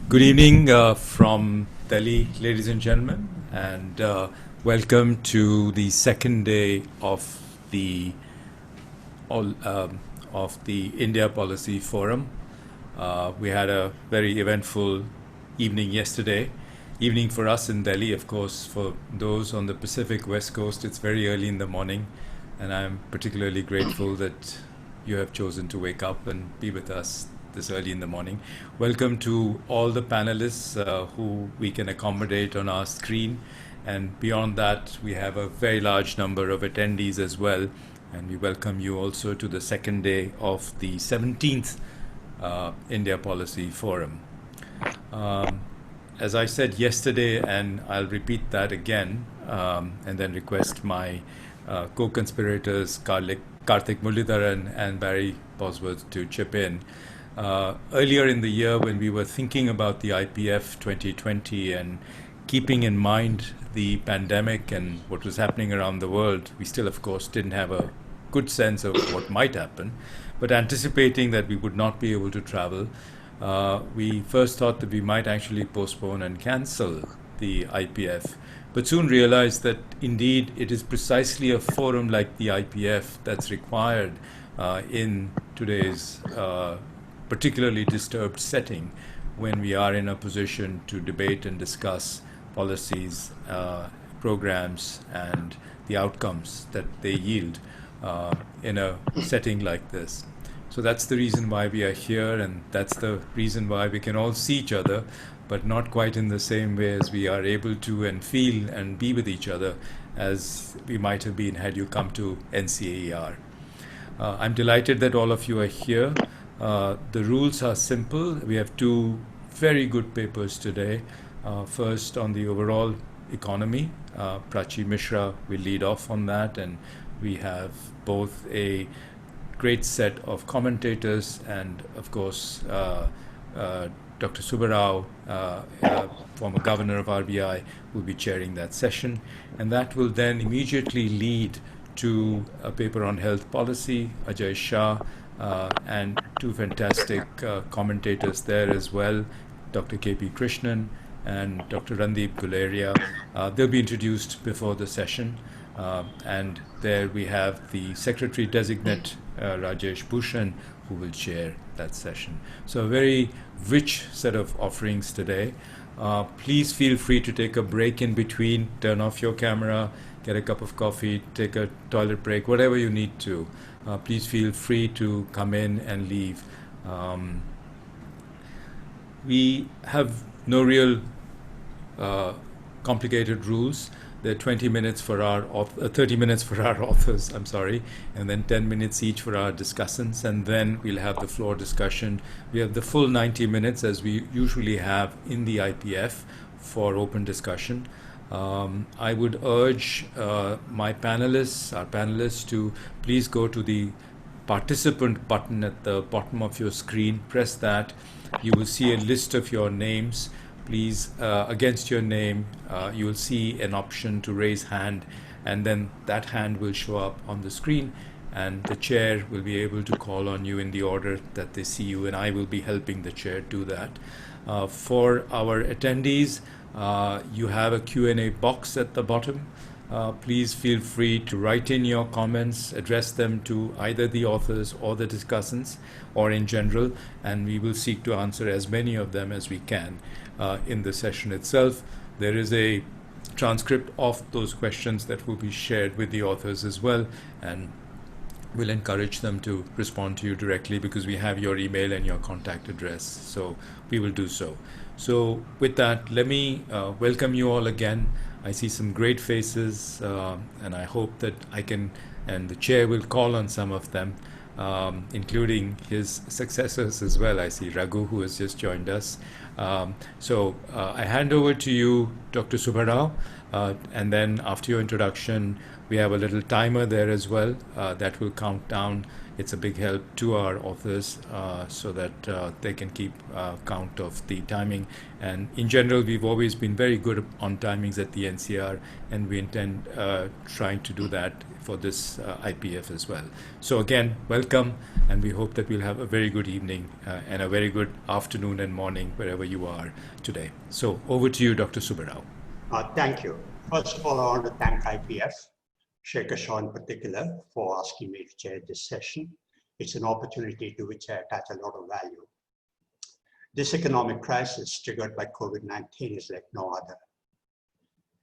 Good evening from Delhi, ladies and gentlemen, and welcome to the second day of the India Policy Forum. We had a very eventful evening yesterday. Evening for us in Delhi, of course. For those on the Pacific West Coast, it's very early in the morning, and I'm particularly grateful that you have chosen to wake up and be with us this early in the morning. Welcome to all the panelists who we can accommodate on our screen. And beyond that, we have a very large number of attendees as well. And we welcome you also to the second day of the 17th India Policy Forum. As I said yesterday, and I'll repeat that again, and then request my co-conspirators, Karthik Muralidharan and Barry Bosworth, to chip in. Earlier in the year, when we were thinking about the IPF 2020 and keeping in mind the pandemic and what was happening around the world, we still, of course, didn't have a good sense of what might happen. But anticipating that we would not be able to travel, we first thought that we might actually postpone and cancel the IPF, but soon realized that indeed it is precisely a forum like the IPF that's required in today's particularly disturbed setting when we are in a position to debate and discuss policies, programs, and the outcomes that they yield in a setting like this. So that's the reason why we are here, and that's the reason why we can all see each other, but not quite in the same way as we are able to and feel and be with each other as we might have been had you come to NCAER. I'm delighted that all of you are here. The rules are simple. We have two very good papers today. First, on the overall economy. Prachi Mishra will lead off on that, and we have both a great set of commentators and, of course, Dr. Subbarao, former governor of RBI, will be chairing that session. And that will then immediately lead to a paper on health policy, Ajay Shah, and two fantastic commentators there as well, Dr. K.P. Krishnan and Dr. Randeep Guleria. They'll be introduced before the session. And there we have the Secretary Designate, Rajesh Bhushan, who will chair that session. So a very rich set of offerings today. Please feel free to take a break in between, turn off your camera, get a cup of coffee, take a toilet break, whatever you need to. Please feel free to come in and leave. We have no real complicated rules. There are 20 minutes for our 30 minutes for our authors, and then 10 minutes each for our discussants, and then we'll have the floor discussion. We have the full 90 minutes as we usually have in the IPF for open discussion. I would urge our panelists to please go to the participant button at the bottom of your screen. Press that. You will see a list of your names. Please, against your name, you will see an option to raise hand, and then that hand will show up on the screen, and the chair will be able to call on you in the order that they see you, and I will be helping the chair do that. For our attendees, you have a Q&A box at the bottom. Please feel free to write in your comments, address them to either the authors or the discussants, or in general, and we will seek to answer as many of them as we can in the session itself. There is a transcript of those questions that will be shared with the authors as well, and we'll encourage them to respond to you directly because we have your email and your contact address, so we will do so. So with that, let me welcome you all again. I see some great faces, and I hope that I can, and the chair will call on some of them, including his successors as well. I see Raghu, who has just joined us. So I hand over to you, Dr. Subbarao, and then after your introduction, we have a little timer there as well that will count down It's a big help to our authors so that they can keep count of the timing. And in general, we've always been very good on timings at the NCR, and we intend trying to do that for this IPF as well. So again, welcome, and we hope that we'll have a very good evening and a very good afternoon and morning wherever you are today. So over to you, Dr. Subbarao. Thank you. First of all, I want to thank IPF, Shankar Shah in particular, for asking me to chair this session. It's an opportunity to which I attach a lot of value. This economic crisis triggered by COVID-19 is like no other.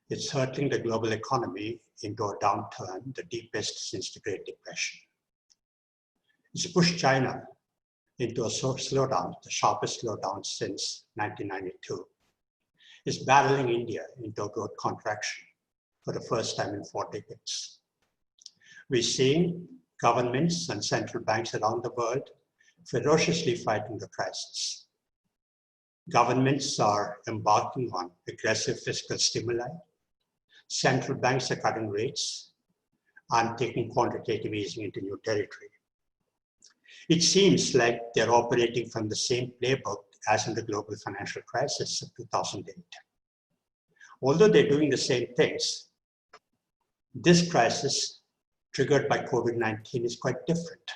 It's hurtling the global economy into a downturn, the deepest since the Great Depression. It's pushed China into a slowdown, the sharpest slowdown since 1992. It's barreling India into a growth contraction for the first time in 4 decades. We're seeing governments and central banks around the world ferociously fighting the crisis. Governments are embarking on aggressive fiscal stimuli. Central banks are cutting rates and taking quantitative easing into new territory. It seems like they're operating from the same playbook as in the global financial crisis of 2008. Although they're doing the same things, this crisis triggered by COVID-19 is quite different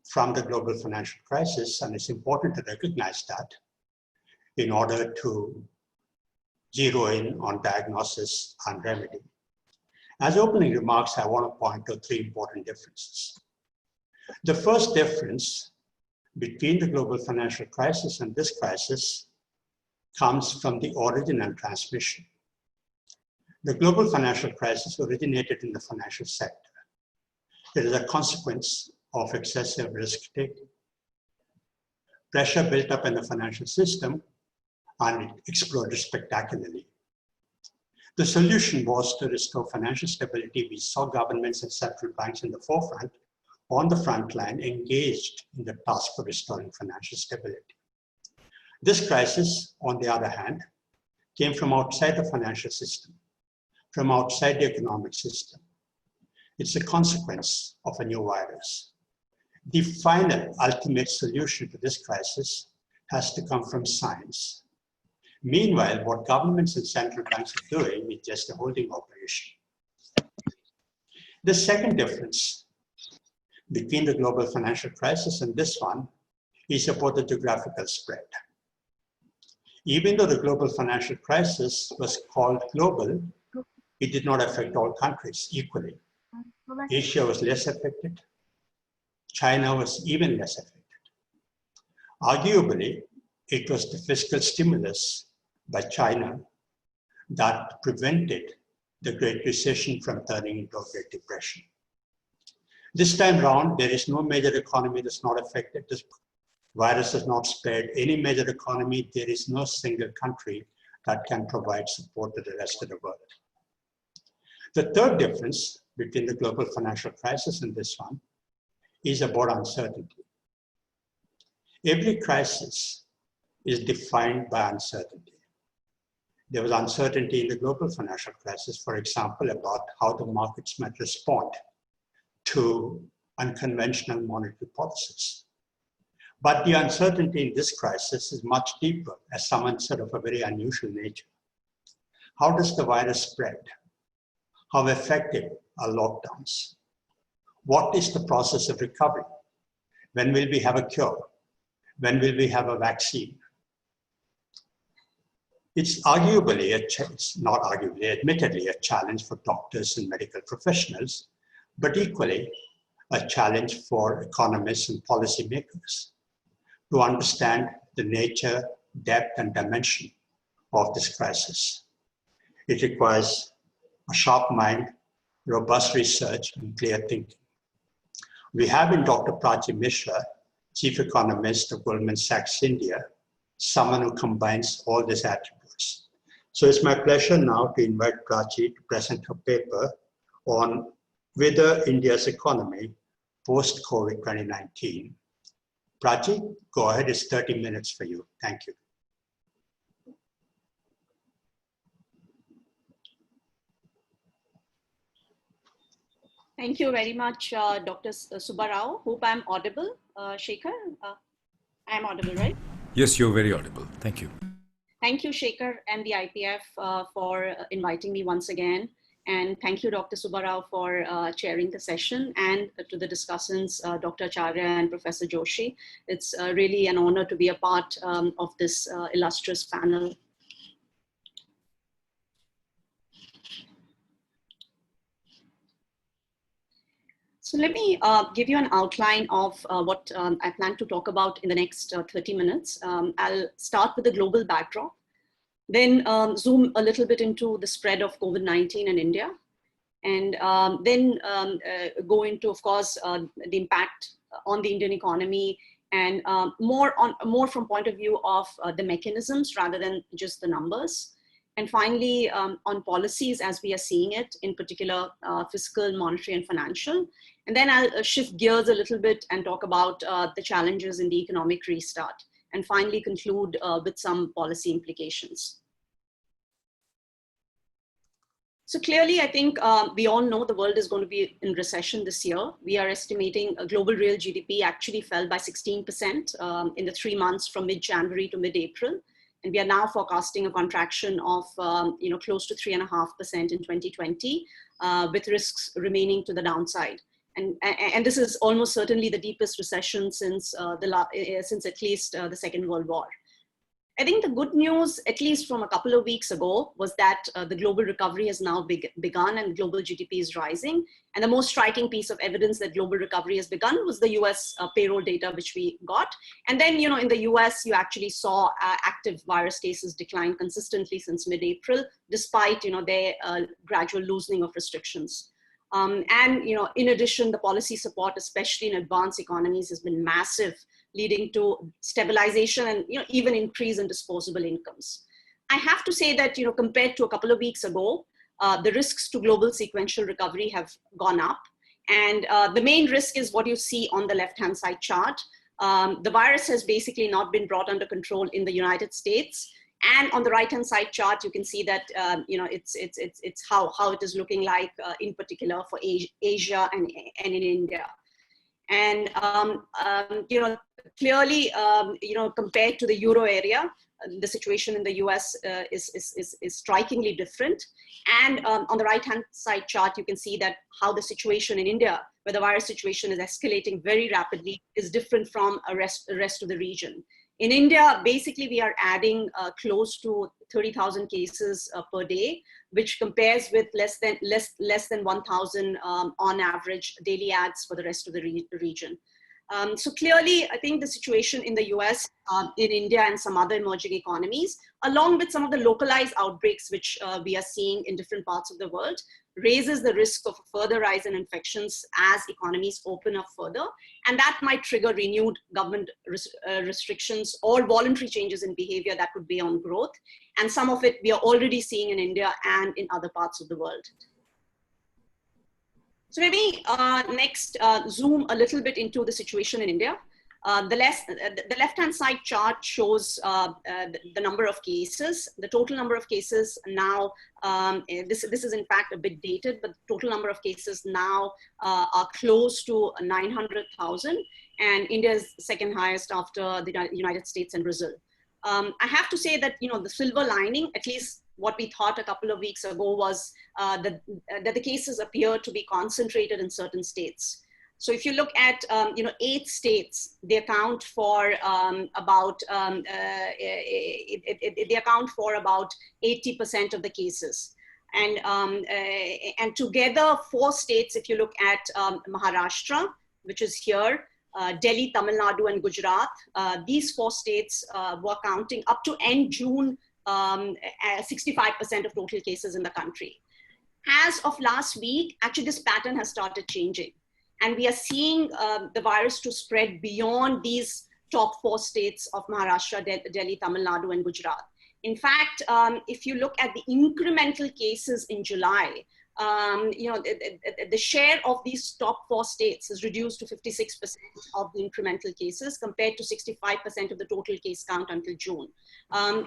from the global financial crisis, and it's important to recognize that in order to zero in on diagnosis and remedy. As opening remarks, I want to point to 3 important differences. The first difference between the global financial crisis and this crisis comes from the origin and transmission. The global financial crisis originated in the financial sector. It is a consequence of excessive risk-taking. Pressure built up in the financial system and it exploded spectacularly. The solution was to restore financial stability. We saw governments and central banks in the forefront, on the front line, engaged in the task of restoring financial stability. This crisis, on the other hand, came from outside the financial system, from outside the economic system. It's a consequence of a new virus. The final, ultimate solution to this crisis has to come from science. Meanwhile, what governments and central banks are doing is just a holding operation. The second difference between the global financial crisis and this one is about the geographical spread. Even though the global financial crisis was called global, it did not affect all countries equally. Asia was less affected. China was even less affected. Arguably, it was the fiscal stimulus by China that prevented the Great Recession from turning into a Great Depression. This time round, there is no major economy that's not affected. This virus has not spared any major economy. There is no single country that can provide support to the rest of the world. The third difference between the global financial crisis and this one is about uncertainty. Every crisis is defined by uncertainty. There was uncertainty in the global financial crisis, for example, about how the markets might respond to unconventional monetary policies. But the uncertainty in this crisis is much deeper, as someone said, of a very unusual nature. How does the virus spread? How effective are lockdowns? What is the process of recovery? When will we have a cure? When will we have a vaccine? It's arguably, it's not arguably, admittedly a challenge for doctors and medical professionals, but equally a challenge for economists and policymakers to understand the nature, depth, and dimension of this crisis. It requires a sharp mind, robust research, and clear thinking. We have in Dr. Prachi Mishra, Chief Economist of Goldman Sachs India, someone who combines all these attributes. So it's my pleasure now to invite Prachi to present her paper on Whither India's economy post-COVID 2019. Prachi, go ahead, it's 30 minutes for you. Thank you. Thank you very much, Dr. Subbarao. Hope I'm audible. Shankar, I'm audible, right? Yes, you're very audible. Thank you. Thank you, Shankar and the IPF for inviting me once again. And thank you, Dr. Subbarao, for chairing the session, and to the discussants, Dr. Acharya and Professor Joshi. It's really an honor to be a part of this illustrious panel. So let me give you an outline of what I plan to talk about in the next 30 minutes. I'll start with the global backdrop, then zoom a little bit into the spread of COVID-19 in India, and then go into, of course, the impact on the Indian economy, and more from point of view of the mechanisms rather than just the numbers. And finally, on policies as we are seeing it, in particular fiscal, monetary, and financial. And then I'll shift gears a little bit and talk about the challenges in the economic restart, and finally conclude with some policy implications. So clearly, I think we all know the world is going to be in recession this year. We are estimating a global real GDP actually fell by 16% in the 3 months from mid-January to mid-April. And we are now forecasting a contraction of close to 3.5% in 2020, with risks remaining to the downside. And this is almost certainly the deepest recession since at least the Second World War. I think the good news, at least from a couple of weeks ago, was that the global recovery has now begun and global GDP is rising. And the most striking piece of evidence that global recovery has begun was the US payroll data, which we got. And then, in the US, you actually saw active virus cases decline consistently since mid-April, despite, their gradual loosening of restrictions. In addition, the policy support, especially in advanced economies, has been massive, leading to stabilization and even increase in disposable incomes. I have to say that compared to a couple of weeks ago, the risks to global sequential recovery have gone up. And the main risk is what you see on the left-hand side chart. The virus has basically not been brought under control in the United States. And on the right-hand side chart, you can see that it's how it is looking like in particular for Asia and in India. And clearly, compared to the Euro area, the situation in the US is strikingly different. And on the right-hand side chart, you can see that how the situation in India, where the virus situation is escalating very rapidly, is different from the rest of the region. In India, basically, we are adding close to 30,000 cases per day, which compares with less than 1,000 on average daily adds for the rest of the region. So clearly, I think the situation in the US, in India, and some other emerging economies, along with some of the localized outbreaks which we are seeing in different parts of the world, raises the risk of a further rise in infections as economies open up further. And that might trigger renewed government restrictions or voluntary changes in behavior that would be on growth. And some of it we are already seeing in India and in other parts of the world. So maybe next, zoom a little bit into the situation in India. The left-hand side chart shows the number of cases. The total number of cases now, this is in fact a bit dated, but the total number of cases now are close to 900,000, and India is second highest after the United States and Brazil. I have to say that, the silver lining, at least what we thought a couple of weeks ago, was that the cases appear to be concentrated in certain states. So if you look at 8 states, they account for about 80% of the cases, and together 4 states, if you look at Maharashtra, which is here, Delhi, Tamil Nadu, and Gujarat, these 4 states were counting up to end June 65% of total cases in the country. As of last week, actually this pattern has started changing. And we are seeing the virus to spread beyond these top 4 states of Maharashtra, Delhi, Tamil Nadu, and Gujarat. In fact, if you look at the incremental cases in July, the share of these top 4 states is reduced to 56% of the incremental cases compared to 65% of the total case count until June.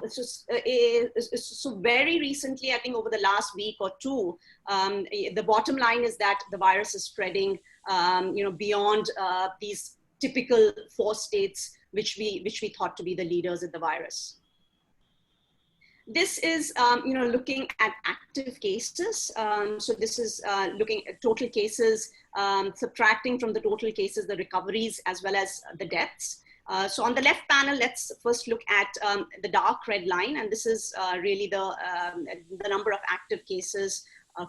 So very recently, I think over the last week or two, the bottom line is that the virus is spreading, beyond these typical 4 states, which we thought to be the leaders of the virus. This is, looking at active cases. So this is looking at total cases, subtracting from the total cases the recoveries as well as the deaths. So on the left panel, let's first look at the dark red line, and this is really the number of active cases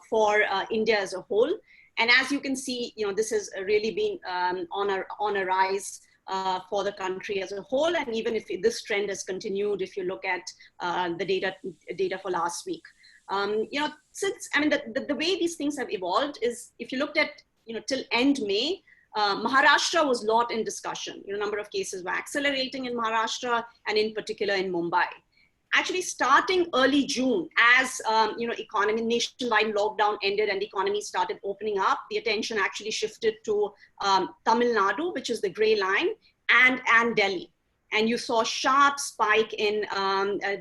for India as a whole. And as you can see, this has really been on a rise for the country as a whole. And even if this trend has continued, if you look at the data for last week, since, I mean, the way these things have evolved is, if you looked at, till end May, Maharashtra was not in discussion. Number of cases were accelerating in Maharashtra and in particular in Mumbai. Actually, starting early June, as economy nationwide lockdown ended and the economy started opening up, the attention actually shifted to Tamil Nadu, which is the gray line, and Delhi. And you saw a sharp spike in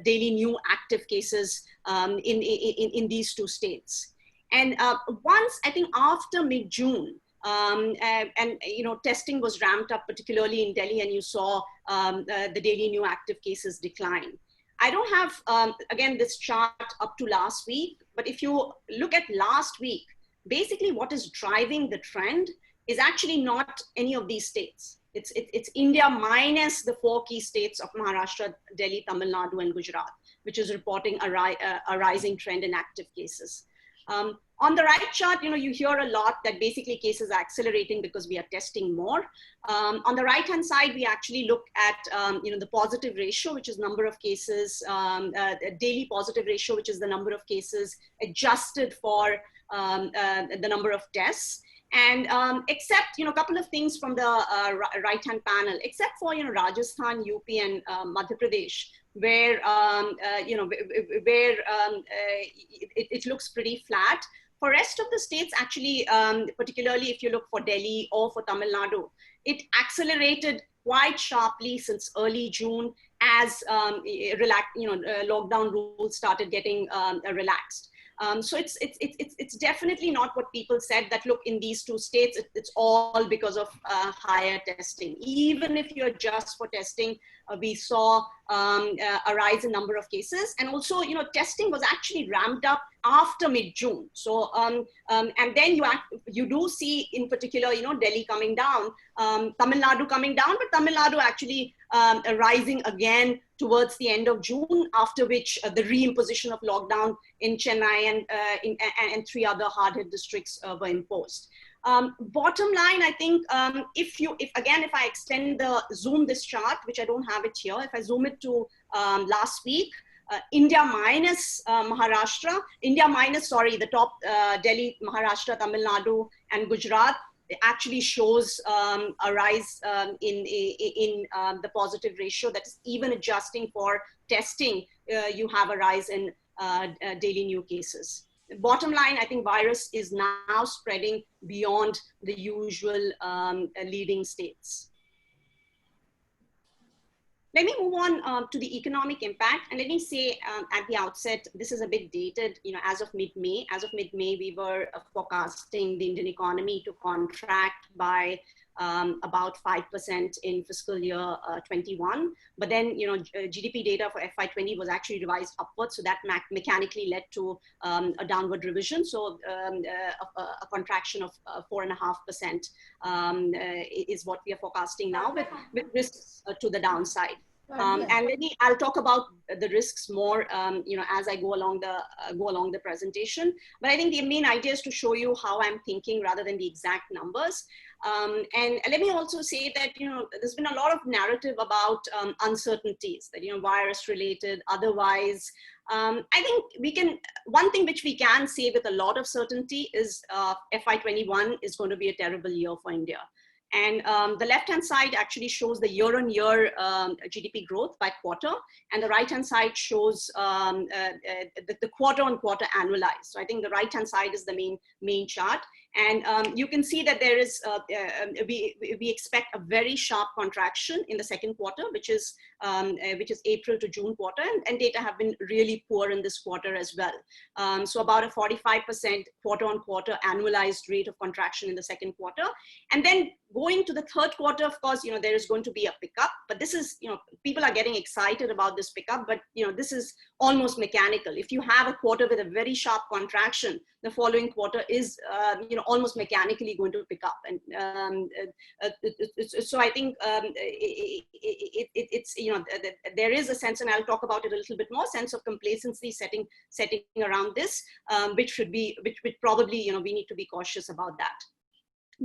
daily new active cases in these 2 states. And once, I think after mid-June, testing was ramped up, particularly in Delhi, and you saw the daily new active cases decline. I don't have, again, this chart up to last week, but if you look at last week, basically what is driving the trend is actually not any of these states. It's India minus the 4 key states of Maharashtra, Delhi, Tamil Nadu, and Gujarat, which is reporting a rising trend in active cases. On the right chart, you hear a lot that basically cases are accelerating because we are testing more. On the right-hand side, we actually look at, the positive ratio, which is number of cases, daily positive ratio, which is the number of cases adjusted for the number of tests. And except, a couple of things from the right-hand panel, except for, Rajasthan, UP, and Madhya Pradesh, where, it looks pretty flat. For rest of the states, actually, particularly if you look for Delhi or for Tamil Nadu, it accelerated quite sharply since early June as lockdown rules started getting relaxed. So it's definitely not what people said, that look, in these 2 states, it's all because of higher testing. Even if you adjust for testing, we saw a rise in number of cases. And also, testing was actually ramped up after mid-June. So, and then you do see in particular, Delhi coming down, Tamil Nadu coming down, but Tamil Nadu actually rising again towards the end of June, after which the reimposition of lockdown in Chennai and 3 other hard-hit districts were imposed. Bottom line, I think, if I extend zoom this chart, which I don't have it here, if I zoom it to last week, India minus Maharashtra, the top Delhi, Maharashtra, Tamil Nadu, and Gujarat, it actually shows a rise in the positive ratio. That is, even adjusting for testing, you have a rise in daily new cases. Bottom line, I think virus is now spreading beyond the usual leading states. Let me move on to the economic impact. And let me say at the outset, this is a bit dated, as of mid-May. As of mid-May, we were forecasting the Indian economy to contract by about 5% in fiscal year 21. But then, GDP data for FY20 was actually revised upwards. So that mechanically led to a downward revision. So a contraction of 4.5% is what we are forecasting now, with risks to the downside. And I'll talk about the risks more, as I go along the presentation. But I think the main idea is to show you how I'm thinking rather than the exact numbers. And let me also say that, there's been a lot of narrative about uncertainties that, virus related, otherwise. I think one thing which we can say with a lot of certainty is FY21 is going to be a terrible year for India. And the left-hand side actually shows the year-on-year GDP growth by quarter, and the right-hand side shows the quarter-on-quarter annualized. So I think the right-hand side is the main chart. And you can see that there is, we expect a very sharp contraction in the second quarter, which is April to June quarter, and data have been really poor in this quarter as well. So about a 45% quarter-on-quarter annualized rate of contraction in the second quarter. And then going to the third quarter, of course, there is going to be a pickup, but this is, people are getting excited about this pickup, but this is almost mechanical. If you have a quarter with a very sharp contraction, the following quarter is, almost mechanically going to pick up. And so I think it's, there is a sense, and I'll talk about it a little bit more, sense of complacency setting around this, which probably, we need to be cautious about that.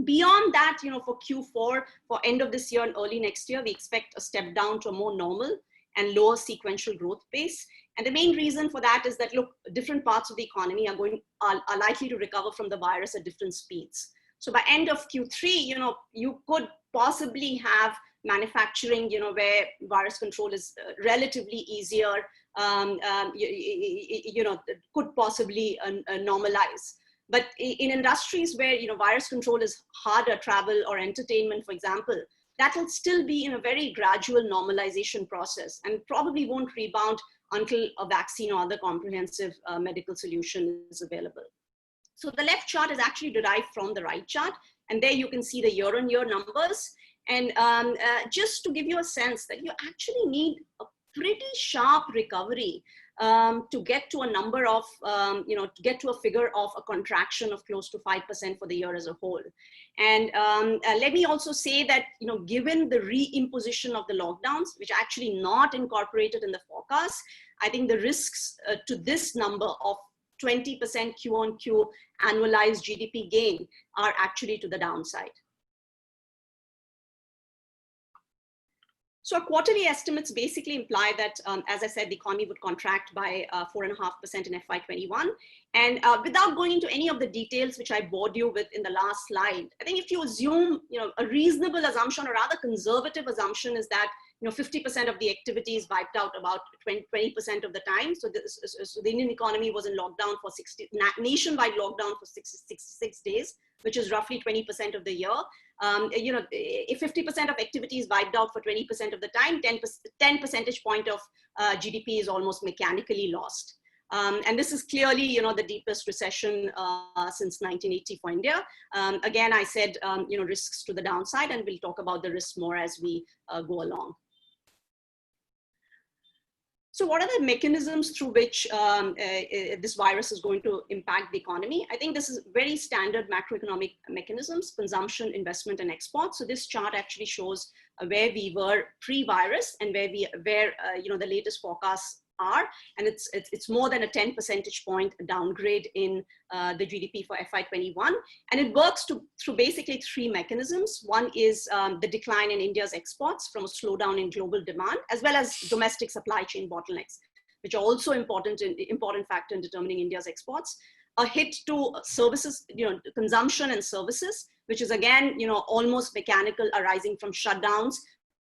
Beyond that, for Q4, for end of this year and early next year, we expect a step down to a more normal and lower sequential growth pace. And the main reason for that is that, look, different parts of the economy are likely to recover from the virus at different speeds. So by end of Q3, you could possibly have manufacturing, where virus control is relatively easier, could possibly normalize. But in industries where, virus control is harder, travel or entertainment, for example, that will still be in a very gradual normalization process and probably won't rebound until a vaccine or other comprehensive medical solution is available. So the left chart is actually derived from the right chart, and there you can see the year-on-year numbers. And just to give you a sense that you actually need a pretty sharp recovery to get to a number of, to get to a figure of a contraction of close to 5% for the year as a whole. And let me also say that, given the reimposition of the lockdowns, which are actually not incorporated in the forecast, I think the risks to this number of 20% Q-on-Q annualized GDP gain are actually to the downside. So our quarterly estimates basically imply that, as I said, the economy would contract by 4.5% in FY21. And without going into any of the details which I bored you with in the last slide, I think if you assume, a reasonable assumption or rather conservative assumption is that, 50% of the activity is wiped out about 20% of the time. So the Indian economy was in lockdown for nationwide lockdown for 66 days, which is roughly 20% of the year. If 50% of activity is wiped out for 20% of the time, 10 percentage point of GDP is almost mechanically lost. And this is clearly, the deepest recession since 1980 for India. Again, I said, risks to the downside, and we'll talk about the risks more as we go along. So what are the mechanisms through which this virus is going to impact the economy? I think this is very standard macroeconomic mechanisms: consumption, investment, and export. So this chart actually shows where we were pre-virus and where the latest forecasts are, and it's more than a 10 percentage point downgrade in the GDP for FY21, and it works through basically three mechanisms. One is the decline in India's exports from a slowdown in global demand, as well as domestic supply chain bottlenecks, which are also important factor in determining India's exports. A hit to services, consumption and services, which is again, almost mechanical, arising from shutdowns,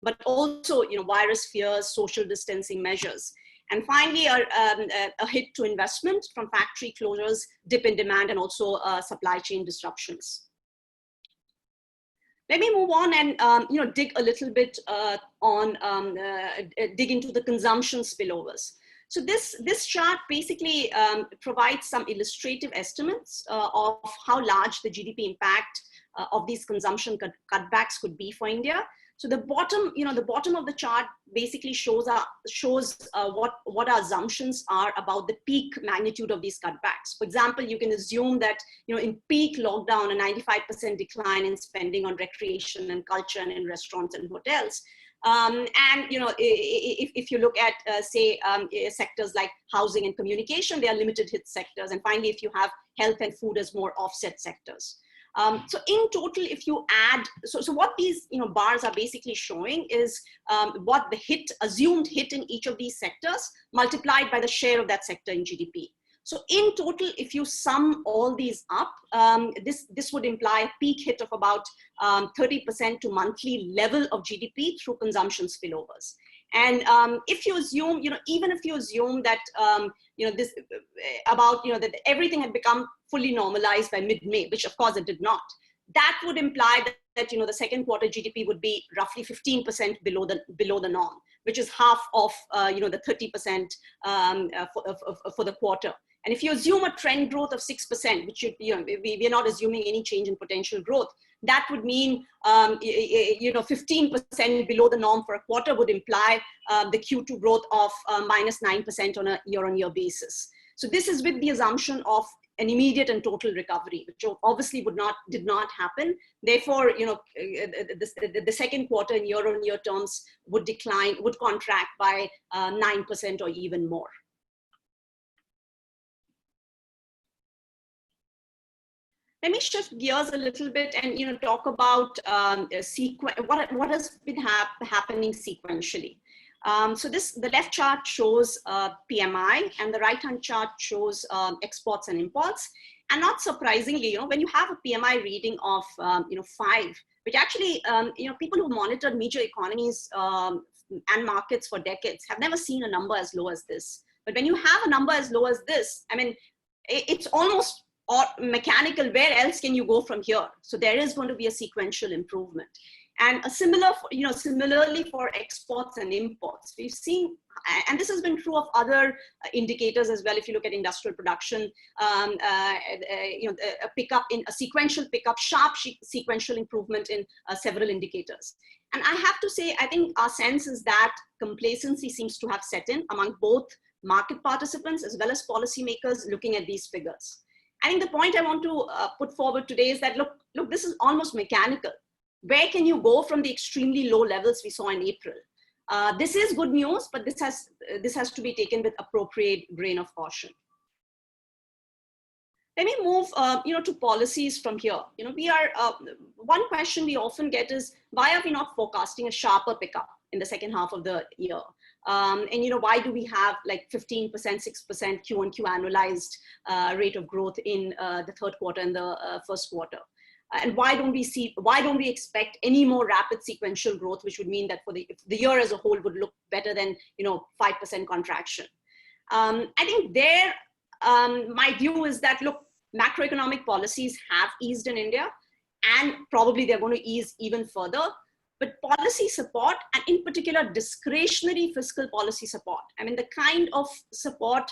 but also, virus fears, social distancing measures. And finally, a hit to investment from factory closures, dip in demand, and also supply chain disruptions. Let me move on and dig a little bit dig into the consumption spillovers. So this chart basically provides some illustrative estimates of how large the GDP impact of these consumption cutbacks could be for India. So the bottom of the chart basically shows what our assumptions are about the peak magnitude of these cutbacks. For example, you can assume that in peak lockdown, a 95% decline in spending on recreation and culture and in restaurants and hotels. And if you look at say sectors like housing and communication, they are limited hit sectors. And finally, if you have health and food as more offset sectors. So in total, if you add, so what these bars are basically showing is what the assumed hit in each of these sectors multiplied by the share of that sector in GDP. So in total, if you sum all these up, this would imply a peak hit of about 30% to monthly level of GDP through consumption spillovers. And if you assume, even if you assume that, that everything had become fully normalized by mid-May, which of course it did not, that would imply that the second quarter GDP would be roughly 15% below the norm, which is half of the 30% for the quarter. And if you assume a trend growth of 6%, which we are not assuming any change in potential growth, that would mean 15% below the norm for a quarter would imply the Q2 growth of -9% on a year-on-year basis. So this is with the assumption of an immediate and total recovery, which obviously did not happen. Therefore, the second quarter in year-on-year terms would contract by 9% or even more. Let me shift gears a little bit and talk about what has been happening sequentially. So the left chart shows PMI and the right-hand chart shows exports and imports. And not surprisingly, when you have a PMI reading of 5, which actually people who monitored major economies and markets for decades have never seen a number as low as this. But when you have a number as low as this, I mean, it's almost mechanical. Where else can you go from here? So there is going to be a sequential improvement. And similarly for exports and imports, we've seen, and this has been true of other indicators as well. If you look at industrial production, a pickup in a sequential pickup, sharp sequential improvement in several indicators. And I have to say, I think our sense is that complacency seems to have set in among both market participants as well as policymakers looking at these figures. I think the point I want to put forward today is that, look, this is almost mechanical. Where can you go from the extremely low levels we saw in April? This is good news, but this has to be taken with appropriate grain of caution. Let me move, to policies from here. One question we often get is, why are we not forecasting a sharper pickup in the second half of the year? And why do we have like 15%, 6% Q-on-Q annualized rate of growth in the third quarter and the first quarter? And why don't we expect any more rapid sequential growth, which would mean that for the year as a whole would look better than 5% contraction? I think my view is that, look, macroeconomic policies have eased in India, and probably they're going to ease even further. But policy support, and in particular discretionary fiscal policy support, I mean, the kind of support,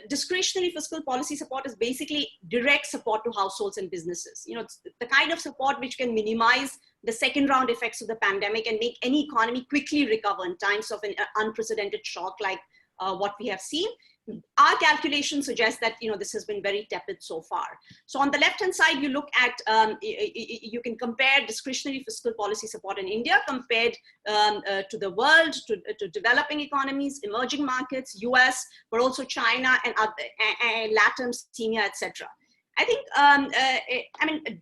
discretionary fiscal policy support is basically direct support to households and businesses. It's the kind of support which can minimize the second round effects of the pandemic and make any economy quickly recover in times of an unprecedented shock like what we have seen. Our calculations suggest that this has been very tepid so far. So on the left-hand side, you look at you can compare discretionary fiscal policy support in India compared to the world, to developing economies, emerging markets, US, but also China and LATAM, SEMEA, etc. I think,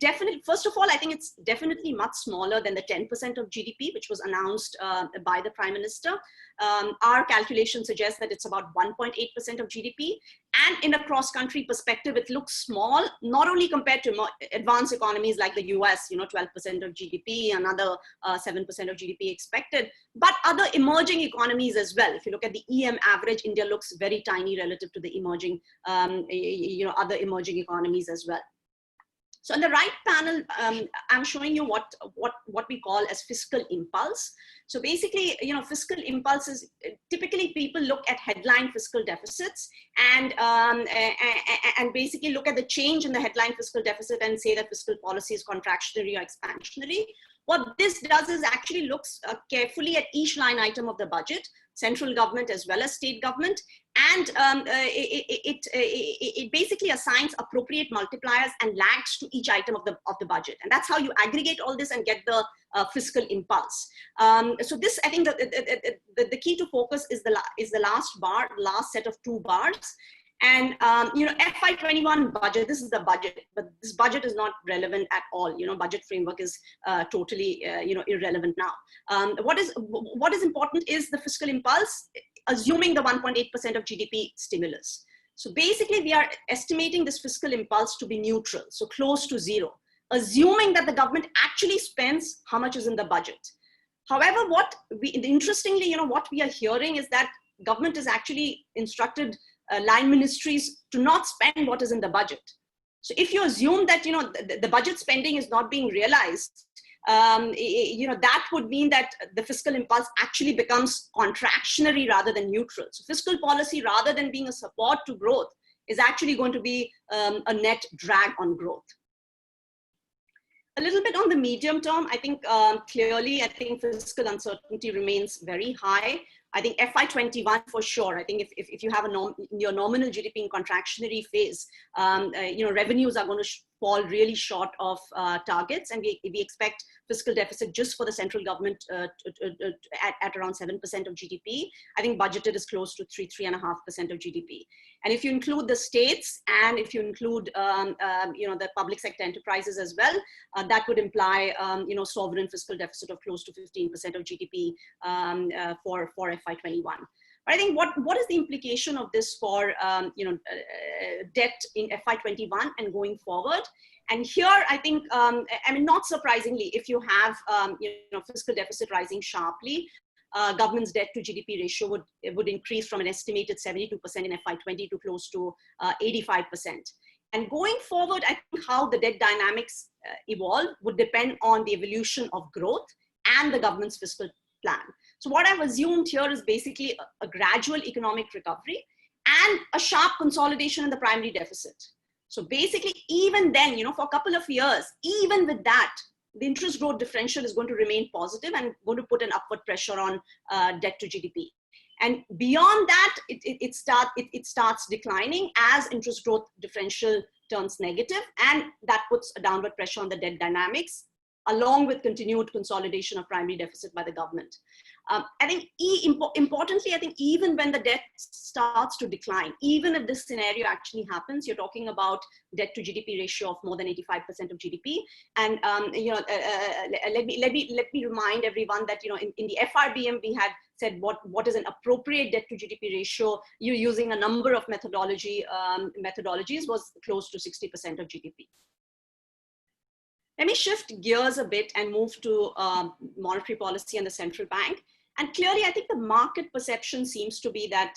definitely, first of all, I think it's definitely much smaller than the 10% of GDP, which was announced by the Prime Minister. Our calculation suggests that it's about 1.8% of GDP. And in a cross-country perspective, it looks small, not only compared to advanced economies like the US, 12% of GDP, another 7% of GDP expected, but other emerging economies as well. If you look at the EM average, India looks very tiny relative to the emerging, other emerging economies as well. So on the right panel, I'm showing you what we call as fiscal impulse. So basically, fiscal impulse is typically people look at headline fiscal deficits and basically look at the change in the headline fiscal deficit and say that fiscal policy is contractionary or expansionary. What this does is actually looks carefully at each line item of the budget, central government as well as state government, and it basically assigns appropriate multipliers and lags to each item of the budget, and that's how you aggregate all this and get the fiscal impulse. So this, I think, the key to focus is the last bar, last set of two bars. And, FY21 budget, this is the budget, but this budget is not relevant at all. Budget framework is totally, irrelevant now. What is important is the fiscal impulse. assuming the 1.8% of GDP stimulus. So basically, we are estimating this fiscal impulse to be neutral, so close to zero, assuming that the government actually spends how much is in the budget. However, interestingly, what we are hearing is that government has actually instructed line ministries to not spend what is in the budget. So if you assume that, the budget spending is not being realized, that would mean that the fiscal impulse actually becomes contractionary rather than neutral. So fiscal policy, rather than being a support to growth, is actually going to be a net drag on growth. A little bit on the medium term, I think clearly, fiscal uncertainty remains very high. I think FY21 for sure. I think if you have your nominal GDP in contractionary phase, revenues are going to fall really short of targets, and we expect fiscal deficit just for the central government at around 7% of GDP. I think budgeted is close to 3.5% of GDP. And if you include the states and if you include the public sector enterprises as well, that would imply sovereign fiscal deficit of close to 15% of GDP for FY21. But I think what is the implication of this for debt in FY21 and going forward? And here, I think, not surprisingly, if you have fiscal deficit rising sharply, government's debt to GDP ratio would increase from an estimated 72% in FY20 to close to 85%. And going forward, I think how the debt dynamics evolve would depend on the evolution of growth and the government's fiscal plan. So what I've assumed here is basically a gradual economic recovery and a sharp consolidation in the primary deficit. So basically, even then, for a couple of years, even with that, the interest growth differential is going to remain positive and going to put an upward pressure on debt to GDP. And beyond that, it starts declining as interest growth differential turns negative, and that puts a downward pressure on the debt dynamics, along with continued consolidation of primary deficit by the government. I think importantly, I think even when the debt starts to decline, even if this scenario actually happens, you're talking about debt to GDP ratio of more than 85% of GDP. And let me remind everyone that in the FRBM we had said what is an appropriate debt to GDP ratio. You're using a number of methodologies was close to 60% of GDP. Let me shift gears a bit and move to monetary policy and the central bank. And clearly, I think the market perception seems to be that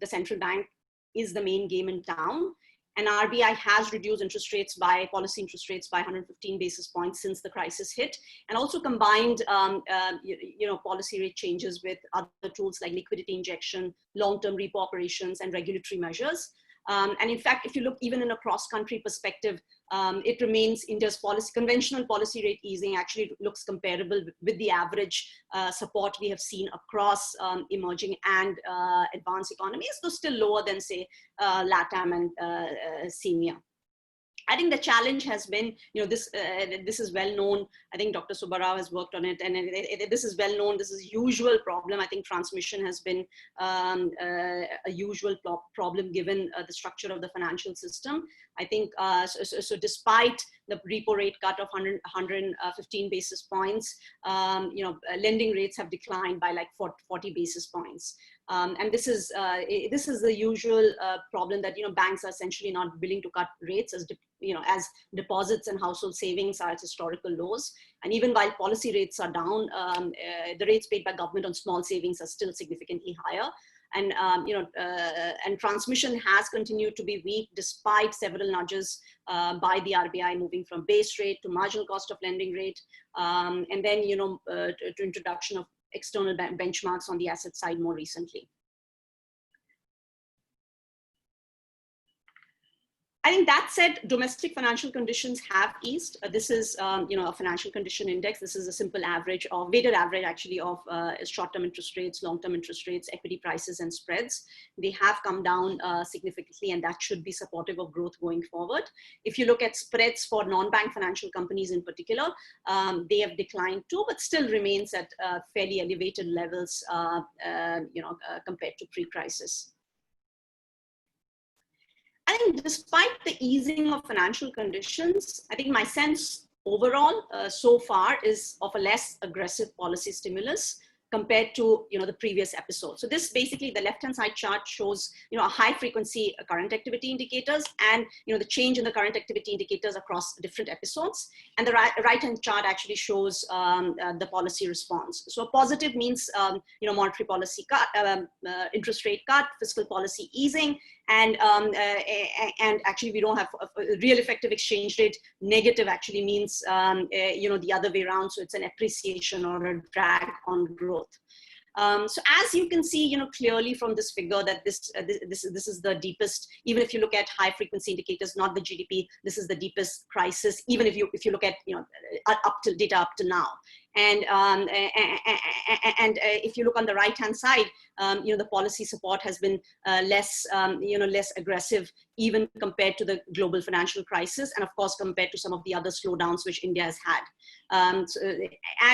the central bank is the main game in town. And RBI has reduced policy interest rates by 115 basis points since the crisis hit, and also combined policy rate changes with other tools like liquidity injection, long-term repo operations, and regulatory measures. And in fact, if you look even in a cross-country perspective, it remains India's conventional policy rate easing actually looks comparable with the average support we have seen across emerging and advanced economies, though still lower than, say, LATAM and CEMEA. I think the challenge has been, this is well known. I think Dr. Subbarao has worked on it, and this is well known. This is a usual problem. I think transmission has been a usual problem given the structure of the financial system. I think so despite the repo rate cut of 115 basis points, lending rates have declined by like 40 basis points. And this is the usual problem that banks are essentially not willing to cut rates as deposits and household savings are at historical lows. And even while policy rates are down, the rates paid by government on small savings are still significantly higher. And and transmission has continued to be weak despite several nudges by the RBI moving from base rate to marginal cost of lending rate, and then to introduction of external benchmarks on the asset side more recently. I think that said, domestic financial conditions have eased. This is, a financial condition index. This is a simple average of weighted average actually of short-term interest rates, long-term interest rates, equity prices, and spreads. They have come down significantly, and that should be supportive of growth going forward. If you look at spreads for non-bank financial companies in particular, they have declined too, but still remains at fairly elevated levels, compared to pre-crisis. I think despite the easing of financial conditions, I think my sense overall so far is of a less aggressive policy stimulus compared to the previous episode. So this basically, the left-hand side chart shows a high frequency current activity indicators and the change in the current activity indicators across different episodes. And the right-hand chart actually shows the policy response. So a positive means monetary policy cut, interest rate cut, fiscal policy easing, and actually we don't have a real effective exchange rate. Negative actually means the other way around, so it's an appreciation or a drag on growth. So as you can see, clearly from this figure that this is the deepest. Even if you look at high frequency indicators, not the GDP, this is the deepest crisis. Even if you look at data up to now, and if you look on the right hand side, the policy support has been less aggressive, even compared to the global financial crisis, and of course compared to some of the other slowdowns which India has had. And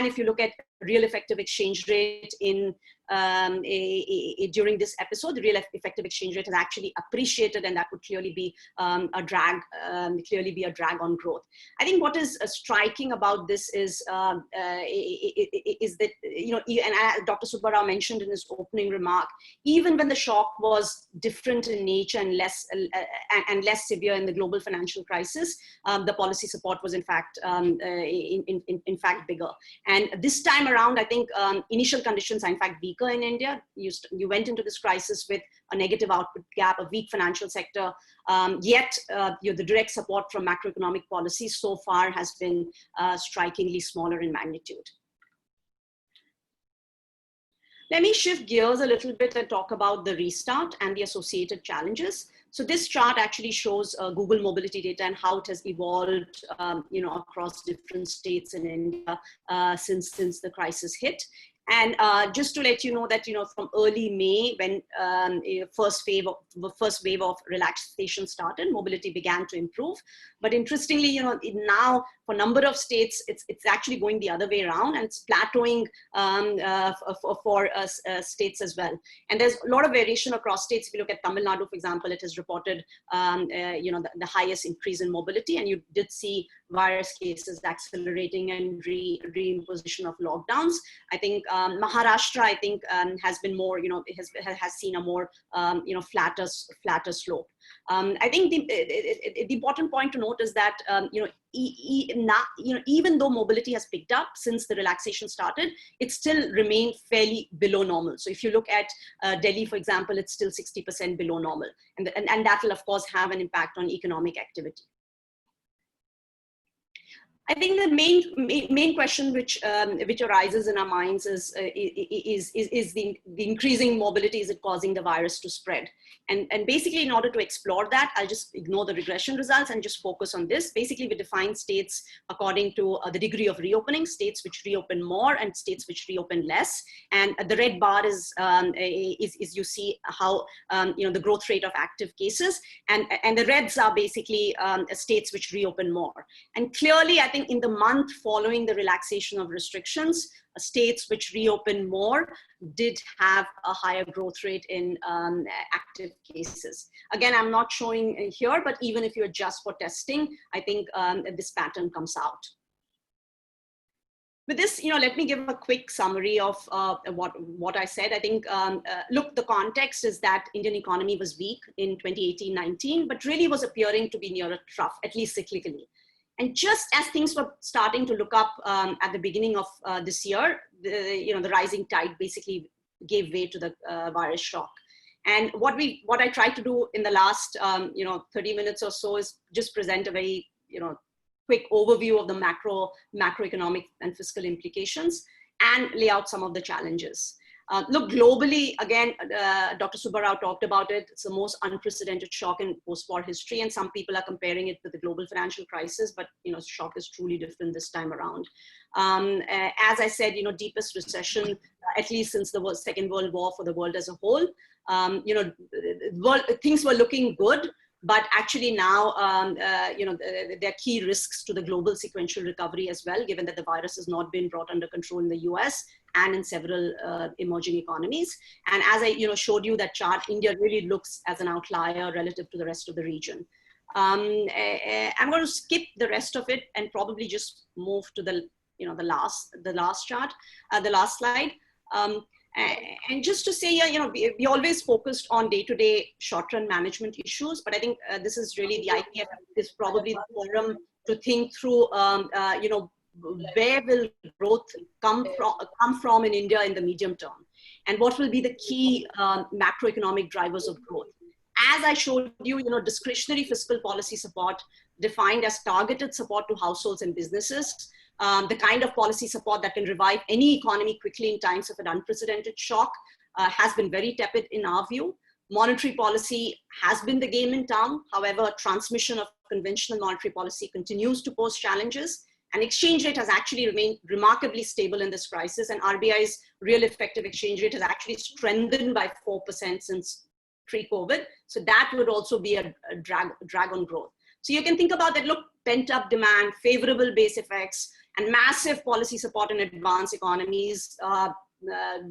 if you look at real effective exchange rate in during this episode, the real effective exchange rate has actually appreciated, and that would clearly be a drag on growth. I think what is striking about this is that and Dr. Subbarao mentioned in his opening remark, even when the shock was different in nature and less severe in the global financial crisis, the policy support was in fact bigger. And this time around, I think initial conditions are in fact weaker in India. You went into this crisis with a negative output gap, a weak financial sector, yet the direct support from macroeconomic policies so far has been strikingly smaller in magnitude. Let me shift gears a little bit and talk about the restart and the associated challenges. So this chart actually shows Google mobility data and how it has evolved, across different states in India since the crisis hit. And just to let you know that, from early May, when first wave of relaxation started, mobility began to improve. But interestingly, now for a number of states, it's actually going the other way around, and it's plateauing for states as well. And there's a lot of variation across states. If you look at Tamil Nadu, for example, it has reported, the highest increase in mobility, and you did see virus cases accelerating and reimposition of lockdowns. I think Maharashtra, has been more, has seen a more, flatter slope. I think the important point to note is that, even though mobility has picked up since the relaxation started, it still remained fairly below normal. So if you look at Delhi, for example, it's still 60% below normal. And that will, of course, have an impact on economic activity. I think the main question which arises in our minds is the increasing mobility, is it causing the virus to spread? And basically, in order to explore that, I'll just ignore the regression results and just focus on this. Basically, we define states according to the degree of reopening, states which reopen more and states which reopen less. And the red bar is you see how the growth rate of active cases, and the reds are basically states which reopen more. And clearly, I think in the month following the relaxation of restrictions, states which reopen more did have a higher growth rate in active cases. Again, I'm not showing here, but even if you adjust for testing, I think this pattern comes out. With this, let me give a quick summary of what I said. I think, look, the context is that Indian economy was weak in 2018-19, but really was appearing to be near a trough, at least cyclically. And just as things were starting to look up at the beginning of this year, the rising tide basically gave way to the virus shock. And what I tried to do in the last 30 minutes or so is just present a very quick overview of the macroeconomic and fiscal implications and lay out some of the challenges. Look, globally, again, Dr. Subbarao talked about it. It's the most unprecedented shock in post-war history, and some people are comparing it with the global financial crisis, but shock is truly different this time around. As I said, deepest recession, at least since the Second World War for the world as a whole. Things were looking good, but actually now, there are key risks to the global sequential recovery as well, given that the virus has not been brought under control in the US and in several emerging economies. And as I showed you that chart, India really looks as an outlier relative to the rest of the region. I'm going to skip the rest of it and probably just move to the last chart, the last slide. And just to say, we always focused on day-to-day short-run management issues, but I think this is really the IPF is probably the forum to think through, where will growth come from in India in the medium term, and what will be the key macroeconomic drivers of growth. As I showed you, discretionary fiscal policy support defined as targeted support to households and businesses, the kind of policy support that can revive any economy quickly in times of an unprecedented shock, has been very tepid in our view. Monetary policy has been the game in town. However, transmission of conventional monetary policy continues to pose challenges, and exchange rate has actually remained remarkably stable in this crisis, and RBI's real effective exchange rate has actually strengthened by 4% since pre-COVID. So that would also be a drag on growth. So you can think about that, look, pent-up demand, favorable base effects, and massive policy support in advanced economies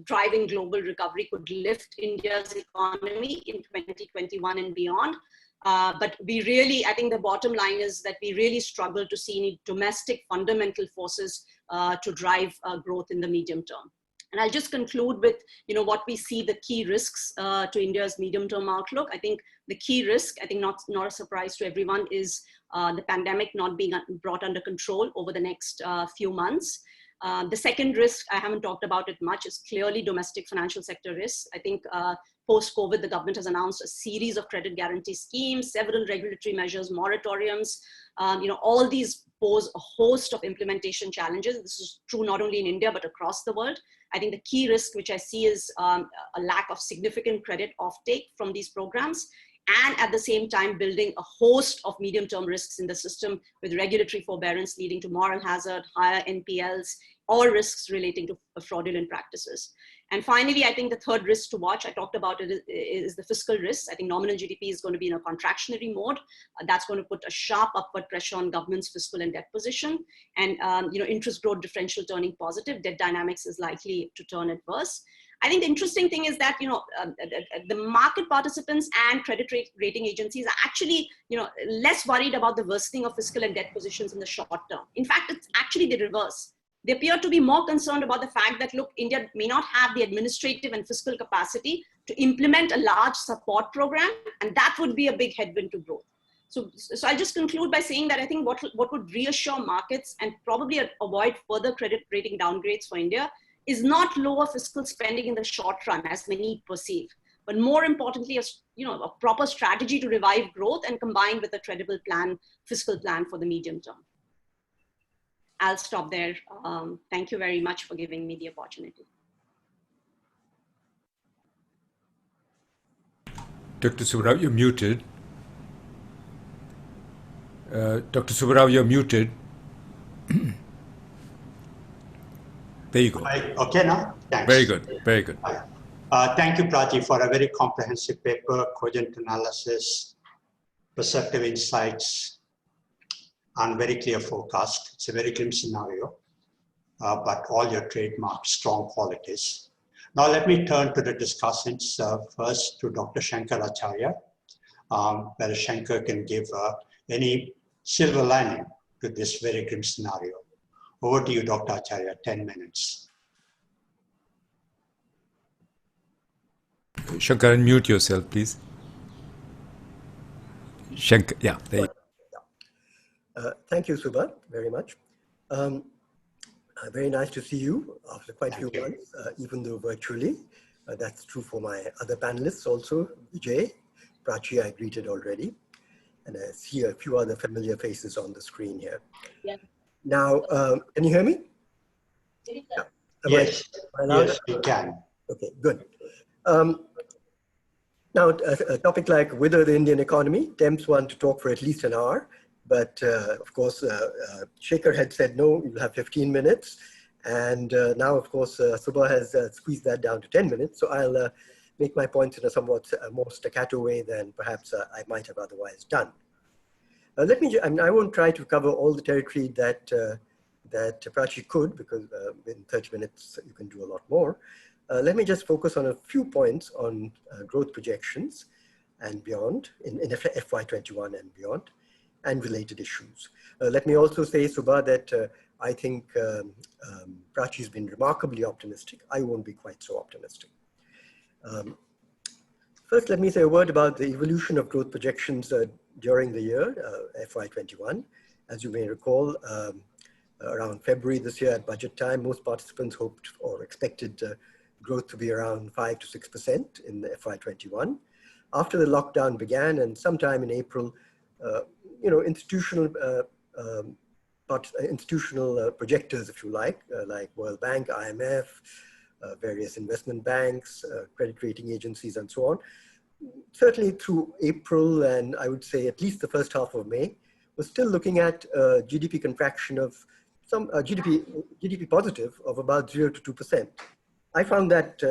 driving global recovery could lift India's economy in 2021 and beyond. But I think the bottom line is that we really struggle to see any domestic fundamental forces to drive growth in the medium term. And I'll just conclude with, what we see the key risks to India's medium-term outlook. I think the key risk, I think not a surprise to everyone, is the pandemic not being brought under control over the next few months. The second risk, I haven't talked about it much, is clearly domestic financial sector risks. I think post-COVID, the government has announced a series of credit guarantee schemes, several regulatory measures, moratoriums. All these pose a host of implementation challenges. This is true not only in India, but across the world. I think the key risk, which I see, is a lack of significant credit offtake from these programs, and at the same time building a host of medium-term risks in the system with regulatory forbearance leading to moral hazard, higher NPLs, or risks relating to fraudulent practices. And finally, I think the third risk to watch, I talked about it, is the fiscal risks. I think nominal GDP is going to be in a contractionary mode. That's going to put a sharp upward pressure on government's fiscal and debt position. And interest growth differential turning positive, debt dynamics is likely to turn adverse. I think the interesting thing is that the market participants and credit rating agencies are actually less worried about the worsening of fiscal and debt positions in the short term. In fact, it's actually the reverse. They appear to be more concerned about the fact that, look, India may not have the administrative and fiscal capacity to implement a large support program, and that would be a big headwind to growth. So I'll just conclude by saying that I think what would reassure markets and probably avoid further credit rating downgrades for India is not lower fiscal spending in the short run, as many perceive, but more importantly, a proper strategy to revive growth and combined with a credible fiscal plan for the medium term. I'll stop there. Thank you very much for giving me the opportunity. Dr. Subbarao, you're muted. Dr. Subbarao, you're muted. There you go. Okay now? Thanks. Very good, very good. Thank you, Prachi, for a very comprehensive paper, cogent analysis, perceptive insights, and very clear forecast. It's a very grim scenario, but all your trademark strong qualities. Now let me turn to the discussants. First to Dr. Shankar Acharya, where Shankar can give any silver lining to this very grim scenario. Over to you, Dr. Acharya, 10 minutes. Shankar, unmute yourself, please. Shankar, yeah, there you go. Thank you, Subba, very much. Very nice to see you after quite a few months, even though virtually. That's true for my other panelists also, Vijay, Prachi, I greeted already. And I see a few other familiar faces on the screen here. Yeah. Now, can you hear me? Yeah. Yes, yes, we can. Okay, good. Now, a topic like Whither the Indian economy tempts one to talk for at least an hour. But of course, Shankar had said, no, you'll have 15 minutes. And now, of course, Subba has squeezed that down to 10 minutes. So I'll make my points in a somewhat more staccato way than perhaps I might have otherwise done. I won't try to cover all the territory that Prachi could, because in 30 minutes, you can do a lot more. Let me just focus on a few points on growth projections and beyond in FY21 and beyond. and related issues. Let me also say, Subha, that I think Prachi has been remarkably optimistic. I won't be quite so optimistic. First, let me say a word about the evolution of growth projections during the year, FY21. As you may recall, around February this year at budget time, most participants hoped or expected growth to be around 5 to 6% in the FY21. After the lockdown began and sometime in April, institutional projectors, if you like World Bank, IMF, various investment banks, credit rating agencies, and so on, certainly through April and I would say at least the first half of May, was still looking at GDP contraction of some GDP positive of about 0 to 2%. I found that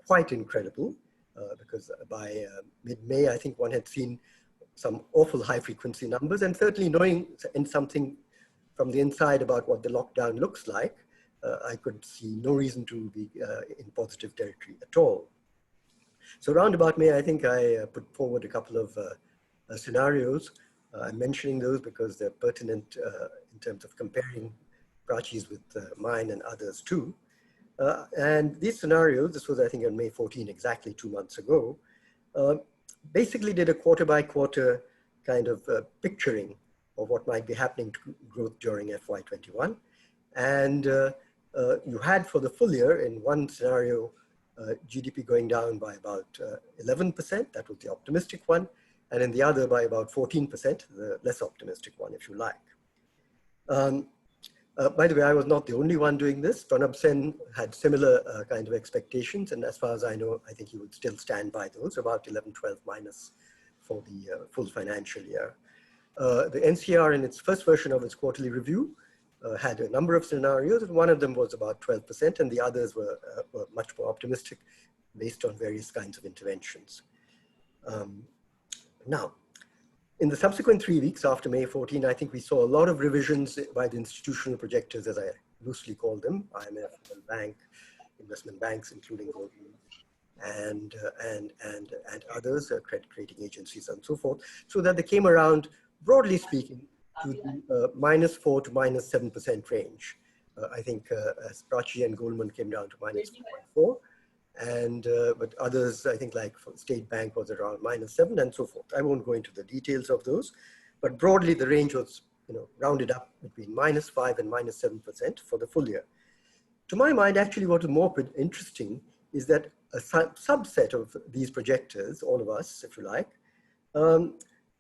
quite incredible because by mid-May, I think one had seen some awful high frequency numbers, and certainly knowing in something from the inside about what the lockdown looks like, I could see no reason to be in positive territory at all. So around about May, I think I put forward a couple of scenarios. I'm mentioning those because they're pertinent in terms of comparing Prachi's with mine and others too. And these scenarios, this was I think on May 14, exactly 2 months ago, basically did a quarter by quarter kind of picturing of what might be happening to growth during FY21. And you had for the full year in one scenario, GDP going down by about 11%, that was the optimistic one, and in the other by about 14%, the less optimistic one, if you like. By the way, I was not the only one doing this. Pranab Sen had similar kind of expectations, and as far as I know, I think he would still stand by those, about 11, 12 minus for the full financial year. The NCR in its first version of its quarterly review had a number of scenarios, and one of them was about 12%, and the others were much more optimistic based on various kinds of interventions. Now, in the subsequent 3 weeks after May 14, I think we saw a lot of revisions by the institutional projectors, as I loosely call them, IMF, World Bank, investment banks, including Goldman, and others, credit rating agencies, and so forth, so that they came around, broadly speaking, to the -4 to -7% range. I think as Prachi and Goldman came down to -4.4, and but others, I think like State Bank was around -7 and so forth. I won't go into the details of those, but broadly the range was rounded up between -5 and -7% for the full year. To my mind, actually what is more interesting is that a subset of these projectors, all of us, if you like,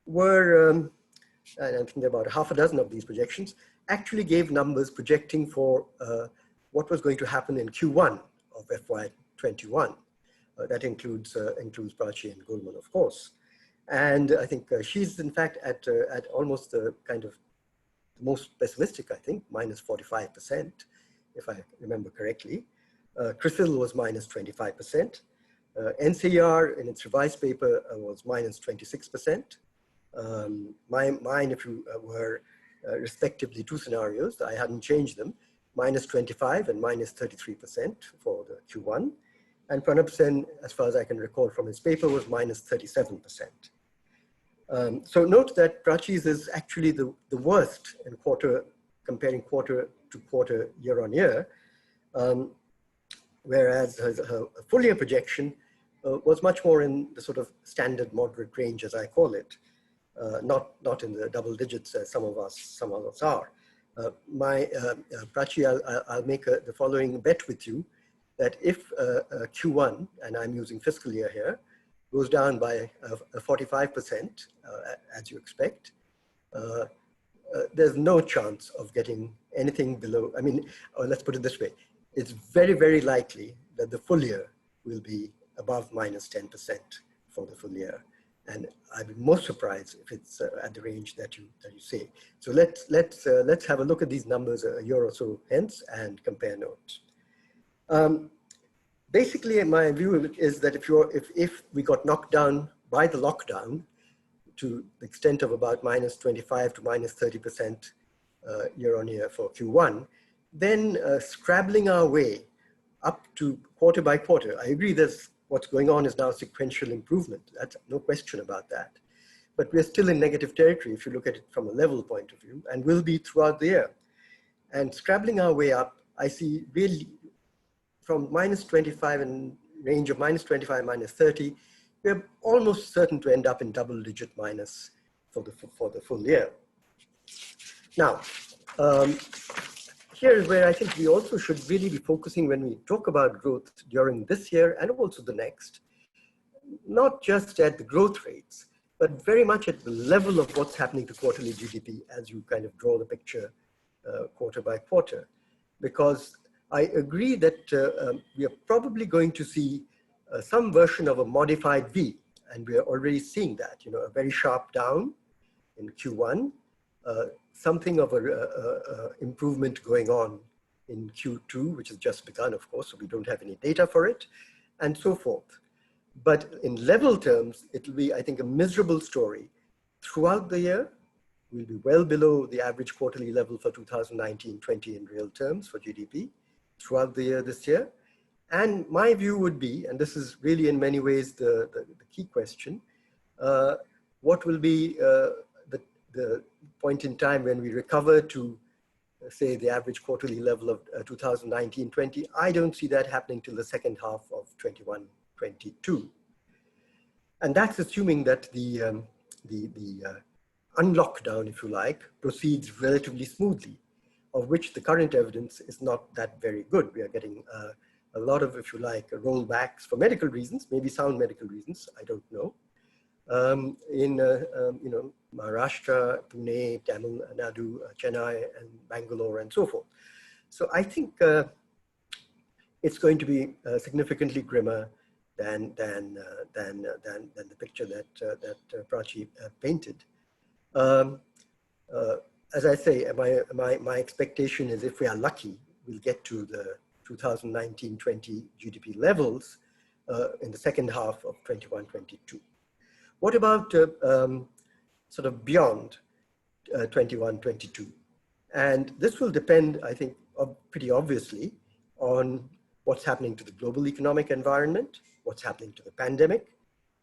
were and I think there are about half a dozen of these projections, actually gave numbers projecting for what was going to happen in Q1 of FY21. That includes Prachi and Goldman, of course. And I think she's in fact at almost the kind of the most pessimistic, I think, -45%, if I remember correctly. CRISIL was -25%. NCR in its revised paper was -26%. Mine, if you were respectively two scenarios, I hadn't changed them, -25 and -33% for the Q1. And Pranab Sen, as far as I can recall from his paper, was -37%. So note that Prachi's is actually the worst in comparing quarter to quarter, year on year, whereas her full year projection was much more in the sort of standard moderate range, as I call it. Not in the double digits as some of us are. Prachi, I'll make the following bet with you, that if Q1, and I'm using fiscal year here, goes down by 45%, as you expect, there's no chance of getting anything below. I mean, let's put it this way. It's very, very likely that the full year will be above -10% for the full year. And I'd be most surprised if it's at the range that you say. So let's have a look at these numbers a year or so hence and compare notes. Basically, my view is that if we got knocked down by the lockdown to the extent of about -25 to -30% year on year for Q1, then scrabbling our way up to quarter by quarter. I agree what's going on is now sequential improvement. That's no question about that. but we're still in negative territory if you look at it from a level point of view, and will be throughout the year. And scrabbling our way up, I see really from minus 25 and range of minus 25, minus 30, we're almost certain to end up in double-digit minus for the full year. Now, here is where I think we also should really be focusing when we talk about growth during this year and also the next, not just at the growth rates, but very much at the level of what's happening to quarterly GDP as you kind of draw the picture quarter by quarter. Because I agree that we are probably going to see some version of a modified V, and we are already seeing that, you know, a very sharp down in Q1, something of a improvement going on in Q2, which has just begun, of course, so we don't have any data for it, and so forth. But in level terms, it will be, I think, a miserable story. Throughout the year, we'll be well below the average quarterly level for 2019-20 in real terms for GDP throughout the year this year. And my view would be, and this is really in many ways the key question, what will be the point in time when we recover to, say, the average quarterly level of 2019-20? I don't see that happening till the second half of 21-22. And that's assuming that the unlockdown, if you like, proceeds relatively smoothly, of which the current evidence is not that very good. We are getting a lot of, if you like, rollbacks for medical reasons, maybe sound medical reasons, I don't know. In you know, Maharashtra, Pune, Tamil Nadu, Chennai, and Bangalore, and so forth. So I think it's going to be significantly grimmer than the picture that Prachi painted. As I say, my expectation is, if we are lucky, we'll get to the 2019-20 GDP levels in the second half of 21-22. What about sort of beyond 21-22? And this will depend, I think, pretty obviously on what's happening to the global economic environment, what's happening to the pandemic,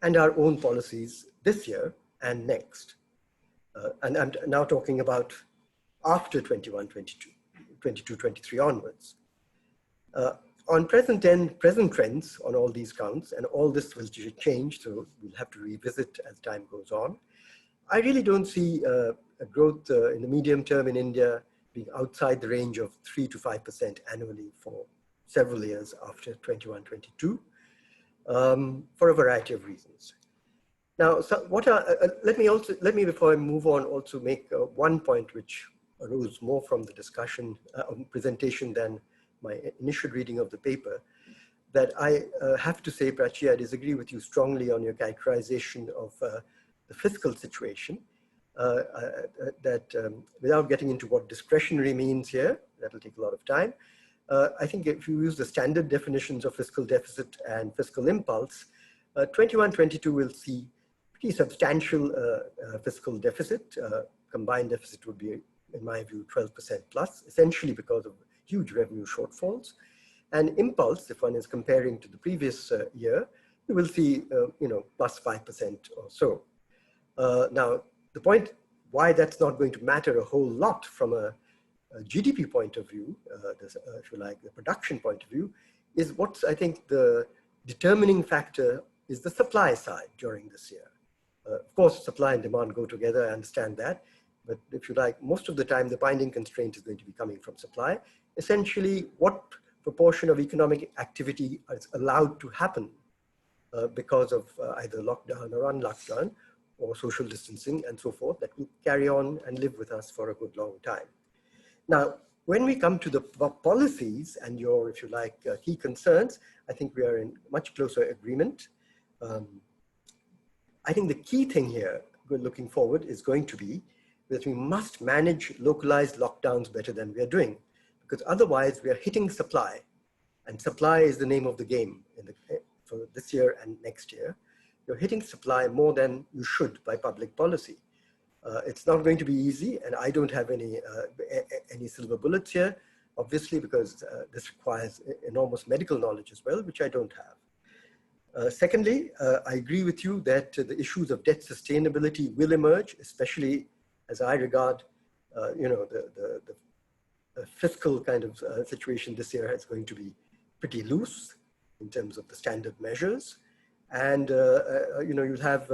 and our own policies this year and next. And I'm now talking about after 21-22, 22-23 onwards. On present trends on all these counts, and all this will change, so we'll have to revisit as time goes on. I really don't see a growth in the medium term in India being outside the range of 3 to 5% annually for several years after 21-22, for a variety of reasons. Now, so let me before I move on also make one point which arose more from the discussion presentation than my initial reading of the paper, that I have to say, Prachi, I disagree with you strongly on your characterization of the fiscal situation. Without getting into what discretionary means here, that'll take a lot of time. I think if you use the standard definitions of fiscal deficit and fiscal impulse, 21-22 will see pretty substantial fiscal deficit. Combined deficit would be, in my view, 12% plus, essentially because of huge revenue shortfalls. And impulse, if one is comparing to the previous year, you will see, you know, plus 5% or so. Now, the point why that's not going to matter a whole lot from a GDP point of view, if you like, the production point of view, is what's, I think, the determining factor is the supply side during this year. Of course, supply and demand go together, I understand that. But if you like, most of the time, the binding constraint is going to be coming from supply. Essentially, what proportion of economic activity is allowed to happen because of either lockdown or unlockdown or social distancing and so forth, that will carry on and live with us for a good long time. Now, when we come to the policies and your, if you like, key concerns, I think we are in much closer agreement. I think the key thing here, looking forward, is going to be that we must manage localized lockdowns better than we are doing, because otherwise we are hitting supply, and supply is the name of the game for this year and next year. You're hitting supply more than you should by public policy. It's not going to be easy, and I don't have any silver bullets here, obviously, because this requires enormous medical knowledge as well, which I don't have. Secondly, I agree with you that the issues of debt sustainability will emerge, especially as I regard, the fiscal kind of situation this year is going to be pretty loose in terms of the standard measures. And, you'll have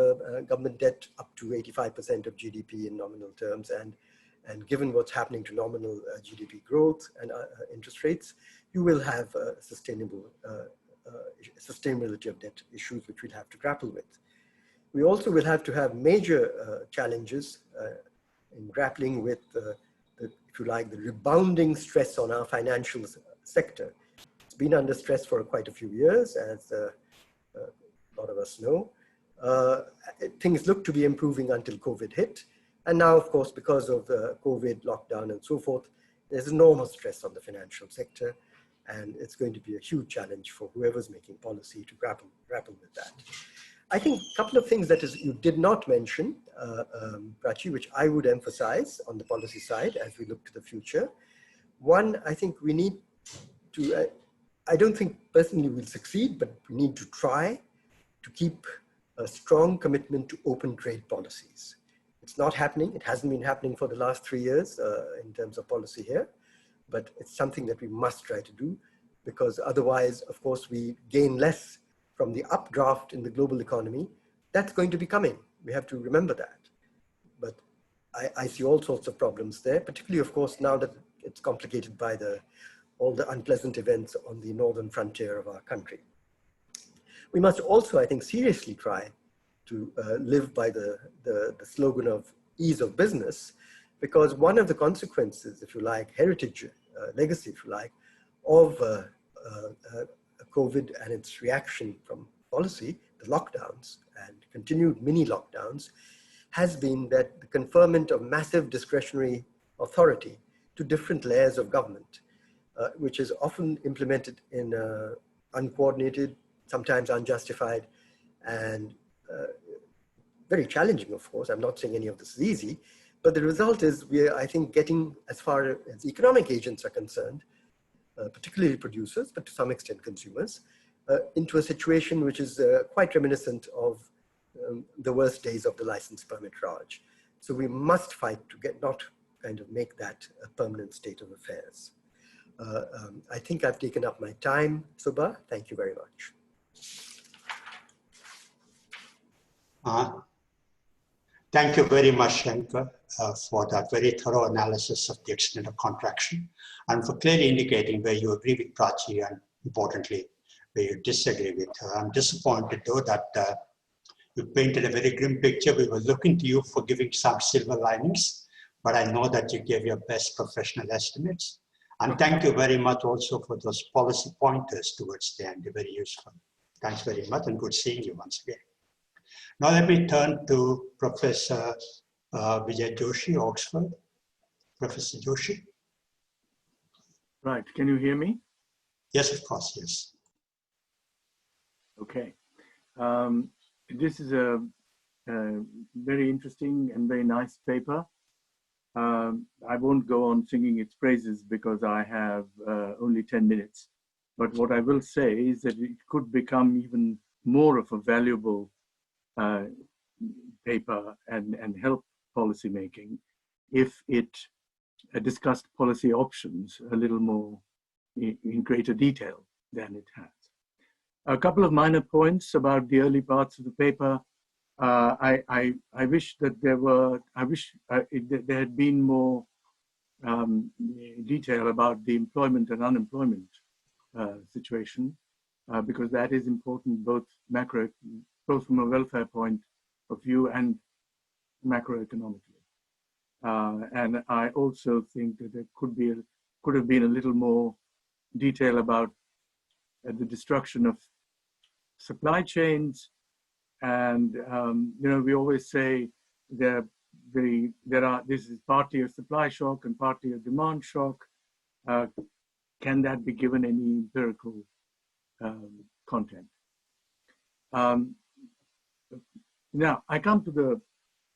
government debt up to 85% of GDP in nominal terms. And given what's happening to nominal GDP growth and interest rates, you will have sustainability of debt issues which we'll have to grapple with. We also will have to have major challenges in grappling with if you like, the rebounding stress on our financial sector. It's been under stress for quite a few years, as a lot of us know. Things look to be improving until COVID hit. And now, of course, because of the COVID lockdown and so forth, there's enormous stress on the financial sector. And it's going to be a huge challenge for whoever's making policy to grapple with that. I think a couple of things that you did not mention, Prachi, which I would emphasize on the policy side as we look to the future. One, I think we need to, I don't think personally we'll succeed, but we need to try to keep a strong commitment to open trade policies. It's not happening. It hasn't been happening for the last 3 years in terms of policy here, but it's something that we must try to do, because otherwise, of course, we gain less from the updraft in the global economy. That's going to be coming. We have to remember that. But I see all sorts of problems there, particularly, of course, now that it's complicated by all the unpleasant events on the northern frontier of our country. We must also, I think, seriously try to live by the slogan of ease of business, because one of the consequences, if you like, heritage, legacy, if you like, of COVID and its reaction from policy, the lockdowns and continued mini lockdowns, has been that the conferment of massive discretionary authority to different layers of government, which is often implemented in uncoordinated, sometimes unjustified, and very challenging, of course. I'm not saying any of this is easy, but the result is we're, I think, getting, as far as economic agents are concerned, particularly producers, but to some extent consumers, into a situation which is quite reminiscent of the worst days of the license permit Raj. So we must fight to not kind of make that a permanent state of affairs. I think I've taken up my time, Subba. Thank you very much. Thank you very much, Shankar, for that very thorough analysis of the extent of contraction and for clearly indicating where you agree with Prachi and, importantly, where you disagree with her. I'm disappointed, though, that you painted a very grim picture. We were looking to you for giving some silver linings, but I know that you gave your best professional estimates. And thank you very much also for those policy pointers towards the end. They're very useful. Thanks very much, and good seeing you once again. Now let me turn to Professor Vijay Joshi, Oxford. Professor Joshi. Right, can you hear me? Yes, of course, yes. Okay. This is a very interesting and very nice paper. I won't go on singing its praises because I have only 10 minutes. But what I will say is that it could become even more of a valuable paper and help policy making if it discussed policy options a little more in greater detail than it has. A couple of minor points about the early parts of the paper. I wish that there had been more detail about the employment and unemployment situation, because that is important both from a welfare point of view and macroeconomically. And I also think that there could have been a little more detail about the destruction of supply chains. And we always say this is partly a supply shock and partly a demand shock. Can that be given any empirical content? Now, I come to the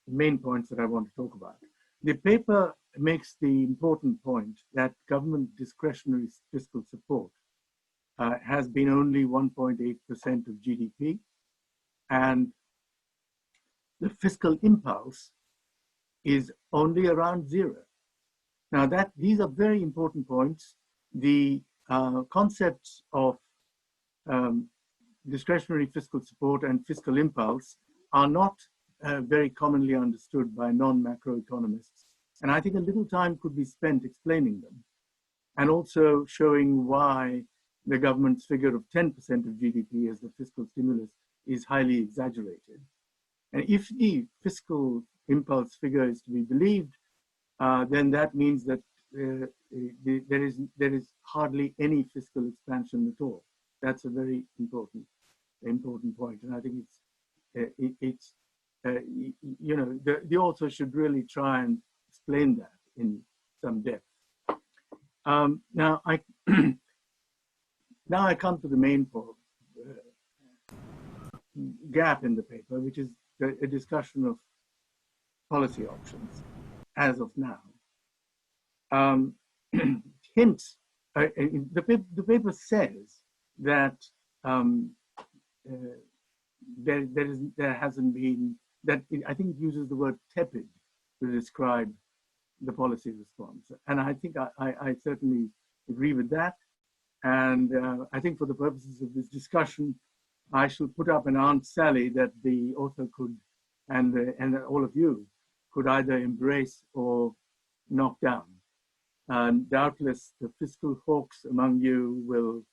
main points that I want to talk about. The paper makes the important point that government discretionary fiscal support has been only 1.8% of GDP, and the fiscal impulse is only around 0. Now these are very important points. The concepts of discretionary fiscal support and fiscal impulse are not very commonly understood by non-macroeconomists. And I think a little time could be spent explaining them, and also showing why the government's figure of 10% of GDP as the fiscal stimulus is highly exaggerated. And if the fiscal impulse figure is to be believed, then that means that there is hardly any fiscal expansion at all. That's a very important point, and I think the author should really try and explain that in some depth. Now I come to the main gap in the paper, which is a discussion of policy options as of now. Hints, the paper says that there hasn't been, that I think it uses the word tepid to describe the policy response. And I think I certainly agree with that. And I think for the purposes of this discussion, I shall put up an Aunt Sally that the author could, and all of you, could either embrace or knock down. And doubtless the fiscal hawks among you will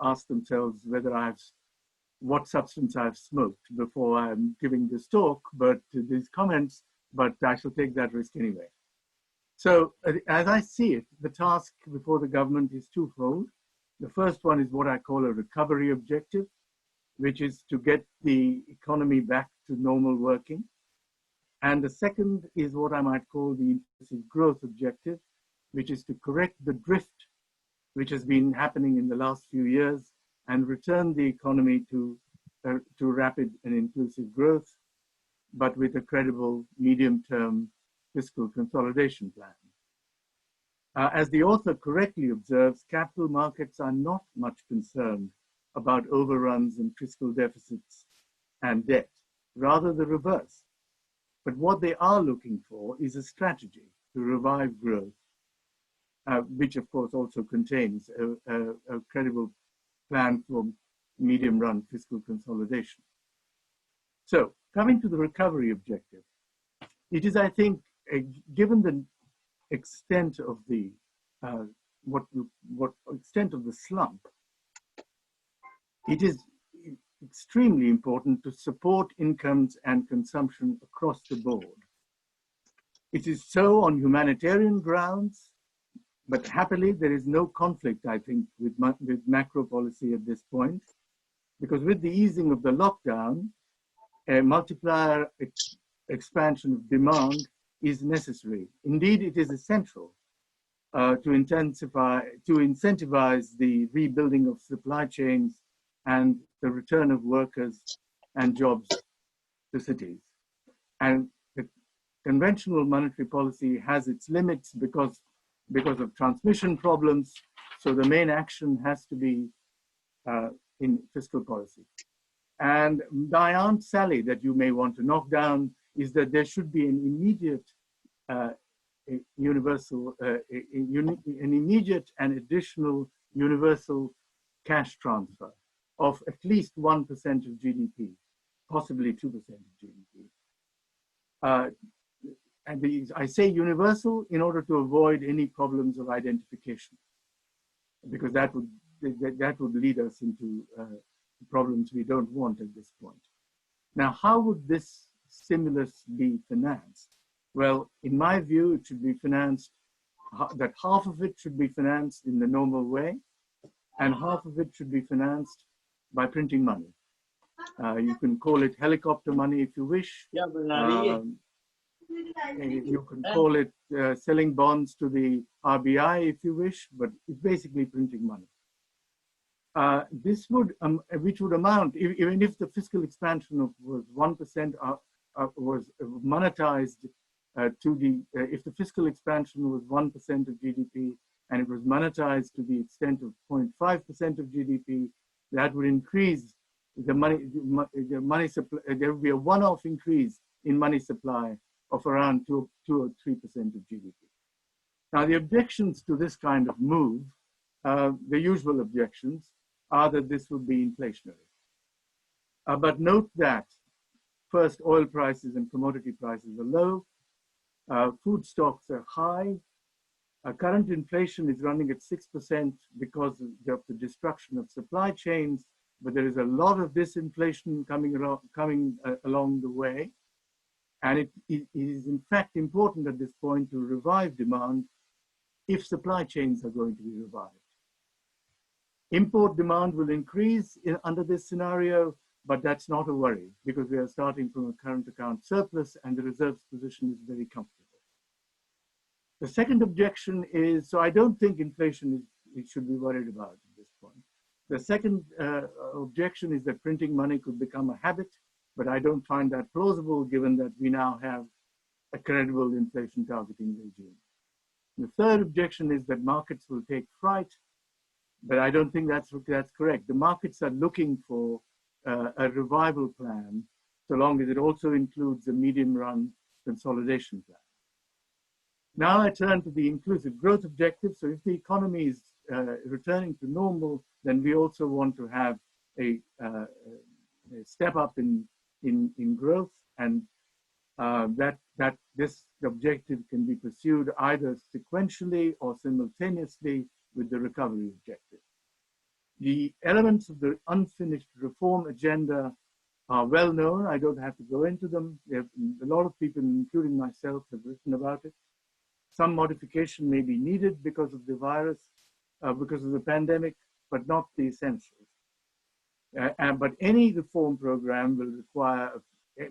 ask themselves whether what substance I've smoked before I'm giving this talk, but these comments, but I shall take that risk anyway. So as I see it, the task before the government is twofold. The first one is what I call a recovery objective, which is to get the economy back to normal working. And the second is what I might call the inclusive growth objective, which is to correct the drift which has been happening in the last few years and return the economy to rapid and inclusive growth, but with a credible medium-term fiscal consolidation plan. As the author correctly observes, capital markets are not much concerned about overruns and fiscal deficits and debt, rather the reverse. But what they are looking for is a strategy to revive growth, which of course also contains a credible plan for medium-run fiscal consolidation. So, coming to the recovery objective, it is, I think, given the extent of the extent of the slump, it is extremely important to support incomes and consumption across the board. It is so on humanitarian grounds, but happily there is no conflict, I think, with macro policy at this point, because with the easing of the lockdown, a multiplier expansion of demand is necessary. Indeed, it is essential to incentivize the rebuilding of supply chains and the return of workers and jobs to cities. And the conventional monetary policy has its limits because of transmission problems. So the main action has to be in fiscal policy. And my Aunt Sally that you may want to knock down is that there should be an immediate immediate and additional universal cash transfer of at least 1% of GDP, possibly 2% of GDP. And I say universal in order to avoid any problems of identification, because that would lead us into problems we don't want at this point. Now, how would this stimulus be financed? Well, in my view, it should be financed, that half of it should be financed in the normal way, and half of it should be financed by printing money. You can call it helicopter money if you wish. You can call it selling bonds to the RBI if you wish, but it's basically printing money. This would, which would amount, even if the fiscal expansion was 1%, was monetized to the, if the fiscal expansion was 1% of GDP and it was monetized to the extent of 0.5% of GDP, that would increase the money supply. There would be a one-off increase in money supply of around 2 or 3% of GDP. Now, the objections to this kind of move, the usual objections, are that this would be inflationary. But note that, first, oil prices and commodity prices are low, food stocks are high, current inflation is running at 6% because of the destruction of supply chains, but there is a lot of disinflation coming along the way. And it is in fact important at this point to revive demand if supply chains are going to be revived. Import demand will increase under this scenario, but that's not a worry because we are starting from a current account surplus and the reserves position is very comfortable. The second objection is, so I don't think inflation should be worried about at this point. The second objection is that printing money could become a habit, but I don't find that plausible given that we now have a credible inflation targeting regime. The third objection is that markets will take fright, but I don't think that's correct. The markets are looking for a revival plan, so long as it also includes a medium-run consolidation plan. Now I turn to the inclusive growth objective. So if the economy is returning to normal, then we also want to have a step up in growth, and this objective can be pursued either sequentially or simultaneously with the recovery objective. The elements of the unfinished reform agenda are well known. I don't have to go into them. A lot of people, including myself, have written about it. Some modification may be needed because of the virus, because of the pandemic, but not the essentials. But any reform program will require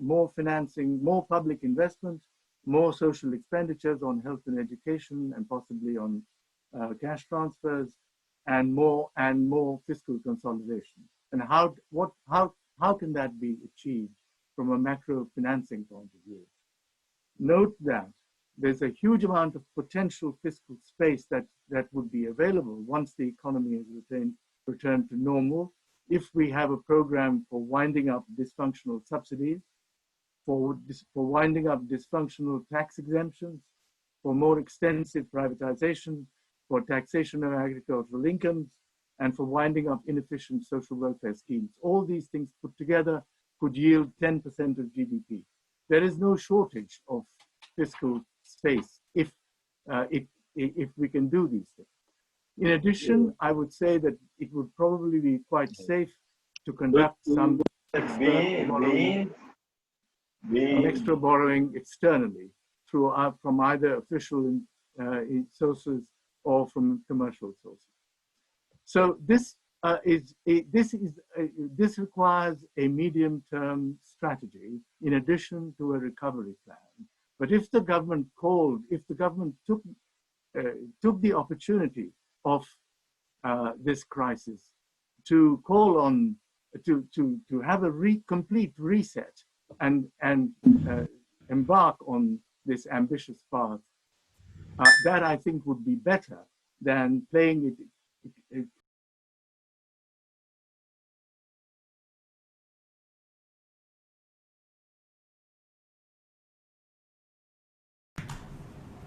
more financing, more public investment, more social expenditures on health and education, and possibly on cash transfers, and more fiscal consolidation. And how can that be achieved from a macro financing point of view? Note that there's a huge amount of potential fiscal space that would be available once the economy has returned to normal, if we have a program for winding up dysfunctional subsidies, for winding up dysfunctional tax exemptions, for more extensive privatization, for taxation of agricultural incomes, and for winding up inefficient social welfare schemes. All these things put together could yield 10% of GDP. There is no shortage of fiscal space if we can do these things. In addition, I would say that it would probably be quite safe to conduct some extra borrowing externally from either official sources or from commercial sources. So this requires a medium-term strategy in addition to a recovery plan. But if the government took the opportunity of this crisis to call on to have a complete reset and embark on this ambitious path, that I think would be better than playing it.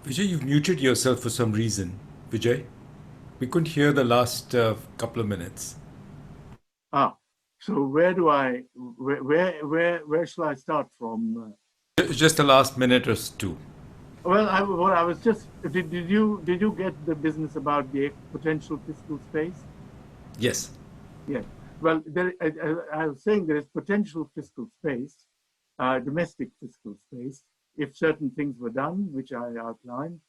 Vijay, you've muted yourself for some reason. Vijay, we couldn't hear the last couple of minutes. So where shall I start from? Just the last minute or two. Well, I was just. Did you get the business about the potential fiscal space? Yes. Yes. Well, I was saying there is potential fiscal space, domestic fiscal space, if certain things were done, which I outlined.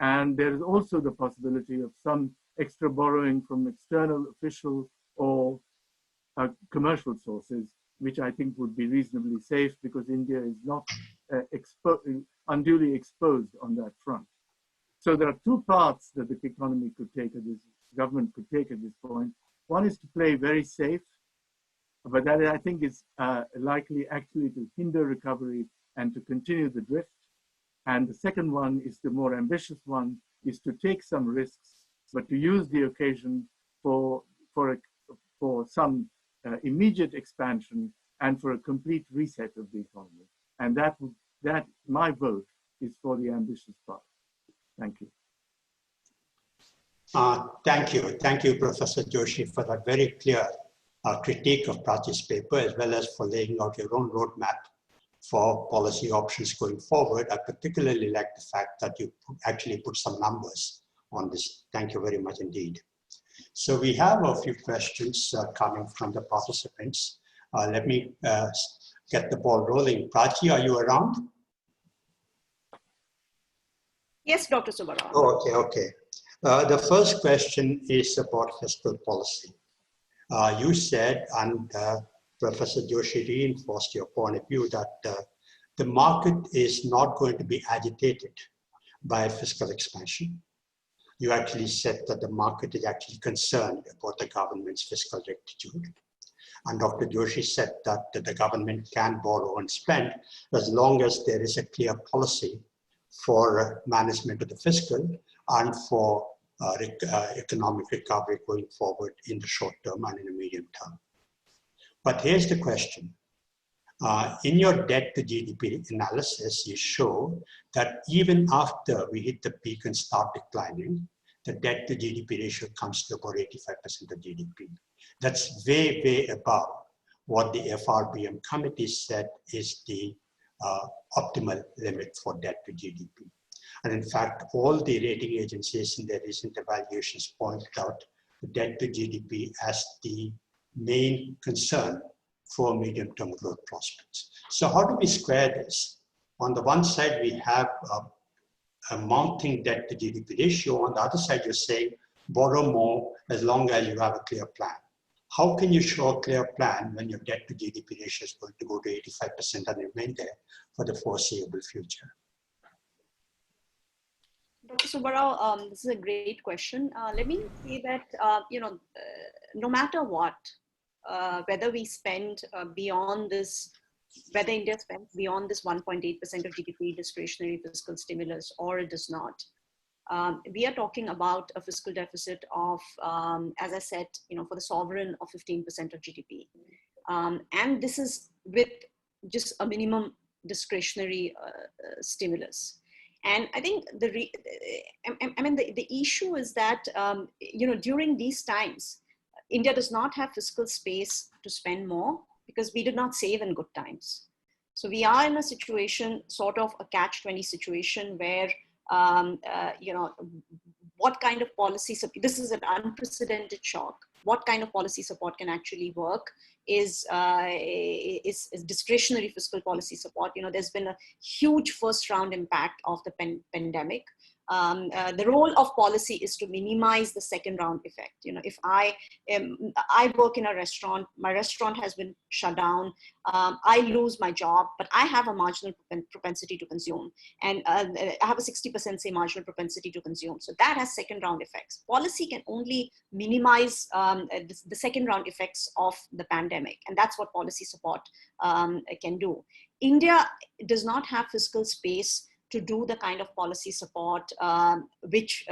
And there is also the possibility of some extra borrowing from external, official, or commercial sources, which I think would be reasonably safe because India is not unduly exposed on that front. So there are two paths that the economy could take, government could take at this point. One is to play very safe, but that I think is likely actually to hinder recovery and to continue the drift. And the second one is the more ambitious one, is to take some risks but to use the occasion for some immediate expansion and for a complete reset of the economy. And that my vote is for the ambitious part. Thank you. Thank you, Professor Joshi, for that very clear critique of Prachi's paper, as well as for laying out your own roadmap for policy options going forward. I particularly like the fact that you actually put some numbers on this. Thank you very much indeed. So we have a few questions coming from the participants. Let me get the ball rolling. Prachi, are you around? Yes, Dr. Subbarao. Oh, okay. The first question is about fiscal policy. You said, and Professor Joshi reinforced your point of view, that the market is not going to be agitated by fiscal expansion. You actually said that the market is actually concerned about the government's fiscal rectitude. And Dr. Joshi said that the government can borrow and spend as long as there is a clear policy for management of the fiscal and for economic recovery going forward in the short term and in the medium term. But here's the question. In your debt to GDP analysis, you show that even after we hit the peak and start declining, the debt to GDP ratio comes to about 85% of GDP. That's way, way above what the FRBM committee said is the optimal limit for debt to GDP. And in fact, all the rating agencies in their recent evaluations point out the debt to GDP as the main concern for medium-term growth prospects. So how do we square this? On the one side, we have a mounting debt to GDP ratio. On the other side, you're saying borrow more as long as you have a clear plan. How can you show a clear plan when your debt to GDP ratio is going to go to 85% and remain there for the foreseeable future? Dr. Subbarao, this is a great question. Let me say that, no matter what, whether we spend beyond this, whether India spends beyond this 1.8% of GDP discretionary fiscal stimulus or it does not, we are talking about a fiscal deficit of, as I said, for the sovereign of 15% of GDP. And this is with just a minimum discretionary stimulus. And I think the issue is that, during these times, India does not have fiscal space to spend more because we did not save in good times. So we are in a situation, sort of a catch-20 situation where, what kind of policy support, this is an unprecedented shock. What kind of policy support can actually work is discretionary fiscal policy support. There's been a huge first round impact of the pandemic. The role of policy is to minimize the second round effect. If I work in a restaurant, my restaurant has been shut down, I lose my job, but I have a marginal propensity to consume. And I have a 60% say marginal propensity to consume. So that has second round effects. Policy can only minimize the second round effects of the pandemic. And that's what policy support can do. India does not have fiscal space to do the kind of policy support which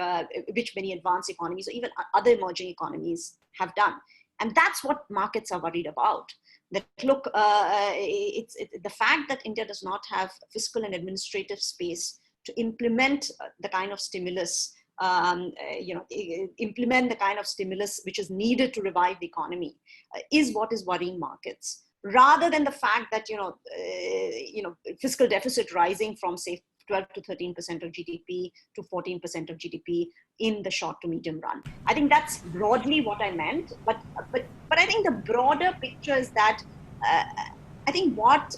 many advanced economies or even other emerging economies have done. And that's what markets are worried about. That look, it's the fact that India does not have fiscal and administrative space to implement the kind of stimulus, implement the kind of stimulus which is needed to revive the economy is what is worrying markets. Rather than the fact that, fiscal deficit rising from, say, 12 to 13% of GDP to 14% of GDP in the short to medium run. I think that's broadly what I meant, but I think the broader picture is that I think what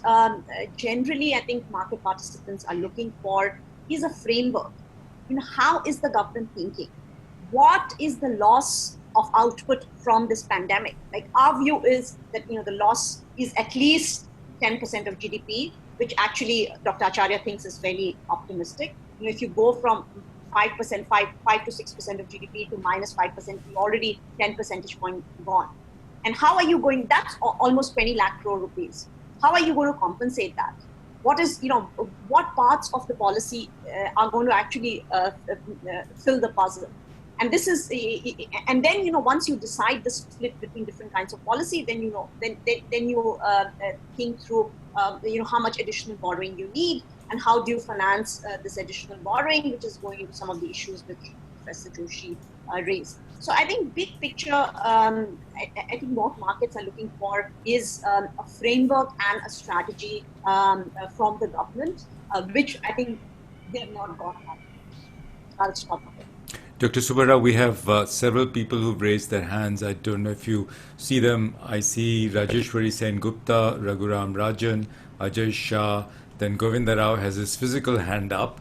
generally I think market participants are looking for is a framework. How is the government thinking? What is the loss of output from this pandemic? Like, our view is that the loss is at least 10% of GDP, which actually Dr. Acharya thinks is fairly optimistic. If you go from 5 to 6% of GDP to minus 5%, you're already 10 percentage point gone. And how are you going? That's almost 20 lakh crore rupees. How are you going to compensate that? What is, what parts of the policy are going to actually fill the puzzle? And this is, and then, you know, once you decide the split between different kinds of policy, then, you know, then you think through, you know, how much additional borrowing you need and how do you finance this additional borrowing, which is going into some of the issues which Professor Joshi raised. So I think big picture, I think what markets are looking for is a framework and a strategy from the government, which I think they have not got at. I'll stop there. Dr. Subbarao, we have several people who've raised their hands. I don't know if you see them. I see Rajeshwari Sen Gupta, Raghuram Rajan, Ajay Shah, then Govinda Rao has his physical hand up,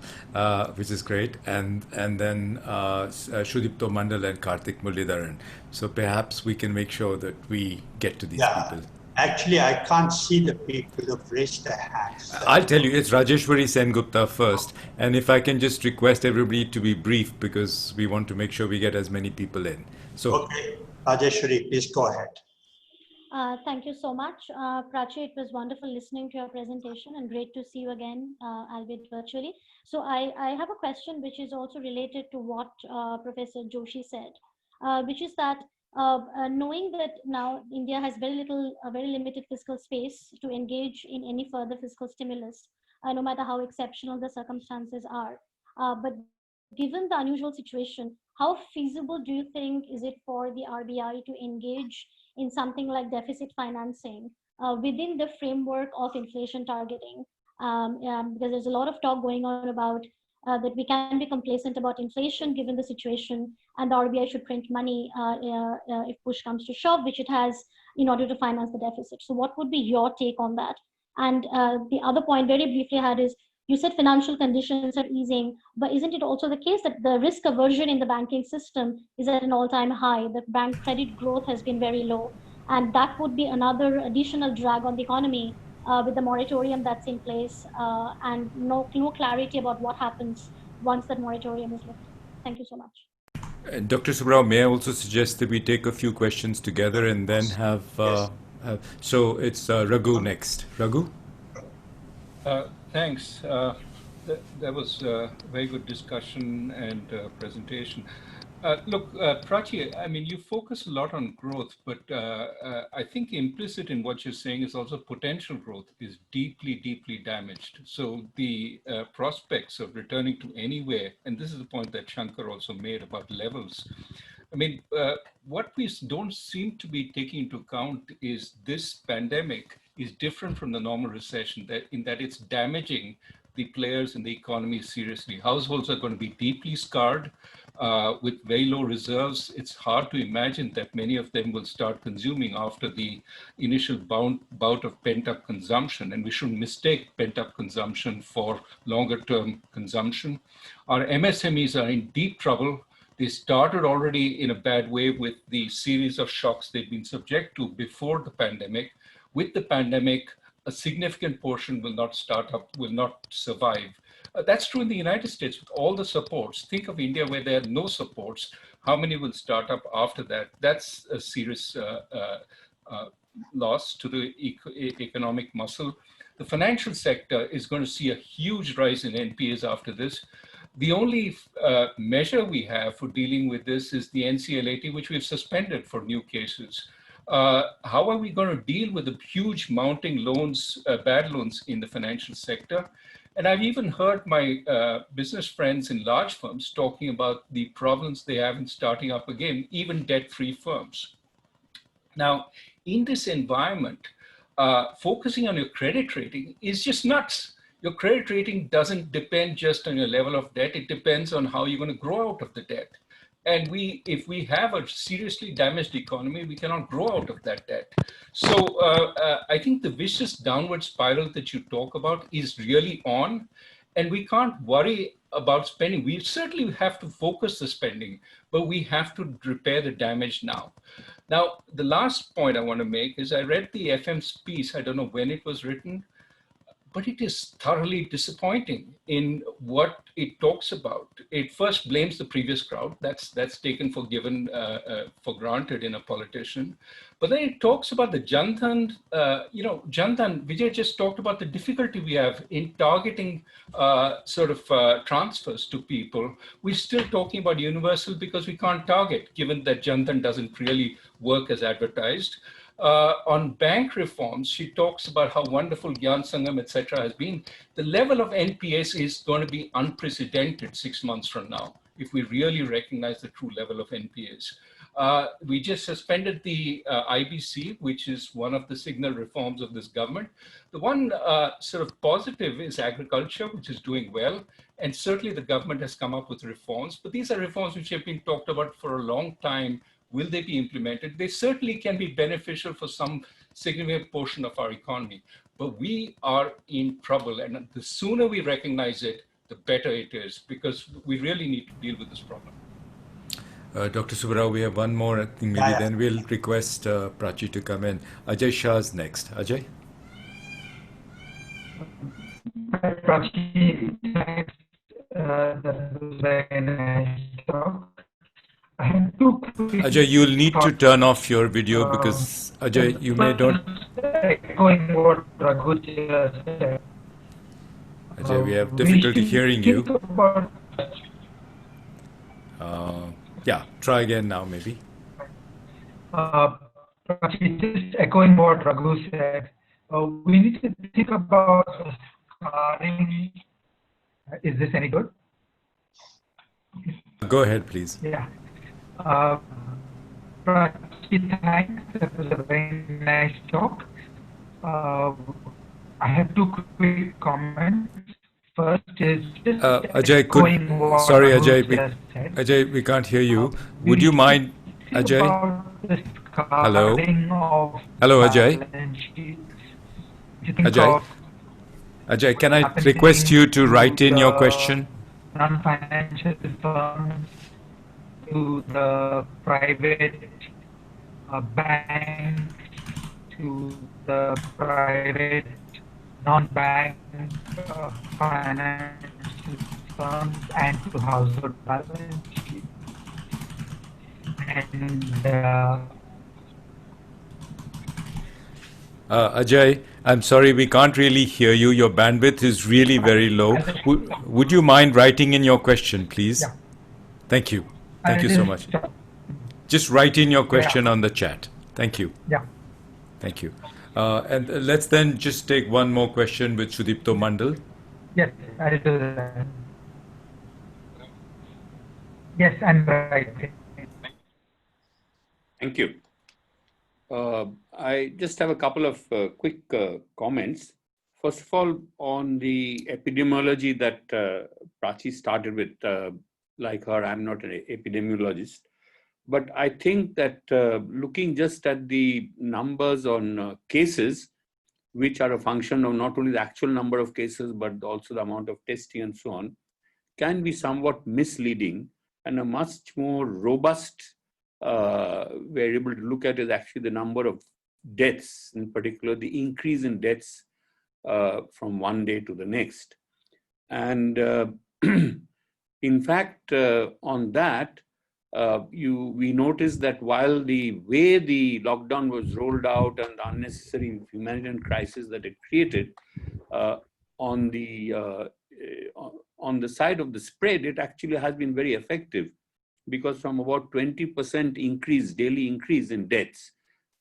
which is great, and then Shrudipto Mandal and Karthik Muralidharan. So perhaps we can make sure that we get to these people. Actually, I can't see the people who've raised their hands. I'll tell you, it's Rajeshwari Sen Gupta first. And if I can just request everybody to be brief because we want to make sure we get as many people in. So, okay, Rajeshwari, please go ahead. Thank you so much. Prachi, it was wonderful listening to your presentation and great to see you again, albeit virtually. So I have a question which is also related to what Professor Joshi said, which is that knowing that now India has very limited fiscal space to engage in any further fiscal stimulus, no matter how exceptional the circumstances are. But given the unusual situation, how feasible do you think is it for the RBI to engage in something like deficit financing within the framework of inflation targeting? Because there's a lot of talk going on about that we can be complacent about inflation given the situation, and the RBI should print money if push comes to shove, which it has in order to finance the deficit. So what would be your take on that? And the other point very briefly I had is, you said financial conditions are easing, but isn't it also the case that the risk aversion in the banking system is at an all-time high? The bank credit growth has been very low, and that would be another additional drag on the economy with the moratorium that's in place and no clarity about what happens once that moratorium is lifted. Thank you so much. Dr. Subbarao, may I also suggest that we take a few questions together and then have... so it's Raghu next. Raghu? Thanks. That was a very good discussion and presentation. Look, Prachi, I mean, you focus a lot on growth, but I think implicit in what you're saying is also potential growth is deeply, deeply damaged. So the prospects of returning to anywhere, and this is the point that Shankar also made about levels. I mean, what we don't seem to be taking into account is this pandemic is different from the normal recession in that it's damaging the players in the economy seriously. Households are going to be deeply scarred with very low reserves. It's hard to imagine that many of them will start consuming after the initial bout of pent-up consumption, and we shouldn't mistake pent-up consumption for longer-term consumption. Our MSMEs are in deep trouble. They started already in a bad way with the series of shocks they've been subject to before the pandemic. With the pandemic, a significant portion will not survive. That's true in the United States with all the supports. Think of India where there are no supports. How many will start up after that? That's a serious loss to the economic muscle. The financial sector is going to see a huge rise in NPAs after this. The only measure we have for dealing with this is the NCLAT, which we've suspended for new cases. How are we going to deal with the huge mounting loans, bad loans in the financial sector? And I've even heard my business friends in large firms talking about the problems they have in starting up again, even debt-free firms. Now, in this environment, focusing on your credit rating is just nuts. Your credit rating doesn't depend just on your level of debt. It depends on how you're going to grow out of the debt. And if we have a seriously damaged economy, we cannot grow out of that debt. So I think the vicious downward spiral that you talk about is really on, and we can't worry about spending. We certainly have to focus the spending, but we have to repair the damage now. Now, the last point I want to make is I read the FM's piece. I don't know when it was written, but it is thoroughly disappointing in what it talks about. It first blames the previous crowd. That's taken for given, for granted in a politician. But then it talks about the Janthan, Janthan, Vijay just talked about the difficulty we have in targeting transfers to people. We're still talking about universal because we can't target, given that Janthan doesn't really work as advertised. On bank reforms, she talks about how wonderful Gyan Sangam, etc. has been. The level of NPS is going to be unprecedented 6 months from now, if we really recognize the true level of NPS. We just suspended the IBC, which is one of the signal reforms of this government. The one positive is agriculture, which is doing well. And certainly the government has come up with reforms, but these are reforms which have been talked about for a long time. Will they be implemented? They certainly can be beneficial for some significant portion of our economy, but we are in trouble. And the sooner we recognize it, the better it is, because we really need to deal with this problem. Dr. Subbarao, we have one more. I think maybe then we'll request Prachi to come in. Ajay Shah's next. Ajay? Hi, Prachi. Thanks. That was very nice talk. I have two quick Ajay, you'll need to thoughts. turn off your video because, Ajay, you may don't... Echoing what Raghu said. Ajay, we have difficulty hearing you. Yeah, try again now, maybe. Just echoing what Raghu said, we need to think about scarring. Is this any good? Go ahead, please. Yeah. Prachi, thanks. That was a very nice talk. I have two quick comments. First is just Ajay, sorry, Ajay, we can't hear you. Would you mind, Ajay? Hello? Hello, Ajay? Ajay? Ajay, can I request you to write in your question? Non-financial firms, to the private banks, to the private non-bank financial firms, and to household balance sheet. And Ajay, I'm sorry, we can't really hear you. Your bandwidth is really very low. Would you mind writing in your question, please? Yeah. Thank you. Thank you so much. Just write in your question on the chat. Thank you. Yeah. Thank you. And let's then just take one more question with Sudipto Mandal. Yes, I'll do that. Yes, I'm right. Thank you. I just have a couple of quick comments. First of all, on the epidemiology that Prachi started with, like her, I'm not an epidemiologist, but I think that looking just at the numbers on cases, which are a function of not only the actual number of cases, but also the amount of testing and so on, can be somewhat misleading, and a much more robust we're able to look at is actually the number of deaths, in particular the increase in deaths from one day to the next. And in fact, on that, we noticed that while the way the lockdown was rolled out and the unnecessary humanitarian crisis that it created, on the side of the spread, it actually has been very effective, because from about 20% increase, daily increase in deaths,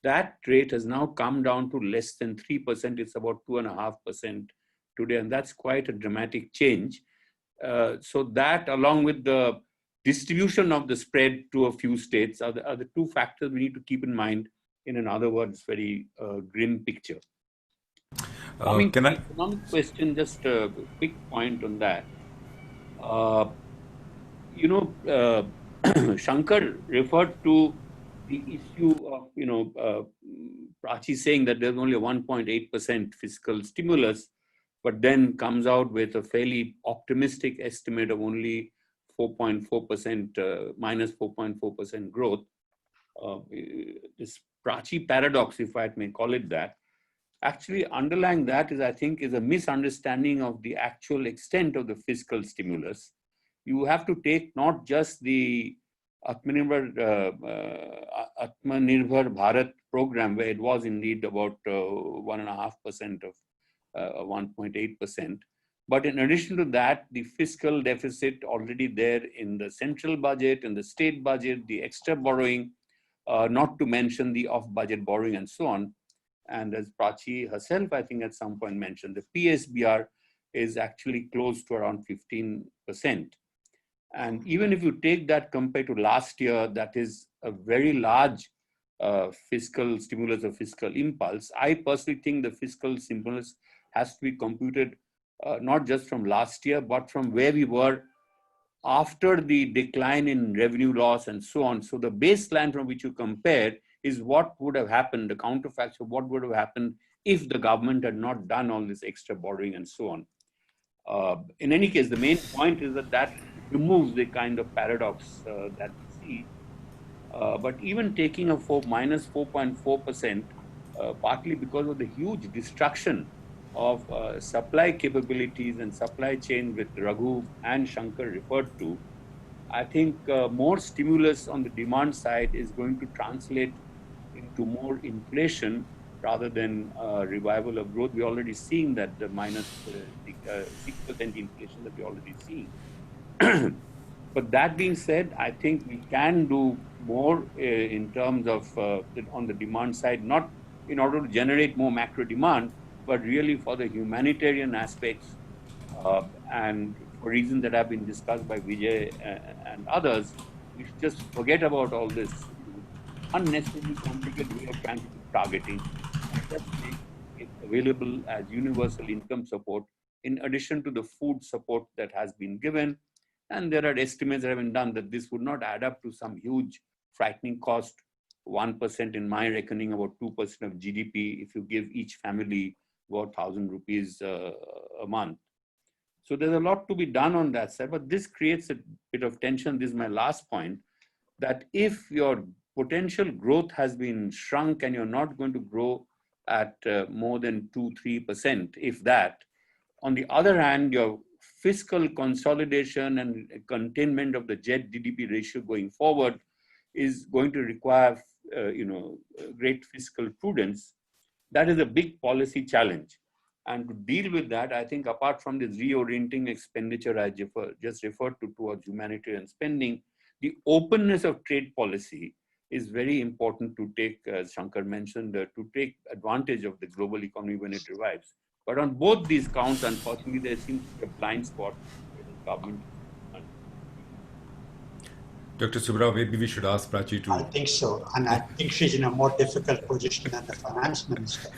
that rate has now come down to less than 3%. It's about 2.5% today, and that's quite a dramatic change. So that, along with the distribution of the spread to a few states, are the two factors we need to keep in mind in, in other words, very grim picture. Coming to the economic question, just a quick point on that. Shankar referred to the issue of, Prachi saying that there's only a 1.8% fiscal stimulus, but then comes out with a fairly optimistic estimate of only 4.4%, minus 4.4% growth. This Prachi paradox, if I may call it that, actually underlying that is, I think, is a misunderstanding of the actual extent of the fiscal stimulus. You have to take not just the Atmanirbhar Bharat program, where it was indeed about 1.5% of 1.8%. But in addition to that, the fiscal deficit already there in the central budget, in the state budget, the extra borrowing, not to mention the off-budget borrowing and so on. And as Prachi herself, I think at some point mentioned, the PSBR is actually close to around 15%. And even if you take that compared to last year, that is a very large fiscal stimulus or fiscal impulse. I personally think the fiscal stimulus has to be computed not just from last year, but from where we were after the decline in revenue loss and so on. So the baseline from which you compare is what would have happened, the counterfacts of what would have happened if the government had not done all this extra borrowing and so on. In any case, the main point is that removes the kind of paradox that we see. But even taking a minus 4.4%, partly because of the huge destruction of supply capabilities and supply chain with Raghu and Shankar referred to, I think more stimulus on the demand side is going to translate into more inflation rather than revival of growth. We're already seeing that the minus 6% inflation that we're already seeing. But that being said, I think we can do more in terms of on the demand side, not in order to generate more macro demand, but really for the humanitarian aspects and for reasons that have been discussed by Vijay and others. We should just forget about all this unnecessarily complicated way of trying to do targeting and just make it available as universal income support in addition to the food support that has been given. And there are estimates that have been done that this would not add up to some huge frightening cost, 1% in my reckoning, about 2% of GDP if you give each family about 1,000 rupees a month. So there's a lot to be done on that side, but this creates a bit of tension. This is my last point, that if your potential growth has been shrunk and you're not going to grow at more than 2-3%, if that, on the other hand, your fiscal consolidation and containment of the GDP ratio going forward is going to require great fiscal prudence. That is a big policy challenge. And to deal with that, I think apart from this reorienting expenditure I just referred to towards humanitarian spending, the openness of trade policy is very important to take, as Shankar mentioned, to take advantage of the global economy when it revives. But on both these counts, unfortunately, there seems to be a blind spot where the government. Dr. Subbarao, maybe we should ask Prachi to... I think so. And I think she's in a more difficult position than the finance minister.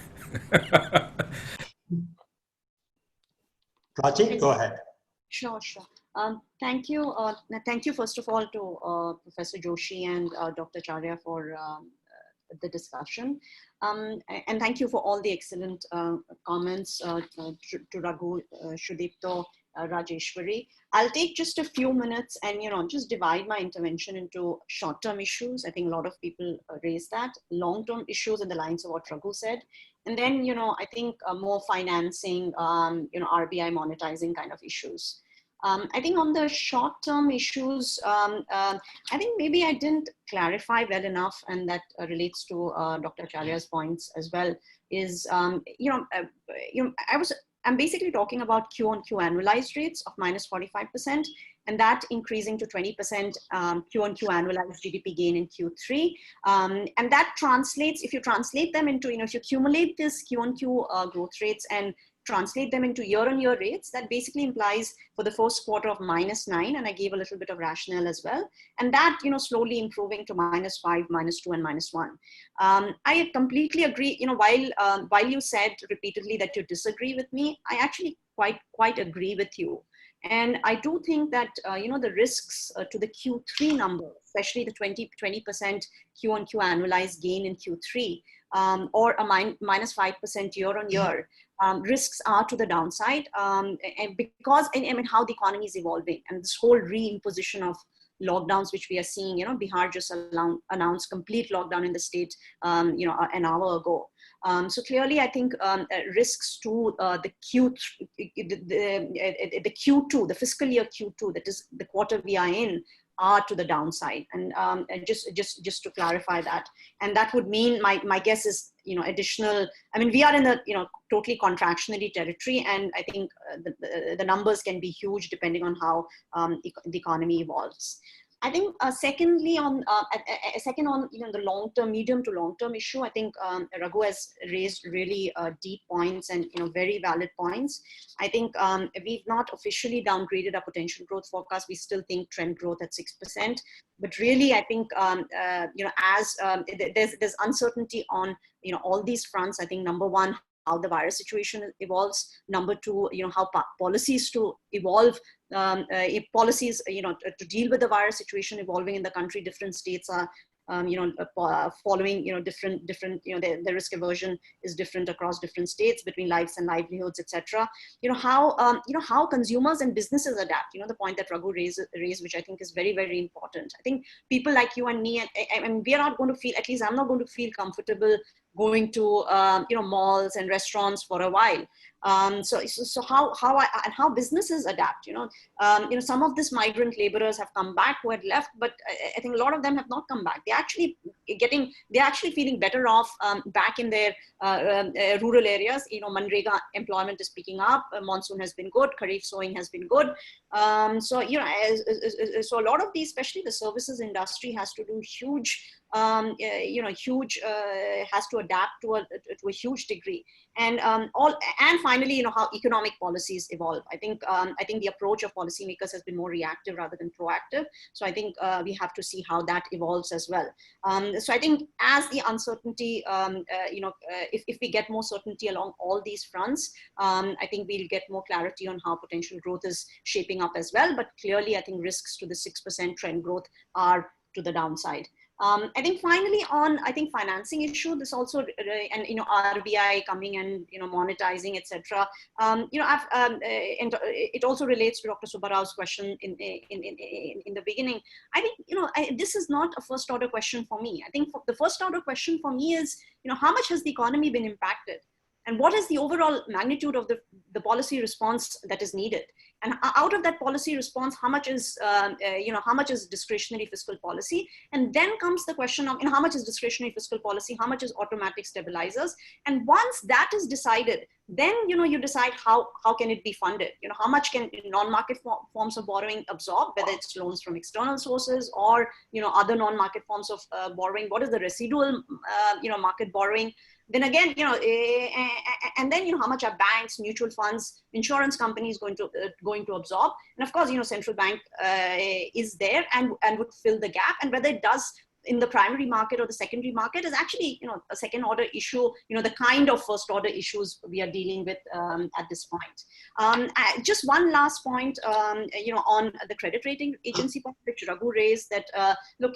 Prachi, go ahead. Sure. Thank you. Thank you, first of all, to Professor Joshi and Dr. Acharya for the discussion. And thank you for all the excellent comments to Raghu, Shudipto, Rajeshwari. I'll take just a few minutes and just divide my intervention into short-term issues. I think a lot of people raise that. Long-term issues in the lines of what Raghu said. And then, I think more financing, RBI monetizing kind of issues. I think on the short-term issues, I think maybe I didn't clarify well enough, and that relates to Dr. Acharya's points as well, is, I'm basically talking about Q-on-Q annualized rates of minus 45%, and that increasing to 20% Q-on-Q annualized GDP gain in Q3. And that translates, if you translate them into, if you accumulate this Q-on-Q growth rates and translate them into year-on-year rates, that basically implies for the first quarter of -9, and I gave a little bit of rationale as well, and that slowly improving to -5, -2, and -1. I completely agree. While you said repeatedly that you disagree with me, I actually quite agree with you, and I do think that the risks to the Q3 number, especially the 20% Q-on-Q annualized gain in Q3, or a -5% year-on-year. Risks are to the downside, and because how the economy is evolving, and this whole reimposition of lockdowns which we are seeing. Bihar just announced complete lockdown in the state, an hour ago. So clearly, I think risks to the Q2, the fiscal year Q2, that is the quarter we are in, are to the downside. And just to clarify that, and that would mean my guess is additional. I mean, we are in the totally contractionary territory, and I think the numbers can be huge depending on how the economy evolves. I think secondly on the long-term, medium to long-term issue, I think Raghu has raised really deep points and very valid points. I think we've not officially downgraded our potential growth forecast. We still think trend growth at 6%, but really I think as there's uncertainty on all these fronts. I think number one, how the virus situation evolves. Number two, how policies to evolve, policies, to deal with the virus situation evolving in the country. Different states are, following, different, the risk aversion is different across different states between lives and livelihoods, etc. How consumers and businesses adapt. The point that Raghu raised, which I think is very, very important. I think people like you and me, and we are not going to feel, at least I'm not going to feel comfortable going to malls and restaurants for a while. So how businesses adapt. Some of these migrant laborers have come back who had left, but I think a lot of them have not come back. They're actually feeling better off back in their rural areas. Manrega employment is picking up. Monsoon has been good. Kharif sowing has been good. So a lot of these, especially the services industry, has to do huge. Has to adapt to a huge degree, and finally, how economic policies evolve. I think the approach of policymakers has been more reactive rather than proactive. So I think we have to see how that evolves as well. So I think as the uncertainty, if we get more certainty along all these fronts, I think we'll get more clarity on how potential growth is shaping up as well. But clearly, I think risks to the 6% trend growth are to the downside. I think finally on, financing issue, this also, and, RBI coming and, monetizing, etc. It also relates to Dr. Subbarao's question in the beginning. I think, this is not a first order question for me. I think the first order question for me is, how much has the economy been impacted? And what is the overall magnitude of the policy response that is needed? And out of that policy response, how much is discretionary fiscal policy? And then comes the question of, how much is discretionary fiscal policy? How much is automatic stabilizers? And once that is decided, then, you decide how can it be funded? How much can non-market forms of borrowing absorb, whether it's loans from external sources or, other non-market forms of borrowing? What is the residual, market borrowing? Then again, and then, how much are banks, mutual funds, insurance companies going to absorb? And of course, central bank is there and would fill the gap. And whether it does in the primary market or the secondary market is actually, a second order issue, the kind of first order issues we are dealing with at this point. Just one last point, on the credit rating agency point, which Raghu raised, that look,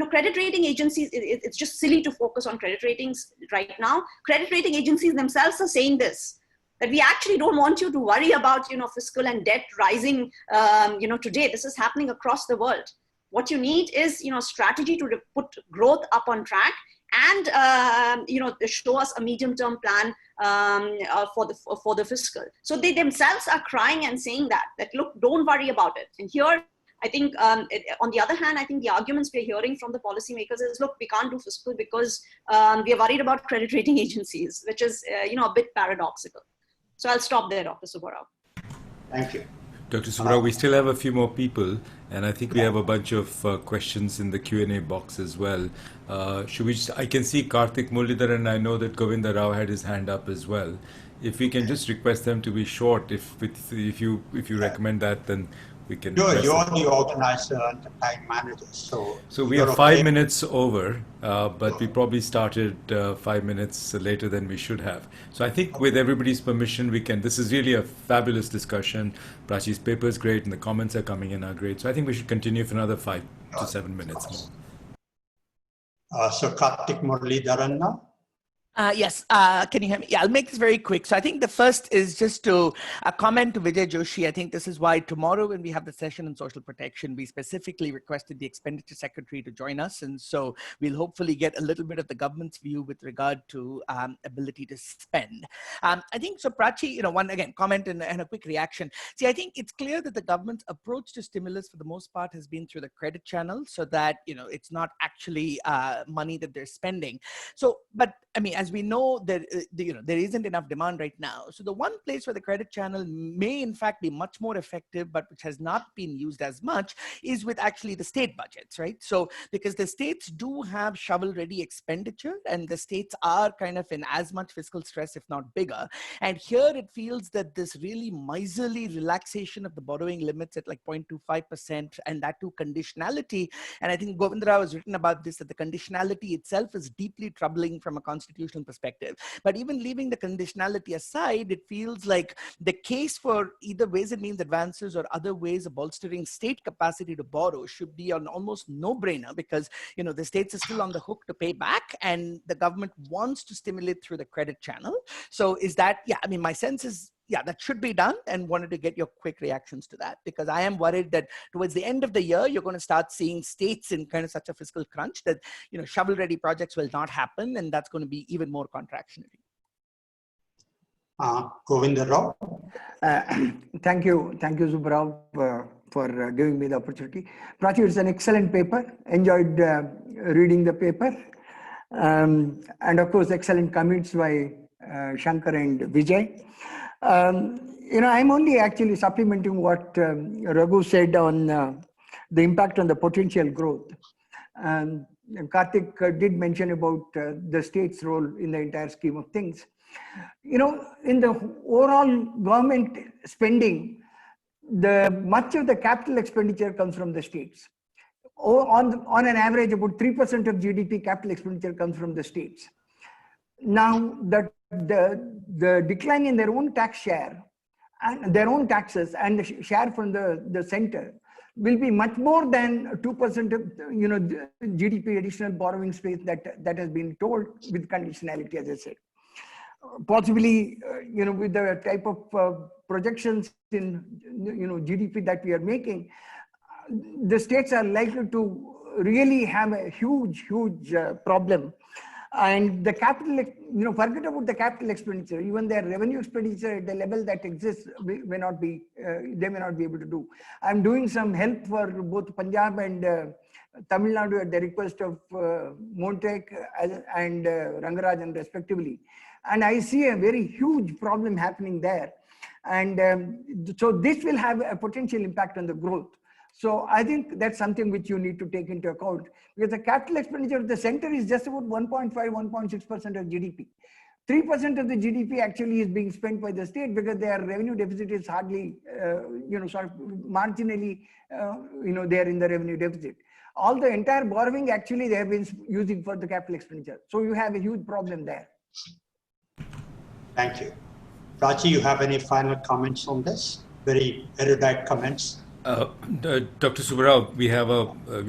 credit rating agencies, it's just silly to focus on credit ratings right now. Credit rating agencies themselves are saying this, that we actually don't want you to worry about, fiscal and debt rising, today. This is happening across the world. What you need is, strategy to put growth up on track and, show us a medium-term plan for the fiscal. So they themselves are crying and saying that look, don't worry about it. And here, I think, on the other hand, I think the arguments we're hearing from the policymakers is, look, we can't do fiscal because we are worried about credit rating agencies, which is, a bit paradoxical. So I'll stop there, Dr. Subbarao. Thank you. Dr. Subbarao, we still have a few more people, and I think we have a bunch of questions in the Q&A box as well. Should we I can see Karthik Mullidhar, and I know that Govinda Rao had his hand up as well. If we can just request them to be short, if you recommend that, then we can. You're the organizer and the time manager, so we are 5 minutes over, but we probably started 5 minutes later than we should have. So I think with everybody's permission, we can. This is really a fabulous discussion. Prachi's paper is great, and the comments are coming in are great. So I think we should continue for another 5 to 7 minutes more. So Karthik Muralidharan now. Yes, can you hear me? Yeah, I'll make this very quick. So I think the first is just to comment to Vijay Joshi. I think this is why tomorrow when we have the session on social protection, we specifically requested the expenditure secretary to join us. And so we'll hopefully get a little bit of the government's view with regard to ability to spend. I think, so Prachi, one again, comment and a quick reaction. See, I think it's clear that the government's approach to stimulus for the most part has been through the credit channel so that, it's not actually money that they're spending. So, but I mean, as we know, there isn't enough demand right now. So the one place where the credit channel may in fact be much more effective, but which has not been used as much, is with actually the state budgets, right? So because the states do have shovel-ready expenditure, and the states are kind of in as much fiscal stress, if not bigger. And here it feels that this really miserly relaxation of the borrowing limits at like 0.25%, and that too conditionality. And I think Govindra has written about this, that the conditionality itself is deeply troubling from a constitutional perspective. But even leaving the conditionality aside, it feels like the case for either ways and means advances or other ways of bolstering state capacity to borrow should be an almost no-brainer, because the states are still on the hook to pay back, and the government wants to stimulate through the credit channel. So is that, I mean, my sense is, that should be done, and wanted to get your quick reactions to that, because I am worried that towards the end of the year, you're going to start seeing states in kind of such a fiscal crunch that, shovel-ready projects will not happen, and that's going to be even more contractionary. Govinda Rao. Thank you, Subbarao, for giving me the opportunity. Prachi, it's an excellent paper. Enjoyed reading the paper. And of course, excellent comments by Shankar and Vijay. I'm only actually supplementing what Raghu said on the impact on the potential growth. Karthik did mention about the state's role in the entire scheme of things. In the overall government spending, much of the capital expenditure comes from the states. On an average, about 3% of GDP capital expenditure comes from the states. Now, the decline in their own tax share and their own taxes and the share from the center will be much more than 2% of GDP additional borrowing space that has been told with conditionality, as I said. Possibly, with the type of projections in GDP that we are making, the states are likely to really have a huge problem. And the capital, forget about the capital expenditure. Even their revenue expenditure at the level that exists they may not be able to do. I'm doing some help for both Punjab and Tamil Nadu at the request of Montek and Rangarajan respectively. And I see a very huge problem happening there. And so this will have a potential impact on the growth. So I think that's something which you need to take into account, because the capital expenditure of the center is just about 1.5, 1.6% of GDP. 3% of the GDP actually is being spent by the state, because their revenue deficit is hardly, sort of marginally, they are in the revenue deficit. All the entire borrowing actually they have been using for the capital expenditure. So you have a huge problem there. Thank you. Prachi, you have any final comments on this? Very erudite comments. Dr. Subbarao, we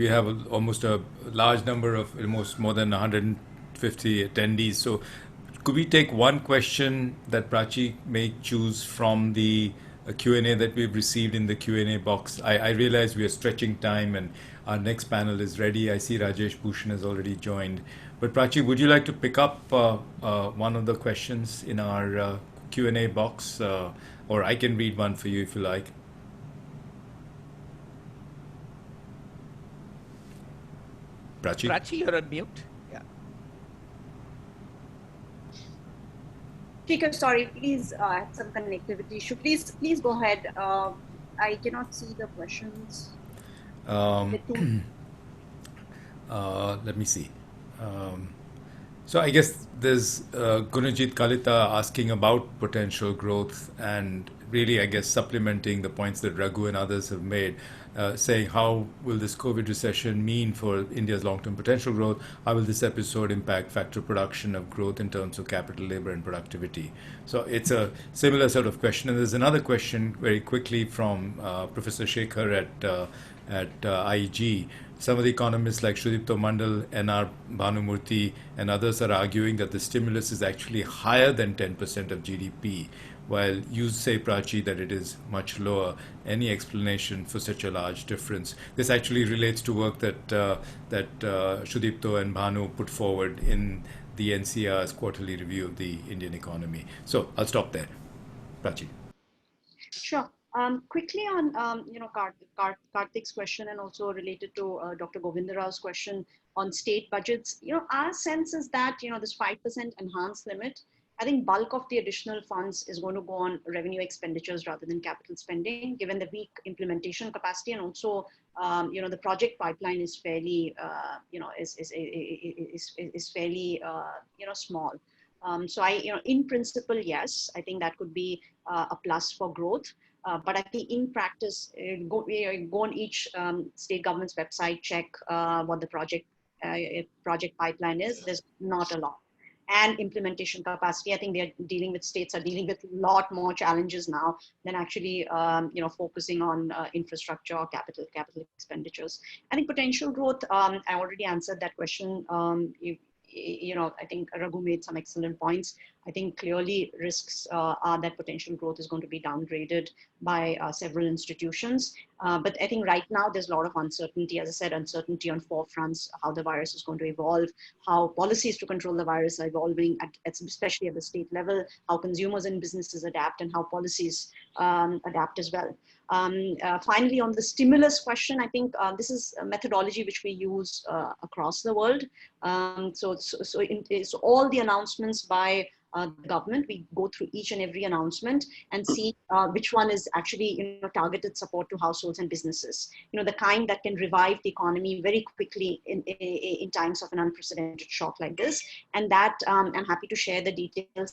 have almost a large number of almost more than 150 attendees. So could we take one question that Prachi may choose from the Q&A that we've received in the Q&A box? I realize we are stretching time and our next panel is ready. I see Rajesh Bhushan has already joined. But Prachi, would you like to pick up one of the questions in our Q&A box? Or I can read one for you if you like. Prachi, you're on mute. Yeah. Shankar, sorry, please, I had some connectivity issue. Please go ahead. I cannot see the questions. Let me see. So I guess there's Gunajit Kalita asking about potential growth and really, I guess, supplementing the points that Raghu and others have made, saying how will this COVID recession mean for India's long-term potential growth? How will this episode impact factor production of growth in terms of capital, labor, and productivity? So it's a similar sort of question. And there's another question very quickly from Professor Shankar at IEG. Some of the economists like Sudipto Mandal, N.R. Bhanumurthy, and others are arguing that the stimulus is actually higher than 10% of GDP, while you say, Prachi, that it is much lower. Any explanation for such a large difference? This actually relates to work that Sudipto and Bhanu put forward in the NCR's quarterly review of the Indian economy. So I'll stop there. Prachi. Sure. Quickly on Karthik's question, and also related to Dr. Govindarao's question on state budgets. Our sense is that this 5% enhanced limit, I think bulk of the additional funds is going to go on revenue expenditures rather than capital spending, given the weak implementation capacity, and also the project pipeline is fairly is fairly small. So in principle, yes, I think that could be a plus for growth. But I think in practice, go on each state government's website, check what the project pipeline is. There's not a lot. And implementation capacity, I think states are dealing with a lot more challenges now than actually focusing on infrastructure or capital expenditures. I think potential growth, I already answered that question. I think Raghu made some excellent points. I think clearly risks are that potential growth is going to be downgraded by several institutions. But I think right now there's a lot of uncertainty. As I said, uncertainty on four fronts: how the virus is going to evolve, how policies to control the virus are evolving, especially at the state level, how consumers and businesses adapt, and how policies adapt as well. Finally, on the stimulus question, I think this is a methodology which we use across the world. So all the announcements by the government, we go through each and every announcement and see which one is actually targeted support to households and businesses. The kind that can revive the economy very quickly in times of an unprecedented shock like this. And that I'm happy to share the details.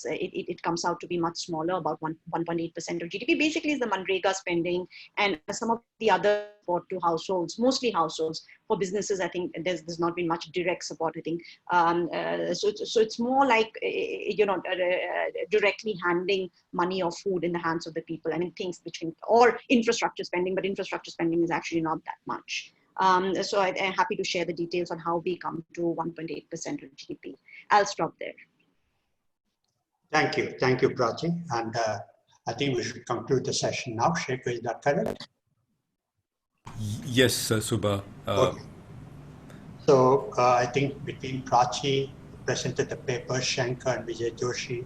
It comes out to be much smaller, about 1.8% of GDP. Basically, is the Manrega spending and some of the other support to households, mostly households. For businesses, I think there's not been much direct support. I think so it's more like directly handing money or food in the hands of the people, and things or infrastructure spending, but infrastructure spending is actually not that much. So I'm happy to share the details on how we come to 1.8% of GDP. I'll stop there. Thank you, Prachi, and I think we should conclude the session now. Shankar, is that correct? Yes, Subba. Okay. So I think between Prachi, who presented the paper, Shankar and Vijay Joshi,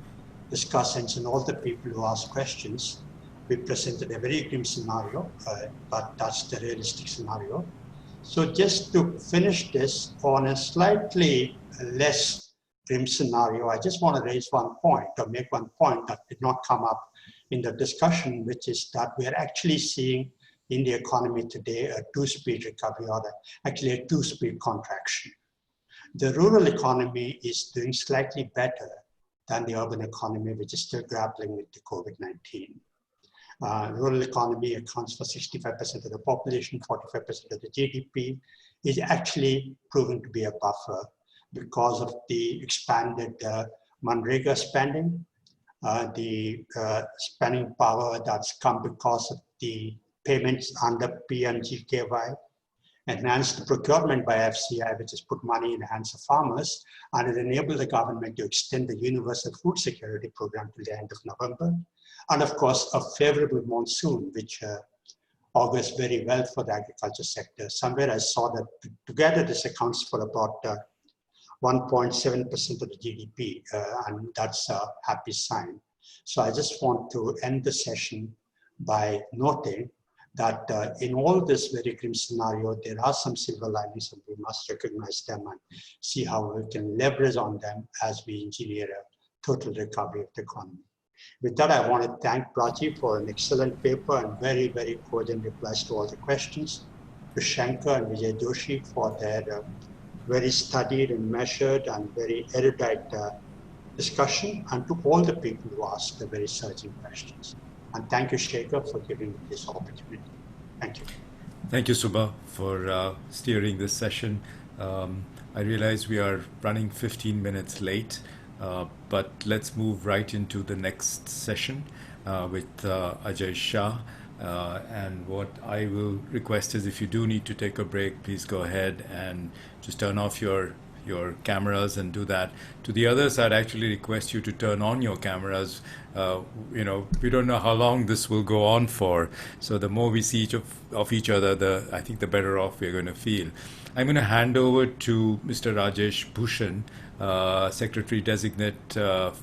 discussants, and all the people who asked questions, we presented a very grim scenario, but that's the realistic scenario. So just to finish this on a slightly less grim scenario, I just want to raise one point, or make one point that did not come up in the discussion, which is that we are actually seeing in the economy today a two-speed recovery, or actually a two-speed contraction. The rural economy is doing slightly better than the urban economy, which is still grappling with the COVID-19. Rural economy accounts for 65% of the population, 45% of the GDP, is actually proven to be a buffer because of the expanded Manrega spending, the spending power that's come because of the payments under PMGKY, enhanced procurement by FCI, which has put money in the hands of farmers, and it enabled the government to extend the Universal Food Security Program to the end of November. And of course, a favorable monsoon, which augurs very well for the agriculture sector. Somewhere I saw that together this accounts for about 1.7% of the GDP, and that's a happy sign. So I just want to end the session by noting that in all this very grim scenario, there are some silver linings, and we must recognize them and see how we can leverage on them as we engineer a total recovery of the economy. With that, I want to thank Prachi for an excellent paper and very, very cogent replies to all the questions. To Shankar and Vijay Joshi for their very studied and measured and very erudite discussion and to all the people who asked the very searching questions. And thank you, Shankar, for giving me this opportunity. Thank you. Thank you, Subba, for steering this session. I realize we are running 15 minutes late, but let's move right into the next session with Ajay Shah. And what I will request is if you do need to take a break, please go ahead and just turn off your cameras and do that. To the others, I'd actually request you to turn on your cameras. We don't know how long this will go on for. So the more we see each of each other, I think the better off we're going to feel. I'm going to hand over to Mr. Rajesh Bhushan, Secretary Designate,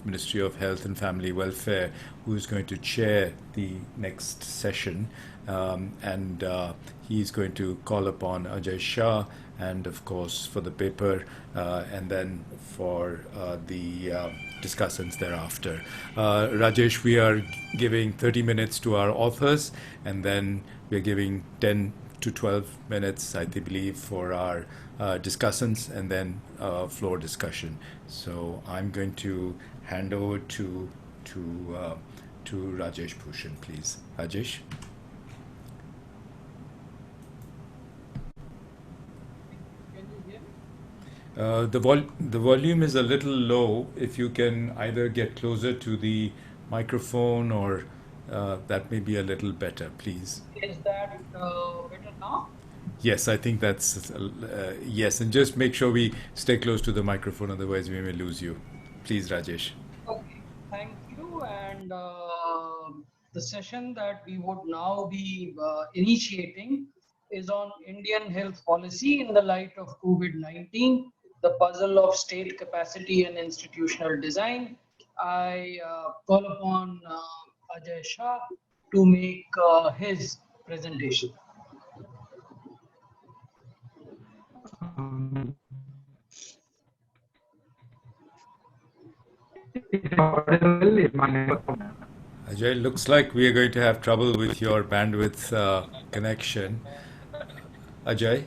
Ministry of Health and Family Welfare, who is going to chair the next session. And he's going to call upon Ajay Shah, and of course for the paper, and then for the discussants thereafter. Rajesh, we are giving 30 minutes to our authors, and then we're giving 10 to 12 minutes, I believe, for our discussants, and then floor discussion. So I'm going to hand over to Rajesh Bhushan, please. Rajesh. The volume is a little low. If you can either get closer to the microphone, or that may be a little better, please. Is that better now? Yes, I think that's yes. And just make sure we stay close to the microphone, otherwise we may lose you. Please, Rajesh. Okay, thank you. And the session that we would now be initiating is on Indian health policy in the light of COVID-19, the puzzle of state capacity and institutional design. I call upon Ajay Shah to make his presentation. Ajay, looks like we are going to have trouble with your bandwidth connection. Ajay?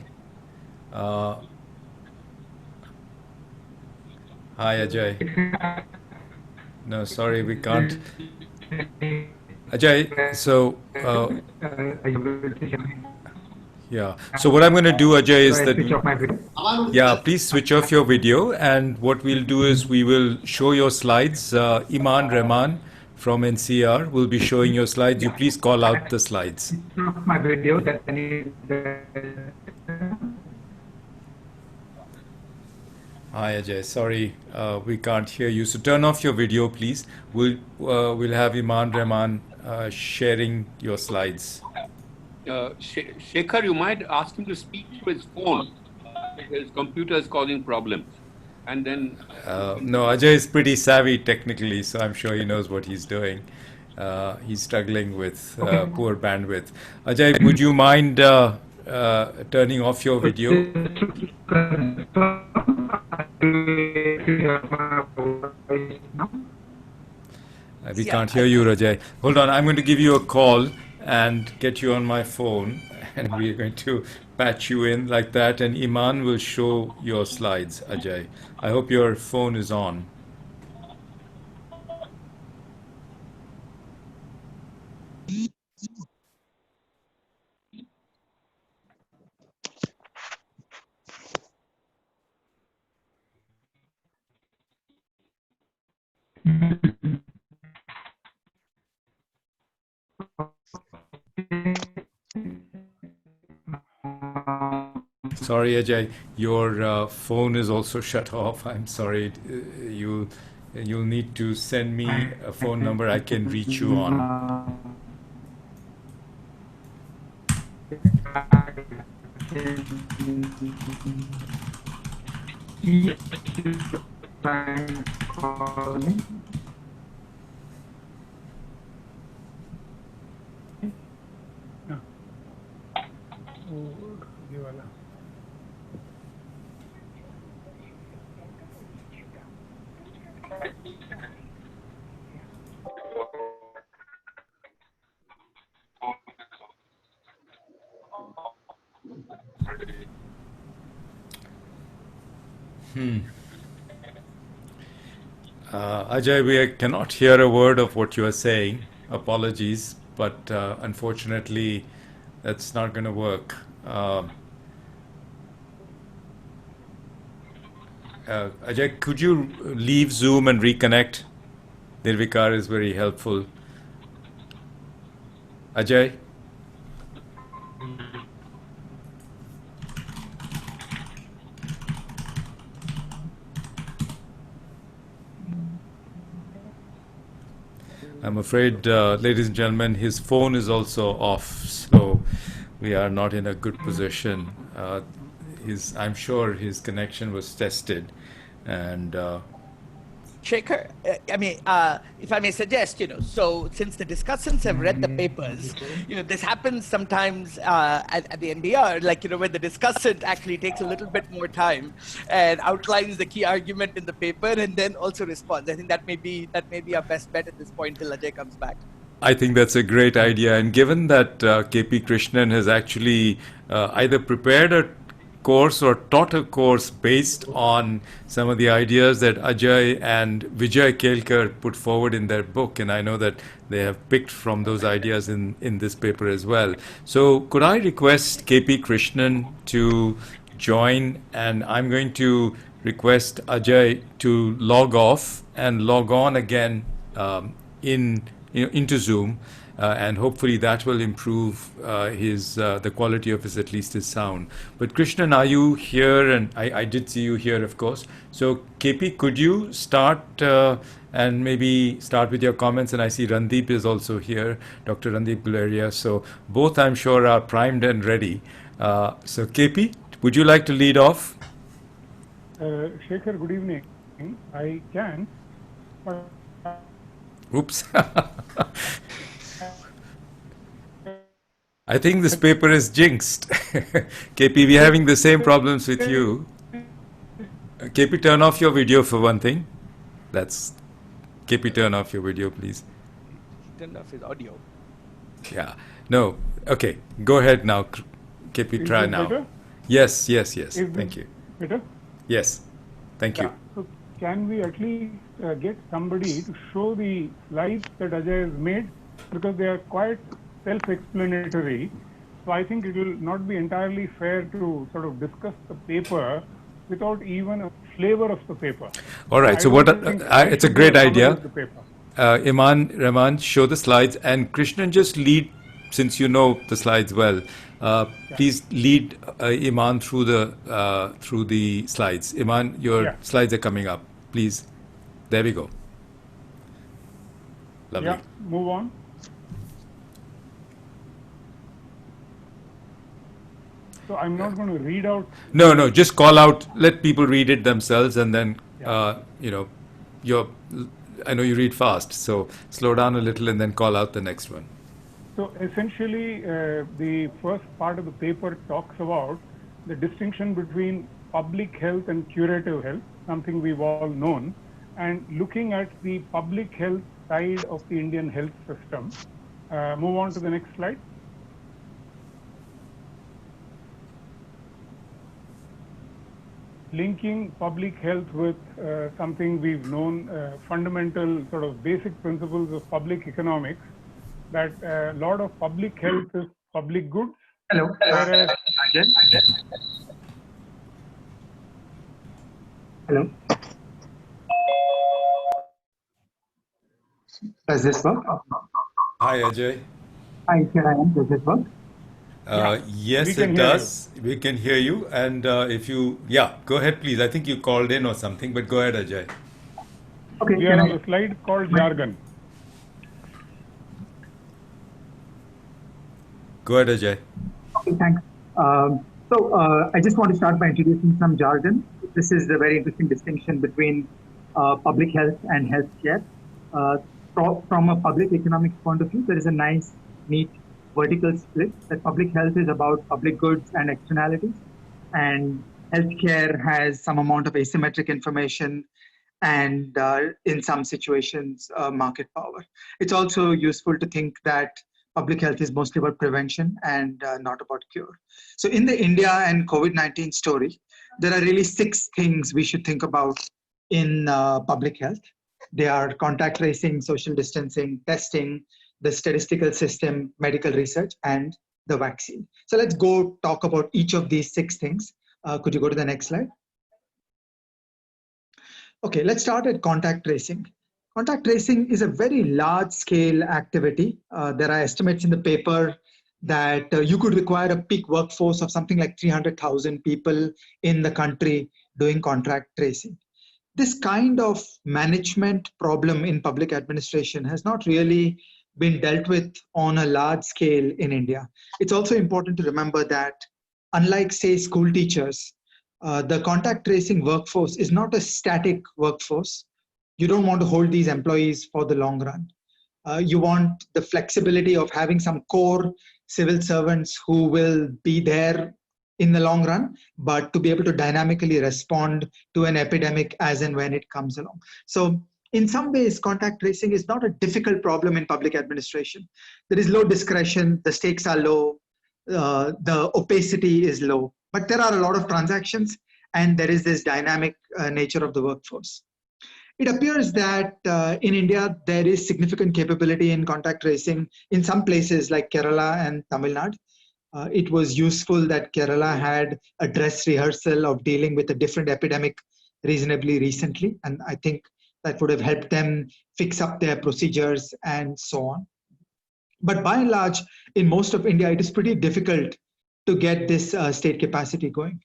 Hi, Ajay. No, sorry, we can't. Ajay, so yeah. So what I'm going to do, Ajay, is that yeah, please switch off your video, and what we'll do is we will show your slides. Iman Rahman from NCR will be showing your slides. You please call out the slides. My video that Hi Ajay, sorry we can't hear you. So turn off your video, please. We'll have Iman Rahman sharing your slides. Shankar, you might ask him to speak through his phone. His computer is causing problems. And then... no, Ajay is pretty savvy technically, so I'm sure he knows what he's doing. He's struggling with poor bandwidth. Ajay, would you mind turning off your video? We can't hear you, Ajay. Hold on, I'm going to give you a call and get you on my phone, and we're going to patch you in like that, and Iman will show your slides, Ajay. I hope your phone is on. Sorry, Ajay, your phone is also shut off. I'm sorry. You'll need to send me a phone number I can reach you on. Ajay, we cannot hear a word of what you are saying. Apologies, but unfortunately, that's not going to work. Ajay, could you leave Zoom and reconnect? Nirvikar is very helpful. Ajay? I'm afraid, ladies and gentlemen, his phone is also off, so we are not in a good position. I'm sure his connection was tested, and Shankar, if I may suggest, so since the discussants have read the papers, this happens sometimes at the NBR, when the discussant actually takes a little bit more time and outlines the key argument in the paper and then also responds. I think that may be our best bet at this point till Ajay comes back. I think that's a great idea. And given that KP Krishnan has actually either prepared a course or taught a course based on some of the ideas that Ajay and Vijay Kelkar put forward in their book, and I know that they have picked from those ideas in this paper as well. So could I request KP Krishnan to join, and I'm going to request Ajay to log off and log on again into Zoom, and hopefully that will improve the quality of at least his sound. But Krishnan, are you here? And I did see you here, of course. So KP, could you start and maybe start with your comments? And I see Randeep is also here, Dr. Randeep Guleria. So both, I'm sure, are primed and ready. So KP, would you like to lead off? Shankar, good evening. I can. Oops. I think this paper is jinxed. KP, we're having the same problems with you. KP, turn off your video for one thing. KP, turn off your video, please. Turn off his audio. Yeah. No. Okay. Go ahead now. KP, try now. Better? Yes. Thank you. Better? Yes. Thank you. So can we at least get somebody to show the slides that Ajay has made, because they are quite self-explanatory. So I think it will not be entirely fair to sort of discuss the paper without even a flavor of the paper. All right. So it's a great idea. Rahman, show the slides, and Krishnan, just lead, since you know the slides well. Please lead Iman through the slides. Iman, your slides are coming up. Please. There we go. Lovely. Yeah, move on. So I'm not going to read out. No, just call out, let people read it themselves, and then, I know you read fast, so slow down a little and then call out the next one. So essentially, the first part of the paper talks about the distinction between public health and curative health, something we've all known, and looking at the public health side of the Indian health system. Move on to the next slide. Linking public health with something we've known, fundamental sort of basic principles of public economics, that a lot of public health is public goods. Hello. Whereas, hello. Does this work? Hi, Ajay. Hi, here I am. Does this work? Yes, it does. We can hear you. And if you, go ahead, please. I think you called in or something, but go ahead, Ajay. Okay. We are on a slide called jargon. Go ahead, Ajay. Okay, thanks. I just want to start by introducing some jargon. This is a very interesting distinction between public health and healthcare. From a public economics point of view, there is a nice, neat vertical split that public health is about public goods and externalities, and healthcare has some amount of asymmetric information and in some situations, market power. It's also useful to think that public health is mostly about prevention and not about cure. So in the India and COVID-19 story, there are really 6 things we should think about in public health. They are contact tracing, social distancing, testing, the statistical system, medical research, and the vaccine. So let's go talk about each of these 6 things. Could you go to the next slide? Okay, let's start at contact tracing. Contact tracing is a very large scale activity. There are estimates in the paper that you could require a peak workforce of something like 300,000 people in the country doing contact tracing. This kind of management problem in public administration has not really been dealt with on a large scale in India. It's also important to remember that unlike, say, school teachers, the contact tracing workforce is not a static workforce. You don't want to hold these employees for the long run. You want the flexibility of having some core civil servants who will be there in the long run, but to be able to dynamically respond to an epidemic as and when it comes along. So in some ways, contact tracing is not a difficult problem in public administration. There is low discretion, the stakes are low, the opacity is low, but there are a lot of transactions and there is this dynamic nature of the workforce. It appears that in India, there is significant capability in contact tracing in some places like Kerala and Tamil Nadu. It was useful that Kerala had a dress rehearsal of dealing with a different epidemic reasonably recently. And I think that would have helped them fix up their procedures and so on. But by and large, in most of India, it is pretty difficult to get this state capacity going.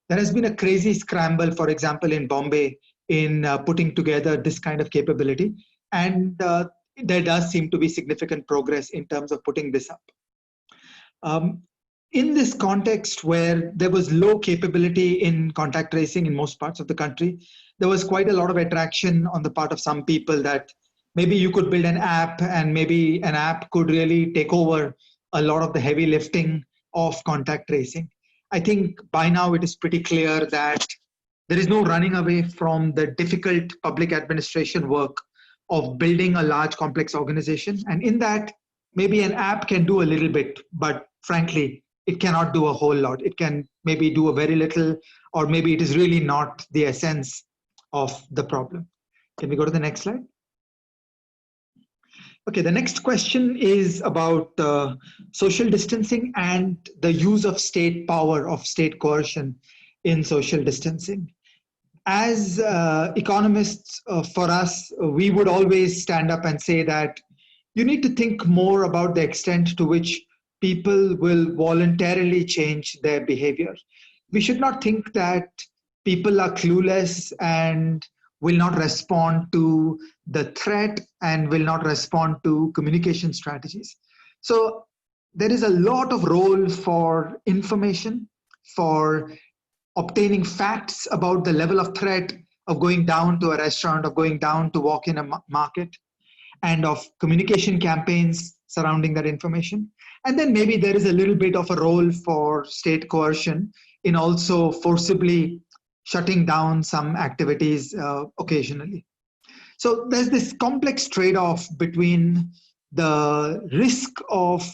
There has been a crazy scramble, for example, in Bombay, in putting together this kind of capability. And there does seem to be significant progress in terms of putting this up. In this context where there was low capability in contact tracing in most parts of the country, there was quite a lot of attraction on the part of some people that maybe you could build an app and maybe an app could really take over a lot of the heavy lifting of contact tracing. I think by now it is pretty clear that there is no running away from the difficult public administration work of building a large complex organization. And in that, maybe an app can do a little bit, but frankly, it cannot do a whole lot. It can maybe do a very little, or maybe it is really not the essence of the problem. Can we go to the next slide? Okay, the next question is about social distancing and the use of state power, of state coercion in social distancing. As economists, for us, we would always stand up and say that you need to think more about the extent to which people will voluntarily change their behavior. We should not think that people are clueless and will not respond to the threat and will not respond to communication strategies. So there is a lot of role for information, for obtaining facts about the level of threat of going down to a restaurant, of going down to walk in a market, and of communication campaigns surrounding that information. And then maybe there is a little bit of a role for state coercion in also forcibly shutting down some activities occasionally. So there's this complex trade-off between the risk of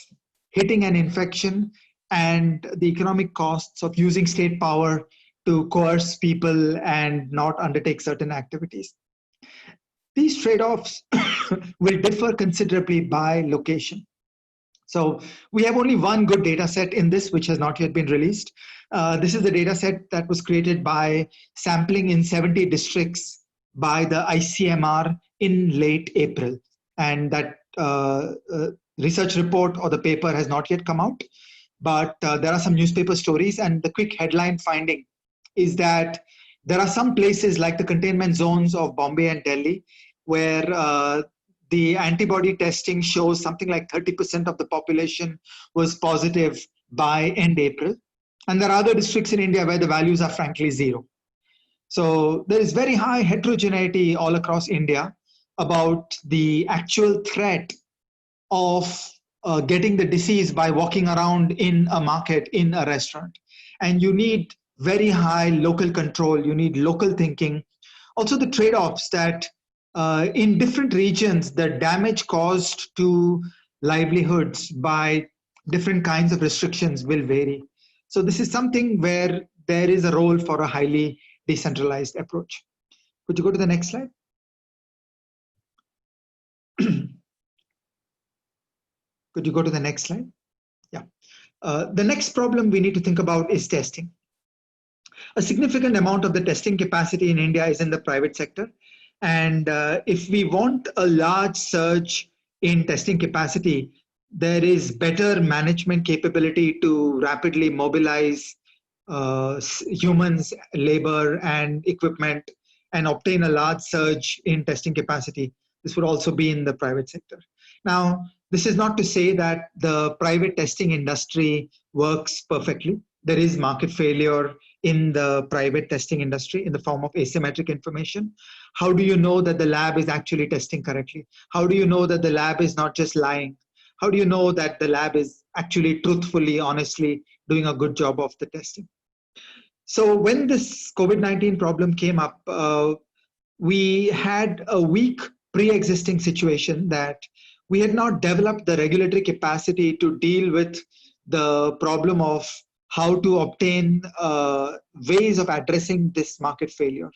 hitting an infection and the economic costs of using state power to coerce people and not undertake certain activities. These trade-offs will differ considerably by location. So we have only one good data set in this, which has not yet been released. This is the data set that was created by sampling in 70 districts by the ICMR in late April. And that research report or the paper has not yet come out, but there are some newspaper stories, and the quick headline finding is that there are some places like the containment zones of Bombay and Delhi where the antibody testing shows something like 30% of the population was positive by end April. And there are other districts in India where the values are frankly zero. So there is very high heterogeneity all across India about the actual threat of getting the disease by walking around in a market, in a restaurant. And you need very high local control, you need local thinking. Also the trade-offs that in different regions, the damage caused to livelihoods by different kinds of restrictions will vary. So this is something where there is a role for a highly decentralized approach. Could you go to the next slide? Could you go to the next slide? Yeah. The next problem we need to think about is testing. A significant amount of the testing capacity in India is in the private sector. And if we want a large surge in testing capacity, there is better management capability to rapidly mobilize humans, labor, and equipment and obtain a large surge in testing capacity. This would also be in the private sector. Now, this is not to say that the private testing industry works perfectly. There is market failure in the private testing industry in the form of asymmetric information. How do you know that the lab is actually testing correctly? How do you know that the lab is not just lying? How do you know that the lab is actually truthfully, honestly doing a good job of the testing? So when this COVID-19 problem came up, we had a weak pre-existing situation that we had not developed the regulatory capacity to deal with the problem of how to obtain ways of addressing this market failure.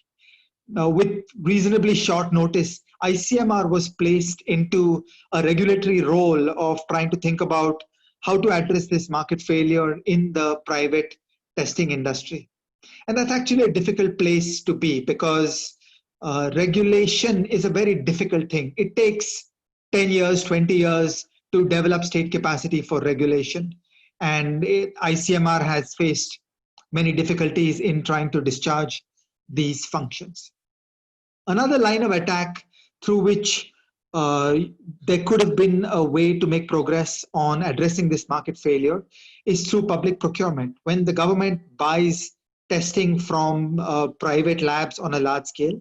Now, with reasonably short notice, ICMR was placed into a regulatory role of trying to think about how to address this market failure in the private testing industry. And that's actually a difficult place to be because regulation is a very difficult thing. It takes 10 years, 20 years to develop state capacity for regulation. And ICMR has faced many difficulties in trying to discharge these functions. Another line of attack through which there could have been a way to make progress on addressing this market failure is through public procurement. When the government buys testing from private labs on a large scale,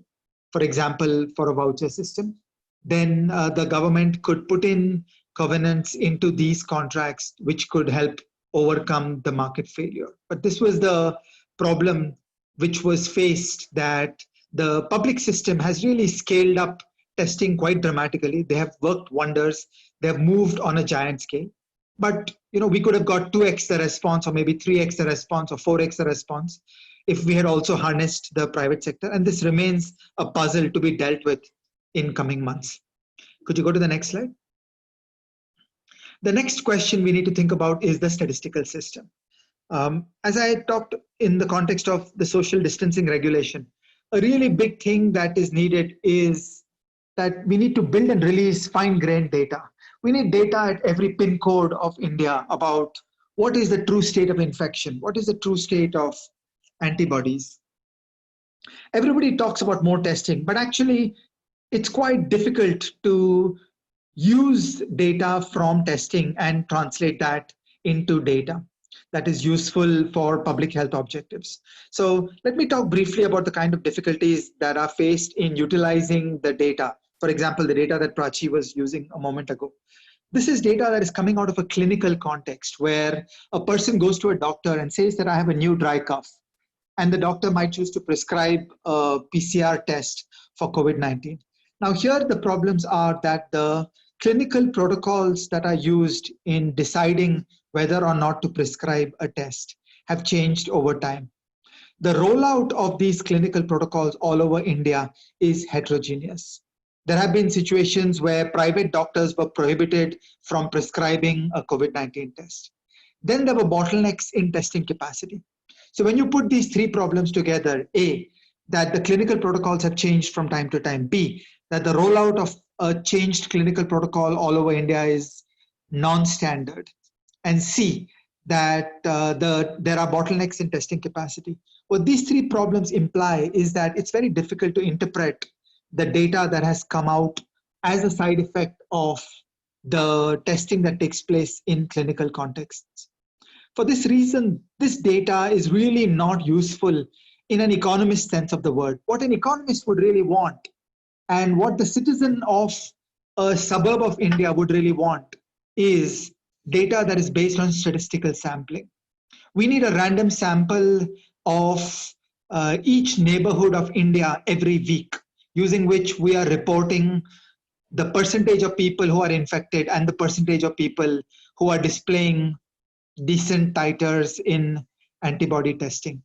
for example, for a voucher system, then the government could put in covenants into these contracts which could help overcome the market failure. But this was the problem which was faced, that the public system has really scaled up testing quite dramatically. They have worked wonders. They have moved on a giant scale. But we could have got 2x the response, or maybe 3x the response, or 4x the response if we had also harnessed the private sector. And this remains a puzzle to be dealt with in coming months. Could you go to the next slide? The next question we need to think about is the statistical system. As I talked in the context of the social distancing regulation, a really big thing that is needed is that we need to build and release fine-grained data. We need data at every pin code of India about what is the true state of infection, what is the true state of antibodies. Everybody talks about more testing, but actually it's quite difficult to use data from testing and translate that into data that is useful for public health objectives. So let me talk briefly about the kind of difficulties that are faced in utilizing the data. For example, the data that Prachi was using a moment ago. This is data that is coming out of a clinical context where a person goes to a doctor and says that I have a new dry cough. And the doctor might choose to prescribe a PCR test for COVID-19. Now here the problems are that the clinical protocols that are used in deciding whether or not to prescribe a test have changed over time. The rollout of these clinical protocols all over India is heterogeneous. There have been situations where private doctors were prohibited from prescribing a COVID-19 test. Then there were bottlenecks in testing capacity. So when you put these three problems together, A, that the clinical protocols have changed from time to time, B, that the rollout of a changed clinical protocol all over India is non-standard, and C, that there are bottlenecks in testing capacity. What these three problems imply is that it's very difficult to interpret the data that has come out as a side effect of the testing that takes place in clinical contexts. For this reason, this data is really not useful in an economist sense of the word. What an economist would really want, and what the citizen of a suburb of India would really want, is data that is based on statistical sampling. We need a random sample of each neighborhood of India every week, using which we are reporting the percentage of people who are infected and the percentage of people who are displaying decent titers in antibody testing.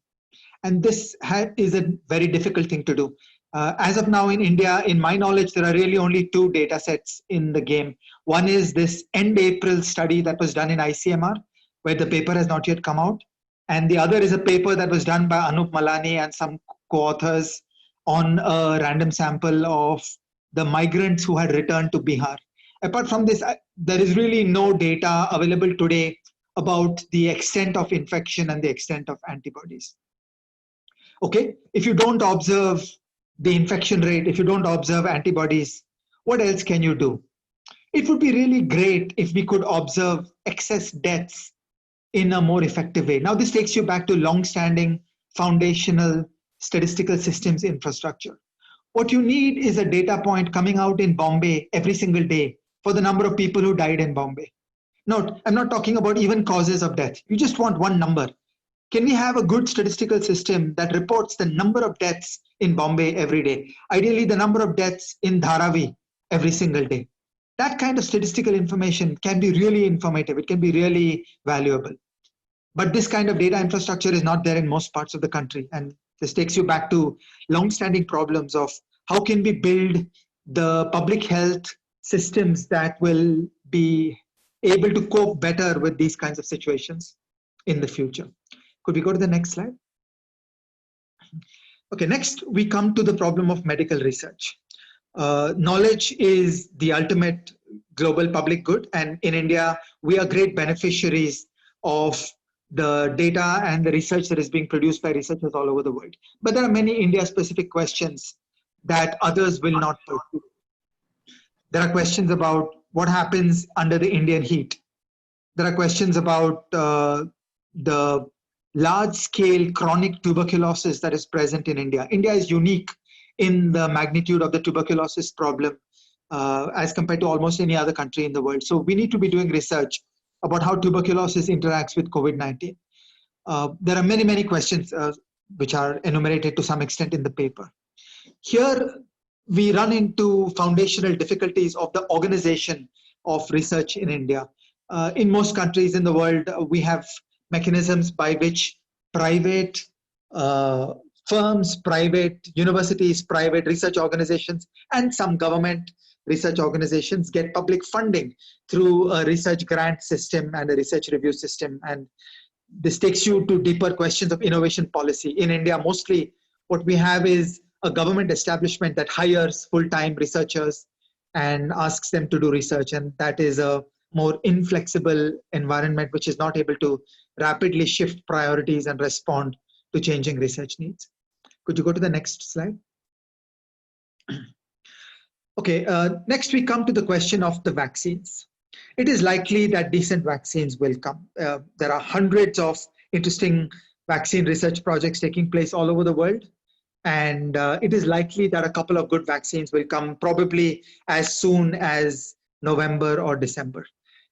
And this is a very difficult thing to do. As of now in India, in my knowledge, there are really only 2 data sets in the game. One is this end April study that was done in ICMR, where the paper has not yet come out. And the other is a paper that was done by Anup Malani and some co-authors on a random sample of the migrants who had returned to Bihar. Apart from this, there is really no data available today about the extent of infection and the extent of antibodies. Okay, if you don't observe the infection rate, if you don't observe antibodies, what else can you do? It would be really great if we could observe excess deaths in a more effective way. Now, this takes you back to long-standing foundational statistical systems infrastructure. What you need is a data point coming out in Bombay every single day for the number of people who died in Bombay. Note, I'm not talking about even causes of death. You just want one number. Can we have a good statistical system that reports the number of deaths in Bombay every day? Ideally, the number of deaths in Dharavi every single day. That kind of statistical information can be really informative. It can be really valuable. But this kind of data infrastructure is not there in most parts of the country. And this takes you back to long-standing problems of how can we build the public health systems that will be able to cope better with these kinds of situations in the future. Could we go to the next slide? Okay, next we come to the problem of medical research. Knowledge is the ultimate global public good, and in India, we are great beneficiaries of the data and the research that is being produced by researchers all over the world. But there are many India-specific questions that others will not pursue. There are questions about what happens under the Indian heat. There are questions about the large-scale chronic tuberculosis that is present in India. India is unique in the magnitude of the tuberculosis problem as compared to almost any other country in the world. So we need to be doing research about how tuberculosis interacts with COVID-19. There are many, many questions which are enumerated to some extent in the paper. Here, we run into foundational difficulties of the organization of research in India. In most countries in the world, we have mechanisms by which private firms, private universities, private research organizations, and some government research organizations get public funding through a research grant system and a research review system. And this takes you to deeper questions of innovation policy. In India, mostly what we have is a government establishment that hires full-time researchers and asks them to do research. And that is a more inflexible environment, which is not able to rapidly shift priorities and respond to changing research needs. Could you go to the next slide? Okay, next we come to the question of the vaccines. It is likely that decent vaccines will come. There are hundreds of interesting vaccine research projects taking place all over the world. And it is likely that a couple of good vaccines will come probably as soon as November or December.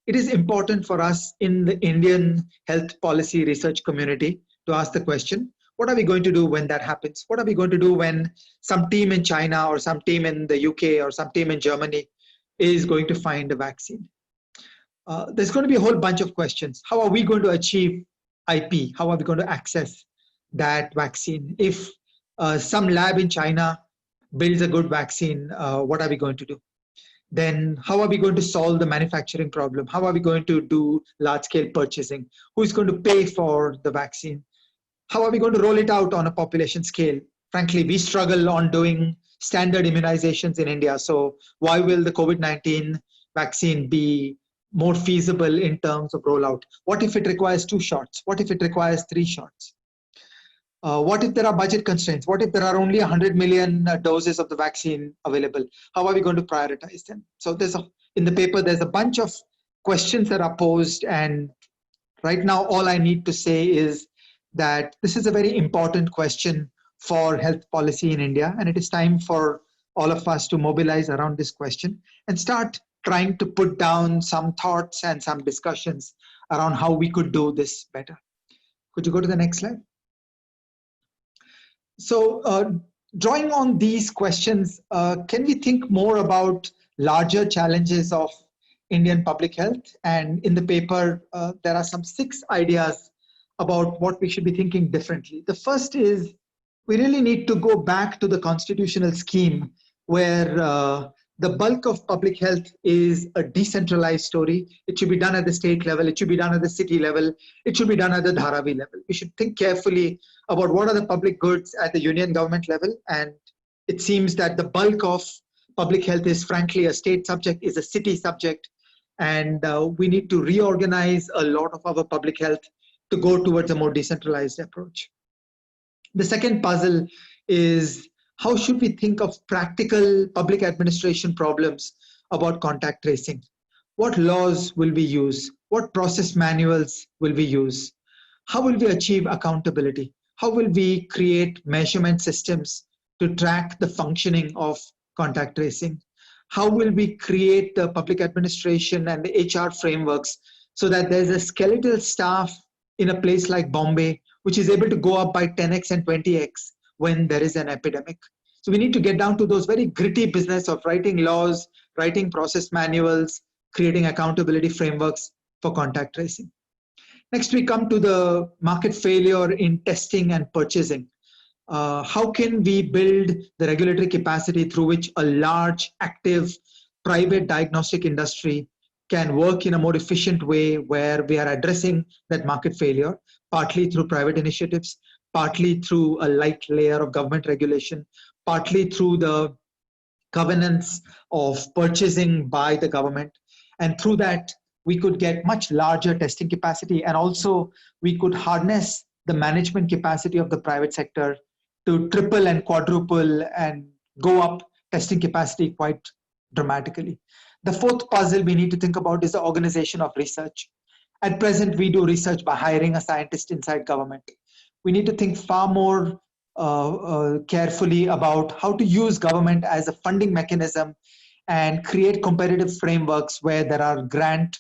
It is important for us in the Indian health policy research community to ask the question, what are we going to do when that happens? What are we going to do when some team in China or some team in the UK or some team in Germany is going to find a vaccine? There's going to be a whole bunch of questions. How are we going to achieve IP? How are we going to access that vaccine? If some lab in China builds a good vaccine, what are we going to do? Then how are we going to solve the manufacturing problem? How are we going to do large-scale purchasing? Who is going to pay for the vaccine? How are we going to roll it out on a population scale? Frankly, we struggle on doing standard immunizations in India. So why will the COVID-19 vaccine be more feasible in terms of rollout? What if it requires 2 shots? What if it requires 3 shots? What if there are budget constraints? What if there are only 100 million doses of the vaccine available? How are we going to prioritize them? So in the paper, there's a bunch of questions that are posed. And right now, all I need to say is that this is a very important question for health policy in India. And it is time for all of us to mobilize around this question and start trying to put down some thoughts and some discussions around how we could do this better. Could you go to the next slide? So drawing on these questions, can we think more about larger challenges of Indian public health? And in the paper, there are some 6 ideas about what we should be thinking differently. The first is we really need to go back to the constitutional scheme where the bulk of public health is a decentralized story. It should be done at the state level. It should be done at the city level. It should be done at the Dharavi level. We should think carefully about what are the public goods at the union government level. And it seems that the bulk of public health is frankly a state subject, is a city subject. And we need to reorganize a lot of our public health to go towards a more decentralized approach. The second puzzle is how should we think of practical public administration problems about contact tracing? What laws will we use? What process manuals will we use? How will we achieve accountability? How will we create measurement systems to track the functioning of contact tracing? How will we create the public administration and the HR frameworks so that there's a skeletal staff in a place like Bombay, which is able to go up by 10x and 20x when there is an epidemic? So we need to get down to those very gritty business of writing laws, writing process manuals, creating accountability frameworks for contact tracing. Next, we come to the market failure in testing and purchasing. How can we build the regulatory capacity through which a large, active, private diagnostic industry can work in a more efficient way where we are addressing that market failure, partly through private initiatives, partly through a light layer of government regulation, partly through the governance of purchasing by the government. And through that, we could get much larger testing capacity, and also we could harness the management capacity of the private sector to triple and quadruple and go up testing capacity quite dramatically. The fourth puzzle we need to think about is the organization of research. At present, we do research by hiring a scientist inside government. We need to think far more carefully about how to use government as a funding mechanism and create competitive frameworks where there are grant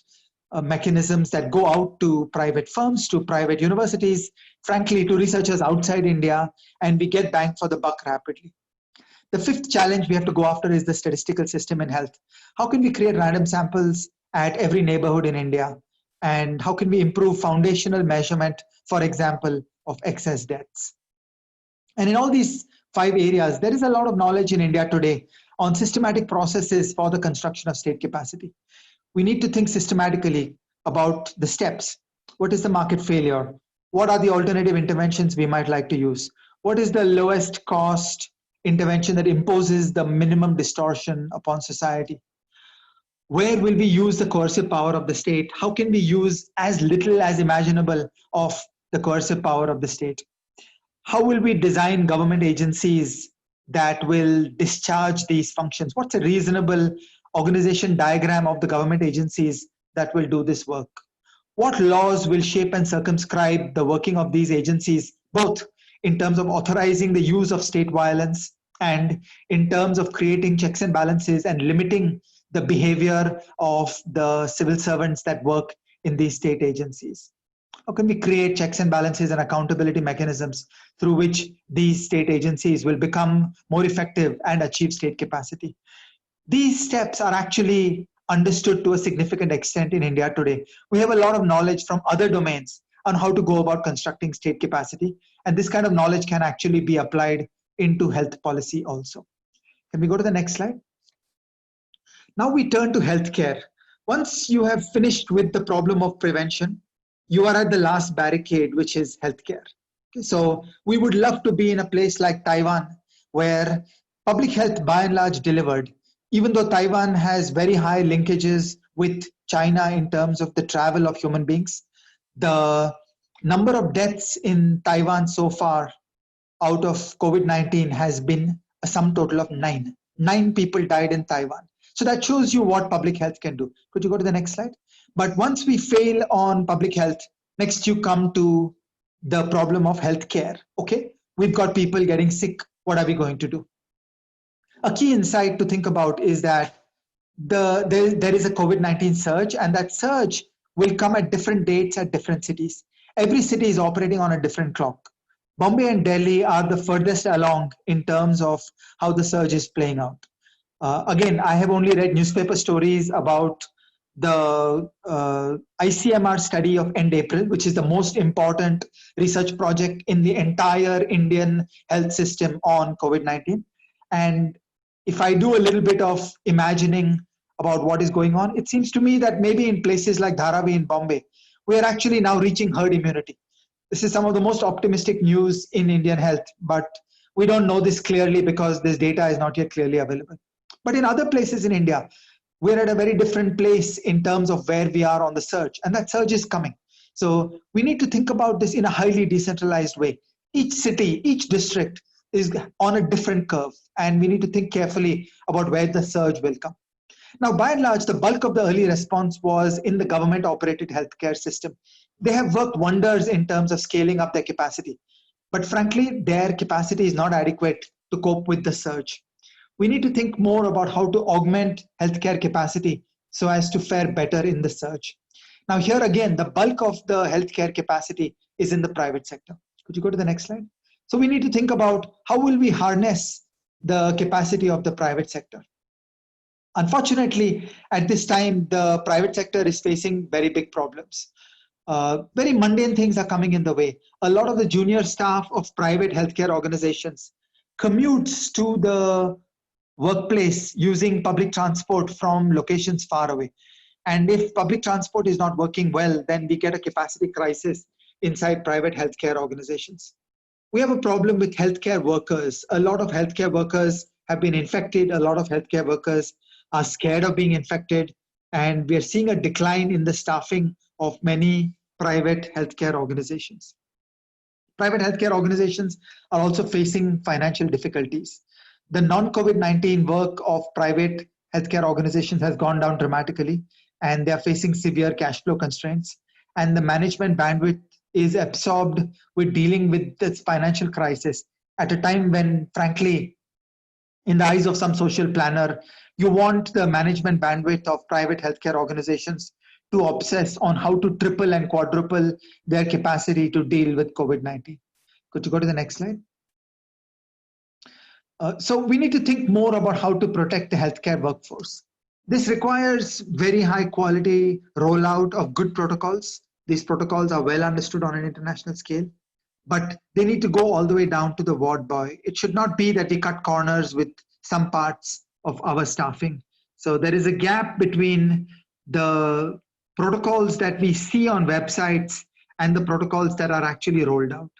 mechanisms that go out to private firms, to private universities, frankly, to researchers outside India, and we get bang for the buck rapidly. The fifth challenge we have to go after is the statistical system in health. How can we create random samples at every neighborhood in India? And how can we improve foundational measurement, for example, of excess deaths? And in all these 5 areas, there is a lot of knowledge in India today on systematic processes for the construction of state capacity. We need to think systematically about the steps. What is the market failure? What are the alternative interventions we might like to use? What is the lowest cost intervention that imposes the minimum distortion upon society? Where will we use the coercive power of the state? How can we use as little as imaginable of the coercive power of the state? How will we design government agencies that will discharge these functions? What's a reasonable organization diagram of the government agencies that will do this work? What laws will shape and circumscribe the working of these agencies, both in terms of authorizing the use of state violence and in terms of creating checks and balances and limiting the behavior of the civil servants that work in these state agencies? How can we create checks and balances and accountability mechanisms through which these state agencies will become more effective and achieve state capacity? These steps are actually understood to a significant extent in India today. We have a lot of knowledge from other domains on how to go about constructing state capacity, and this kind of knowledge can actually be applied into health policy also. Can we go to the next slide? Now we turn to healthcare. Once you have finished with the problem of prevention, you are at the last barricade, which is healthcare. So we would love to be in a place like Taiwan, where public health by and large delivered. Even though Taiwan has very high linkages with China in terms of the travel of human beings, the number of deaths in Taiwan so far out of COVID-19 has been a sum total of 9. 9 people died in Taiwan. So that shows you what public health can do. Could you go to the next slide? But once we fail on public health, next you come to the problem of healthcare. Okay, we've got people getting sick. What are we going to do? A key insight to think about is that there is a COVID-19 surge, and that surge will come at different dates at different cities. Every city is operating on a different clock. Bombay and Delhi are the furthest along in terms of how the surge is playing out. Again, I have only read newspaper stories about the ICMR study of end April, which is the most important research project in the entire Indian health system on COVID-19. And if I do a little bit of imagining about what is going on, it seems to me that maybe in places like Dharavi in Bombay, we are actually now reaching herd immunity. This is some of the most optimistic news in Indian health, but we don't know this clearly because this data is not yet clearly available. But in other places in India, we're at a very different place in terms of where we are on the surge, and that surge is coming. So we need to think about this in a highly decentralized way. Each city, each district is on a different curve, and we need to think carefully about where the surge will come. Now, by and large, the bulk of the early response was in the government-operated healthcare system. They have worked wonders in terms of scaling up their capacity. But frankly, their capacity is not adequate to cope with the surge. We need to think more about how to augment healthcare capacity so as to fare better in the surge. Now, here again, the bulk of the healthcare capacity is in the private sector. Could you go to the next slide? So we need to think about how will we harness the capacity of the private sector. Unfortunately, at this time, the private sector is facing very big problems. Very mundane things are coming in the way. A lot of the junior staff of private healthcare organizations commutes to the workplace using public transport from locations far away. And if public transport is not working well, then we get a capacity crisis inside private healthcare organizations. We have a problem with healthcare workers. A lot of healthcare workers have been infected. A lot of healthcare workers are scared of being infected. And we are seeing a decline in the staffing of many private healthcare organizations. Private healthcare organizations are also facing financial difficulties. The non-COVID-19 work of private healthcare organizations has gone down dramatically, and they're facing severe cash flow constraints. And the management bandwidth is absorbed with dealing with this financial crisis at a time when, frankly, in the eyes of some social planner, you want the management bandwidth of private healthcare organizations to obsess on how to triple and quadruple their capacity to deal with COVID-19. Could you go to the next slide? So we need to think more about how to protect the healthcare workforce. This requires very high quality rollout of good protocols. These protocols are well understood on an international scale, but they need to go all the way down to the ward boy. It should not be that we cut corners with some parts of our staffing. So there is a gap between the protocols that we see on websites and the protocols that are actually rolled out.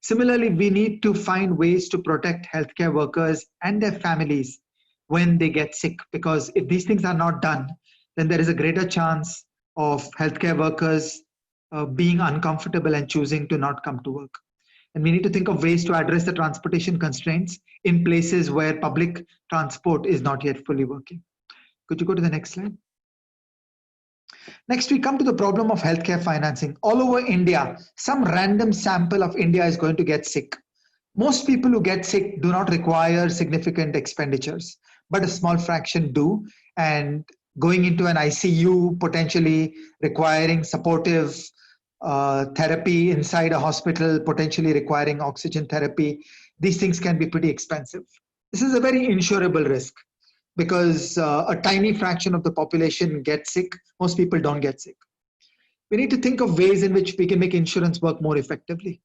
Similarly, we need to find ways to protect healthcare workers and their families when they get sick, because if these things are not done, then there is a greater chance of healthcare workers being uncomfortable and choosing to not come to work. And we need to think of ways to address the transportation constraints in places where public transport is not yet fully working. Could you go to the next slide? Next, we come to the problem of healthcare financing. All over India, some random sample of India is going to get sick. Most people who get sick do not require significant expenditures, but a small fraction do. And going into an ICU, potentially requiring supportive therapy inside a hospital, potentially requiring oxygen therapy, these things can be pretty expensive. This is a very insurable risk, because a tiny fraction of the population gets sick. Most people don't get sick. We need to think of ways in which we can make insurance work more effectively.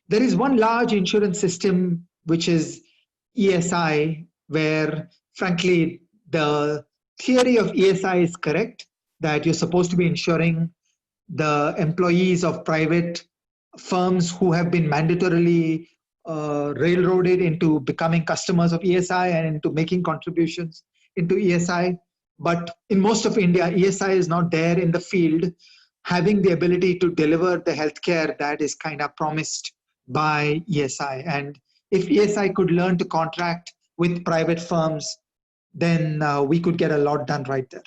There is one large insurance system, which is ESI, where, frankly, the theory of ESI is correct, that you're supposed to be insuring the employees of private firms who have been mandatorily railroaded into becoming customers of ESI and into making contributions into ESI. But in most of India, ESI is not there in the field, having the ability to deliver the healthcare that is kind of promised by ESI. And if ESI could learn to contract with private firms, then we could get a lot done right there.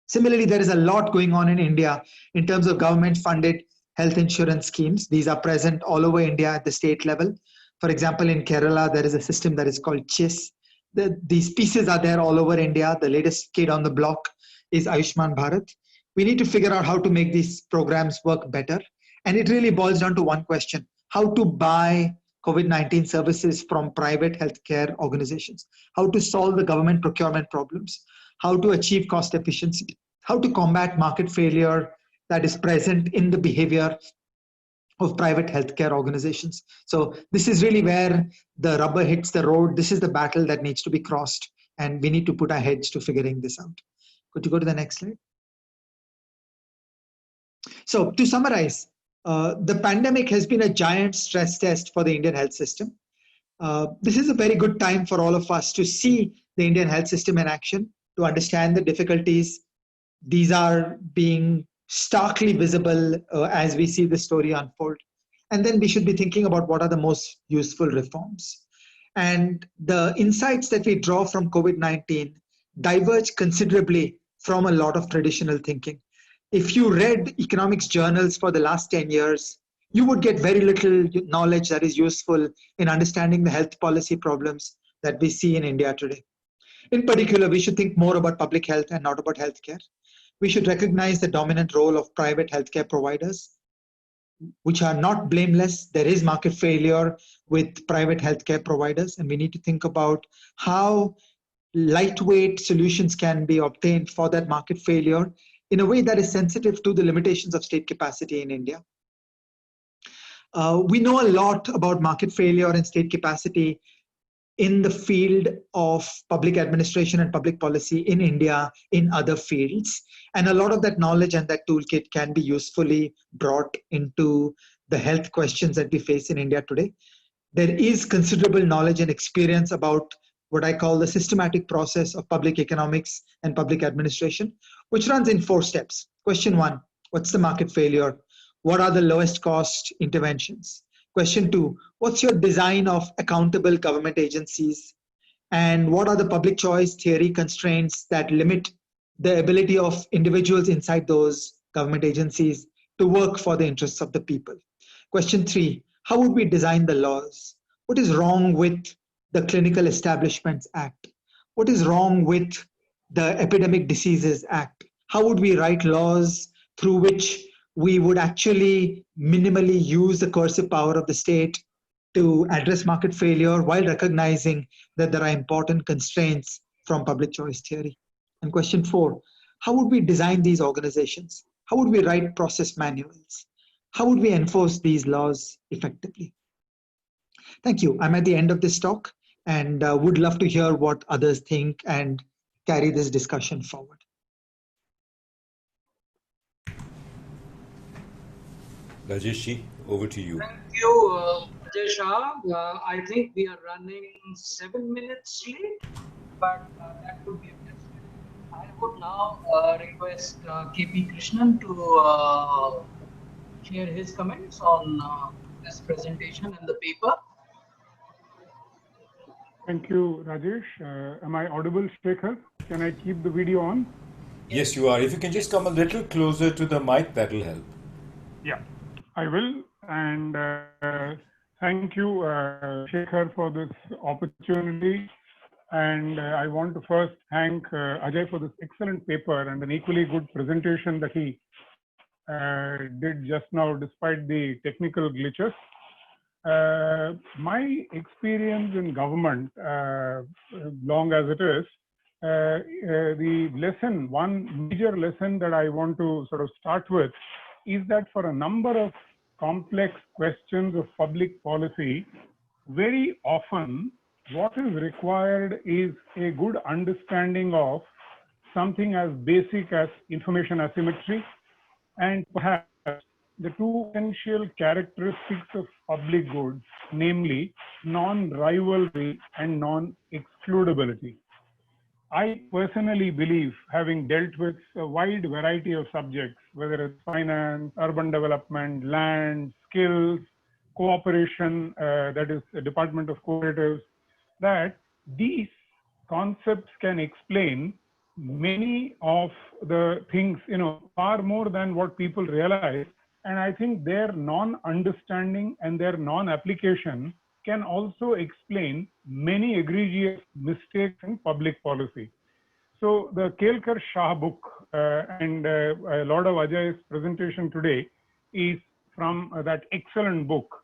Similarly, there is a lot going on in India in terms of government-funded health insurance schemes. These are present all over India at the state level. For example, in Kerala, there is a system that is called CHIS. These pieces are there all over India. The latest kid on the block is Ayushman Bharat. We need to figure out how to make these programs work better. And it really boils down to one question: how to buy COVID-19 services from private healthcare organizations, how to solve the government procurement problems, how to achieve cost efficiency. how to combat market failure that is present in the behavior of private healthcare organizations. So this is really where the rubber hits the road. This is the battle that needs to be crossed, and we need to put our heads to figuring this out. Could you go to the next slide? So to summarize, the pandemic has been a giant stress test for the Indian health system. This is a very good time for all of us to see the Indian health system in action, to understand the difficulties. These are being starkly visible as we see the story unfold. And then we should be thinking about what are the most useful reforms. And the insights that we draw from COVID-19 diverge considerably from a lot of traditional thinking. If you read economics journals for the last 10 years, you would get very little knowledge that is useful in understanding the health policy problems that we see in India today. In particular, we should think more about public health and not about healthcare. We should recognize the dominant role of private healthcare providers, which are not blameless. There is market failure with private healthcare providers, and we need to think about how lightweight solutions can be obtained for that market failure in a way that is sensitive to the limitations of state capacity in India. We know a lot about market failure and state capacity in the field of public administration and public policy in India, in other fields. And a lot of that knowledge and that toolkit can be usefully brought into the health questions that we face in India today. There is considerable knowledge and experience about what I call the systematic process of public economics and public administration, which runs in 4 steps. Question 1, what's the market failure? What are the lowest cost interventions? Question 2, what's your design of accountable government agencies? And what are the public choice theory constraints that limit the ability of individuals inside those government agencies to work for the interests of the people? Question 3, how would we design the laws? What is wrong with the Clinical Establishments Act? What is wrong with the Epidemic Diseases Act? How would we write laws through which we would actually minimally use the coercive power of the state to address market failure while recognizing that there are important constraints from public choice theory? And question 4, how would we design these organizations? How would we write process manuals? How would we enforce these laws effectively? Thank you. I'm at the end of this talk and would love to hear what others think and carry this discussion forward. Rajesh, over to you. Thank you, Ajay Shah. I think we are running 7 minutes late, but that would be a test. I would now request KP Krishnan to share his comments on this presentation and the paper. Thank you, Rajesh. Am I audible, Shankar? Can I keep the video on? Yes, you are. If you can just come a little closer to the mic, that will help. Yeah, I will. And thank you, Shankar, for this opportunity. And I want to first thank Ajay for this excellent paper and an equally good presentation that he did just now, despite the technical glitches. My experience in government, long as it is, the lesson, one major lesson that I want to sort of start with is that for a number of complex questions of public policy, very often what is required is a good understanding of something as basic as information asymmetry and perhaps the 2 essential characteristics of public goods, namely non-rivalry and non-excludability. I personally believe, having dealt with a wide variety of subjects, whether it's finance, urban development, land, skills, cooperation, that is the Department of Cooperatives, that these concepts can explain many of the things, far more than what people realize. And I think their non-understanding and their non-application can also explain many egregious mistakes in public policy. So the Kelkar-Shah book and a lot of Ajay's presentation today is from that excellent book.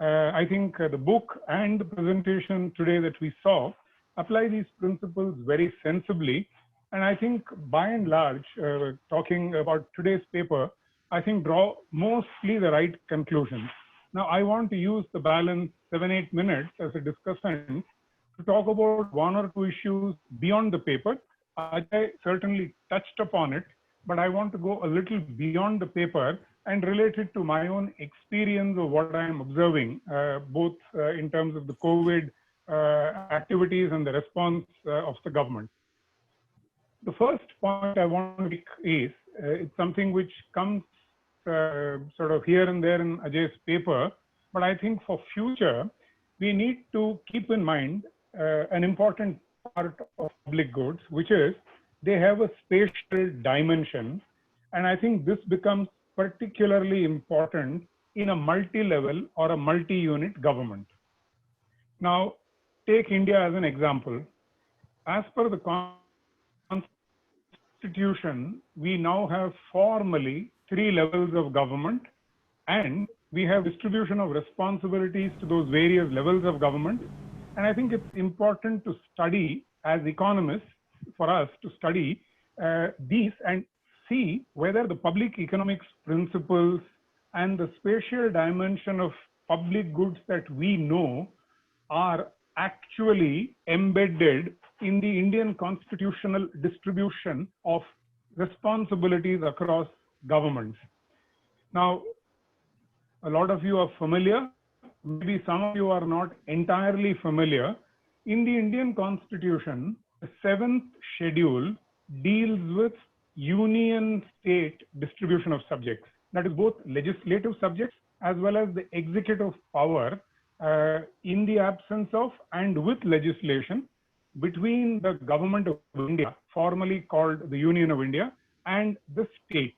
I think the book and the presentation today that we saw apply these principles very sensibly. And I think by and large, talking about today's paper, I think draw mostly the right conclusions. Now, I want to use the balance 7-8 minutes as a discussant to talk about one or two issues beyond the paper. Ajay certainly touched upon it, but I want to go a little beyond the paper and relate it to my own experience of what I am observing, both in terms of the COVID activities and the response of the government. The first point I want to make is it's something which comes sort of here and there in Ajay's paper, but I think for future, we need to keep in mind an important part of public goods, which is they have a spatial dimension. And I think this becomes particularly important in a multi-level or a multi-unit government. Now, take India as an example. As per the Constitution, we now have formally 3 levels of government, and we have distribution of responsibilities to those various levels of government. And I think it's important to study, as economists, for us to study these and see whether the public economics principles and the spatial dimension of public goods that we know are actually embedded in the Indian constitutional distribution of responsibilities across governments. Now, a lot of you are familiar, maybe some of you are not entirely familiar. In the Indian Constitution, the 7th schedule deals with union state distribution of subjects. That is both legislative subjects as well as the executive power in the absence of and with legislation between the government of India, formerly called the Union of India, and the state.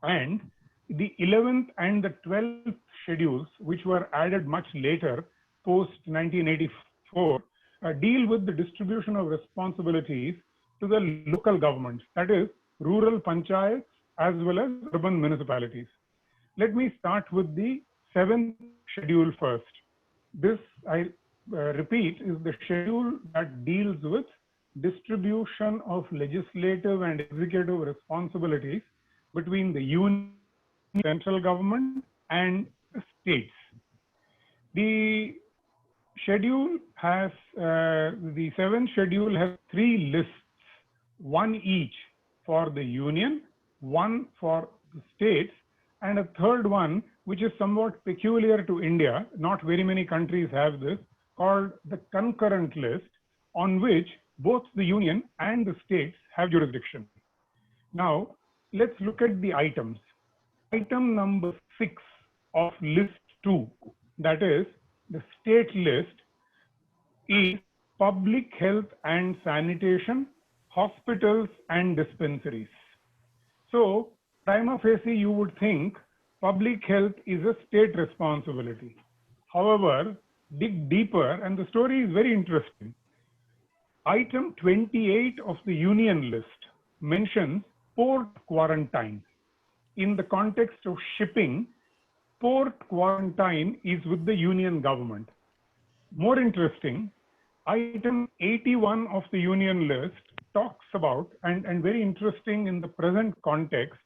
And the 11th and the 12th schedules, which were added much later, post 1984, deal with the distribution of responsibilities to the local governments, that is, rural panchayats as well as urban municipalities. Let me start with the 7th schedule first. This, I repeat, is the schedule that deals with distribution of legislative and executive responsibilities between the union, central government, and the states. The schedule has, the 7th schedule has 3 lists, one each for the union, one for the states, and a third one, which is somewhat peculiar to India. Not very many countries have this, called the concurrent list, on which both the union and the states have jurisdiction. Now, let's look at the items. Item number 6 of list 2, that is the state list, is public health and sanitation, hospitals and dispensaries. So, prima facie, you would think public health is a state responsibility. However, dig deeper, and the story is very interesting. Item 28 of the union list mentions port quarantine. In the context of shipping, port quarantine is with the union government. More interesting, item 81 of the union list talks about, and very interesting in the present context,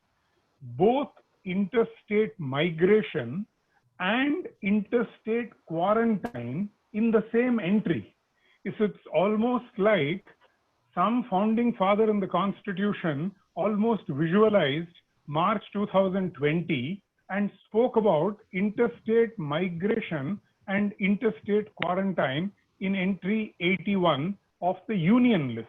both interstate migration and interstate quarantine in the same entry. It's almost like some founding father in the Constitution almost visualized March 2020 and spoke about interstate migration and interstate quarantine in entry 81 of the union list.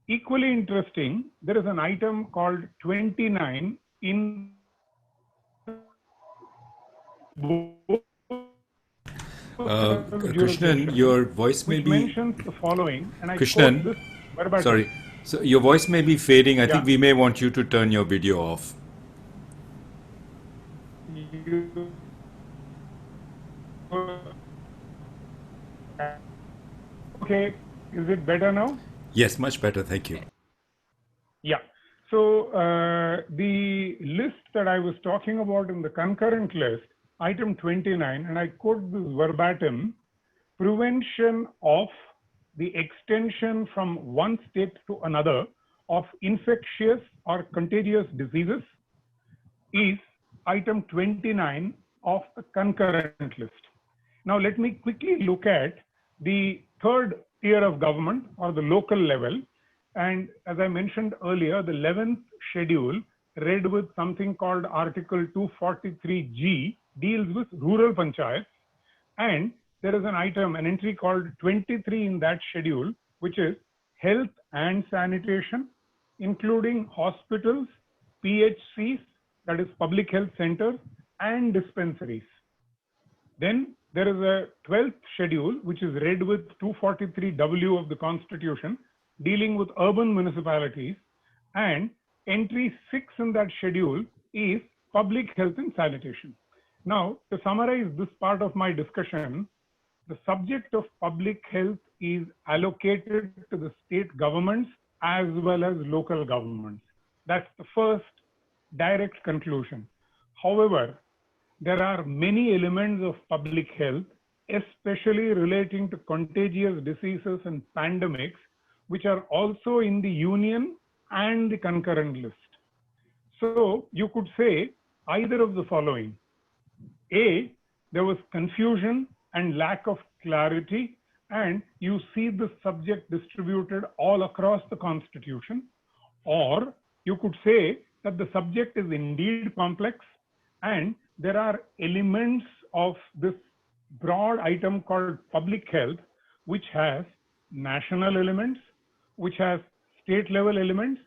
Equally interesting, there is an item called 29 in Krishnan, your voice may be mentions the following, and I Krishnan, quote this verbatim. Sorry, so your voice may be fading. I think we may want you to turn your video off. Okay, is it better now? Yes, much better. Thank you. Yeah. So the list that I was talking about in the concurrent list, item 29, and I quote this verbatim: prevention of the extension from one state to another of infectious or contagious diseases is item 29 of the concurrent list. Now let me quickly look at the third tier of government or the local level. And as I mentioned earlier, the 11th schedule read with something called Article 243G deals with rural panchayats. And there is an item, an entry called 23 in that schedule, which is health and sanitation, including hospitals, PHCs, that is public health centers, and dispensaries. Then there is a 12th schedule, which is read with 243W of the Constitution, dealing with urban municipalities. And entry 6 in that schedule is public health and sanitation. Now, to summarize this part of my discussion, the subject of public health is allocated to the state governments as well as local governments. That's the first direct conclusion. However, there are many elements of public health, especially relating to contagious diseases and pandemics, which are also in the union and the concurrent list. So you could say either of the following. A, there was confusion and lack of clarity, and you see the subject distributed all across the Constitution. Or you could say that the subject is indeed complex, and there are elements of this broad item called public health, which has national elements, which has state level elements,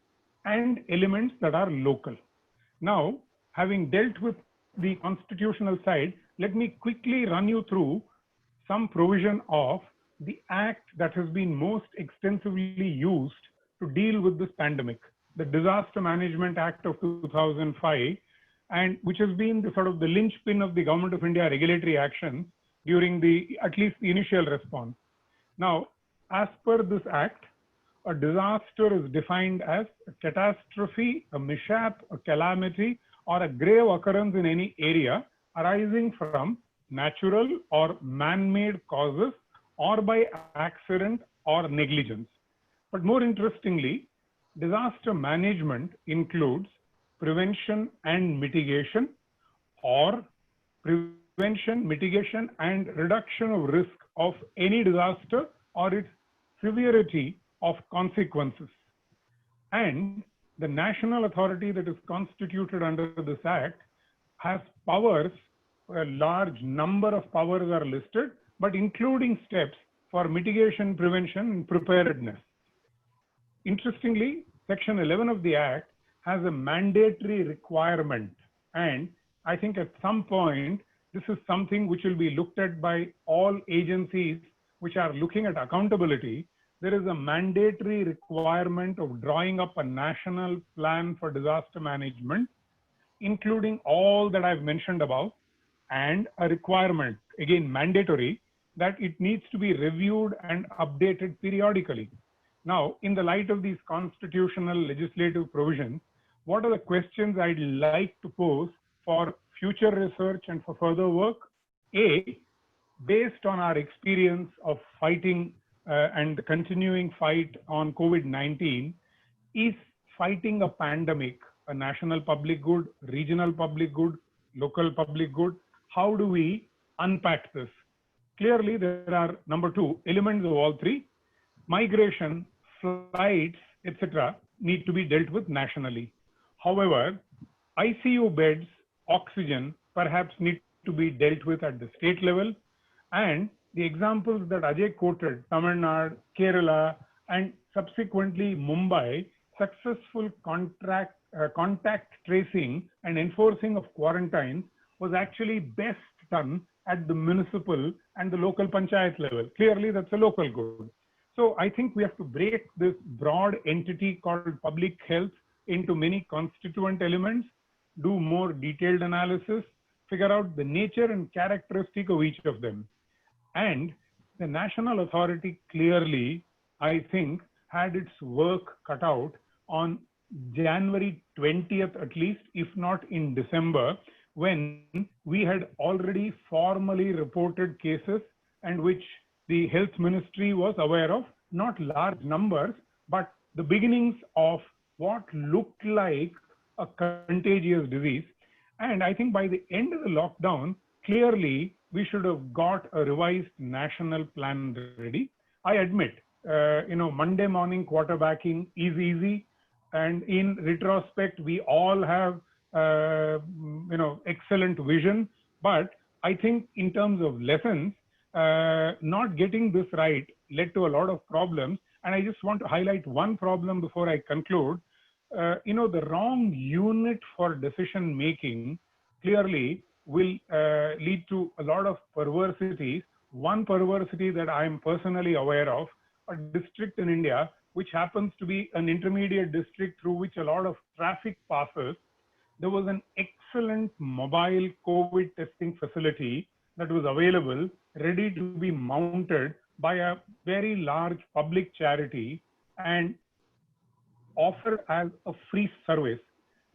and elements that are local. Now, having dealt with the constitutional side, let me quickly run you through some provision of the act that has been most extensively used to deal with this pandemic, the Disaster Management Act of 2005, and which has been the sort of the linchpin of the Government of India regulatory action during the, at least the initial response. Now, as per this act, a disaster is defined as a catastrophe, a mishap, a calamity, or a grave occurrence in any area arising from natural or man-made causes or by accident or negligence. But more interestingly, disaster management includes prevention and mitigation, or prevention, mitigation, and reduction of risk of any disaster or its severity of consequences. And the national authority that is constituted under this act has powers, a large number of powers are listed, but including steps for mitigation, prevention, and preparedness. Interestingly, Section 11 of the Act has a mandatory requirement, and I think at some point, this is something which will be looked at by all agencies which are looking at accountability. There is a mandatory requirement of drawing up a national plan for disaster management, including all that I've mentioned above, and a requirement, again mandatory, that it needs to be reviewed and updated periodically. Now, in the light of these constitutional legislative provisions, what are the questions I'd like to pose for future research and for further work? A, based on our experience of fighting and the continuing fight on COVID-19, is fighting a pandemic a national public good, regional public good, local public good? How do we unpack this? Clearly, there are, number two, elements of all three. Migration, flights, etc. need to be dealt with nationally. However, ICU beds, oxygen, perhaps need to be dealt with at the state level. And the examples that Ajay quoted, Tamil Nadu, Kerala, and subsequently Mumbai, successful contact tracing and enforcing of quarantines was actually best done at the municipal and the local panchayat level. Clearly, that's a local good. So I think we have to break this broad entity called public health into many constituent elements, do more detailed analysis, figure out the nature and characteristic of each of them. And the national authority clearly, I think, had its work cut out on January 20th at least, if not in December, when we had already formally reported cases and which the health ministry was aware of, not large numbers, but the beginnings of what looked like a contagious disease. And I think by the end of the lockdown, clearly we should have got a revised national plan ready. I admit, Monday morning quarterbacking is easy. And in retrospect, we all have, excellent vision. But I think in terms of lessons, not getting this right led to a lot of problems. And I just want to highlight one problem before I conclude. The wrong unit for decision making clearly will lead to a lot of perversities. One perversity that I'm personally aware of, a district in India, which happens to be an intermediate district through which a lot of traffic passes, there was an excellent mobile COVID testing facility that was available, ready to be mounted by a very large public charity and offered as a free service.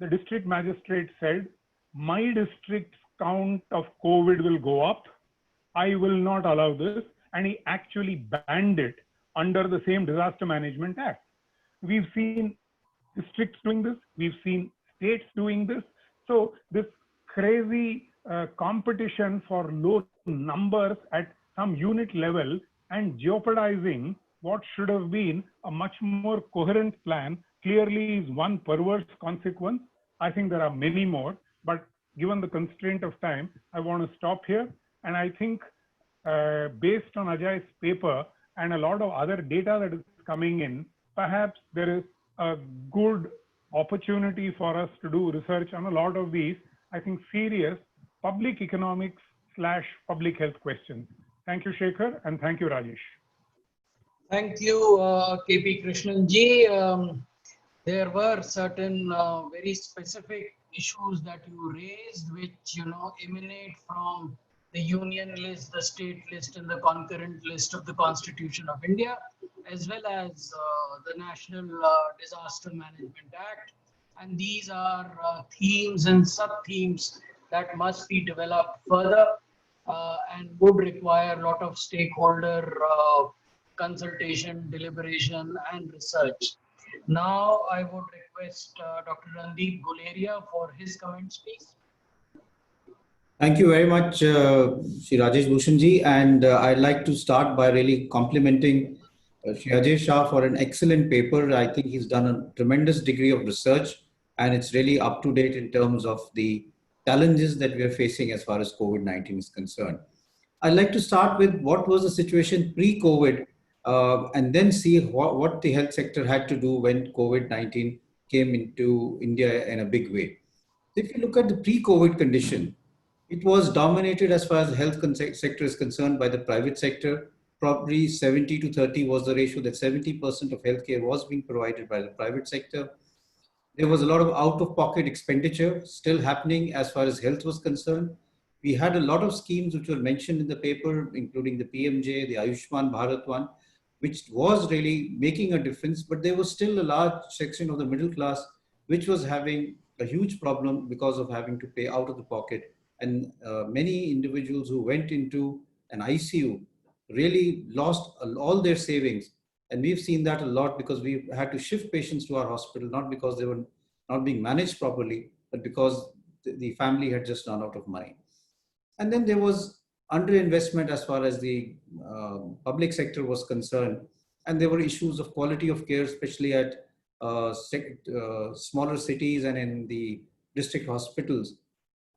The district magistrate said, my district's count of COVID will go up. I will not allow this. And he actually banned it under the same Disaster Management Act. We've seen districts doing this. We've seen states doing this. So this crazy competition for low numbers at some unit level and jeopardizing what should have been a much more coherent plan clearly is one perverse consequence. I think there are many more, but given the constraint of time, I want to stop here. And I think based on Ajay's paper and a lot of other data that is coming in, perhaps there is a good opportunity for us to do research on a lot of these, I think, serious public economics / public health questions. Thank you, Shankar, and thank you, Rajesh. Thank you, KP Krishnan ji. There were certain very specific issues that you raised, which emanate from the union list, the state list, and the concurrent list of the Constitution of India, as well as the National Disaster Management Act. And these are themes and sub-themes that must be developed further and would require a lot of stakeholder consultation, deliberation, and research. Now, I would request Dr. Randeep Guleria for his comments, please. Thank you very much, Shri Rajesh Bhushan ji. And I'd like to start by really complimenting Shri Ajay Shah for an excellent paper. I think he's done a tremendous degree of research, and it's really up to date in terms of the challenges that we are facing as far as COVID-19 is concerned. I'd like to start with what was the situation pre-COVID, and then see what the health sector had to do when COVID-19 came into India in a big way. If you look at the pre-COVID condition, it was dominated as far as the health sector is concerned by the private sector. Probably 70 to 30 was the ratio, that 70% of healthcare was being provided by the private sector. There was a lot of out-of-pocket expenditure still happening as far as health was concerned. We had a lot of schemes which were mentioned in the paper, including the PMJ, the Ayushman Bharat one, which was really making a difference, but there was still a large section of the middle class which was having a huge problem because of having to pay out of the pocket. And many individuals who went into an ICU really lost all their savings. And we've seen that a lot because we've had to shift patients to our hospital, not because they were not being managed properly, but because the family had just run out of money. And then there was underinvestment as far as the public sector was concerned. And there were issues of quality of care, especially at smaller cities and in the district hospitals.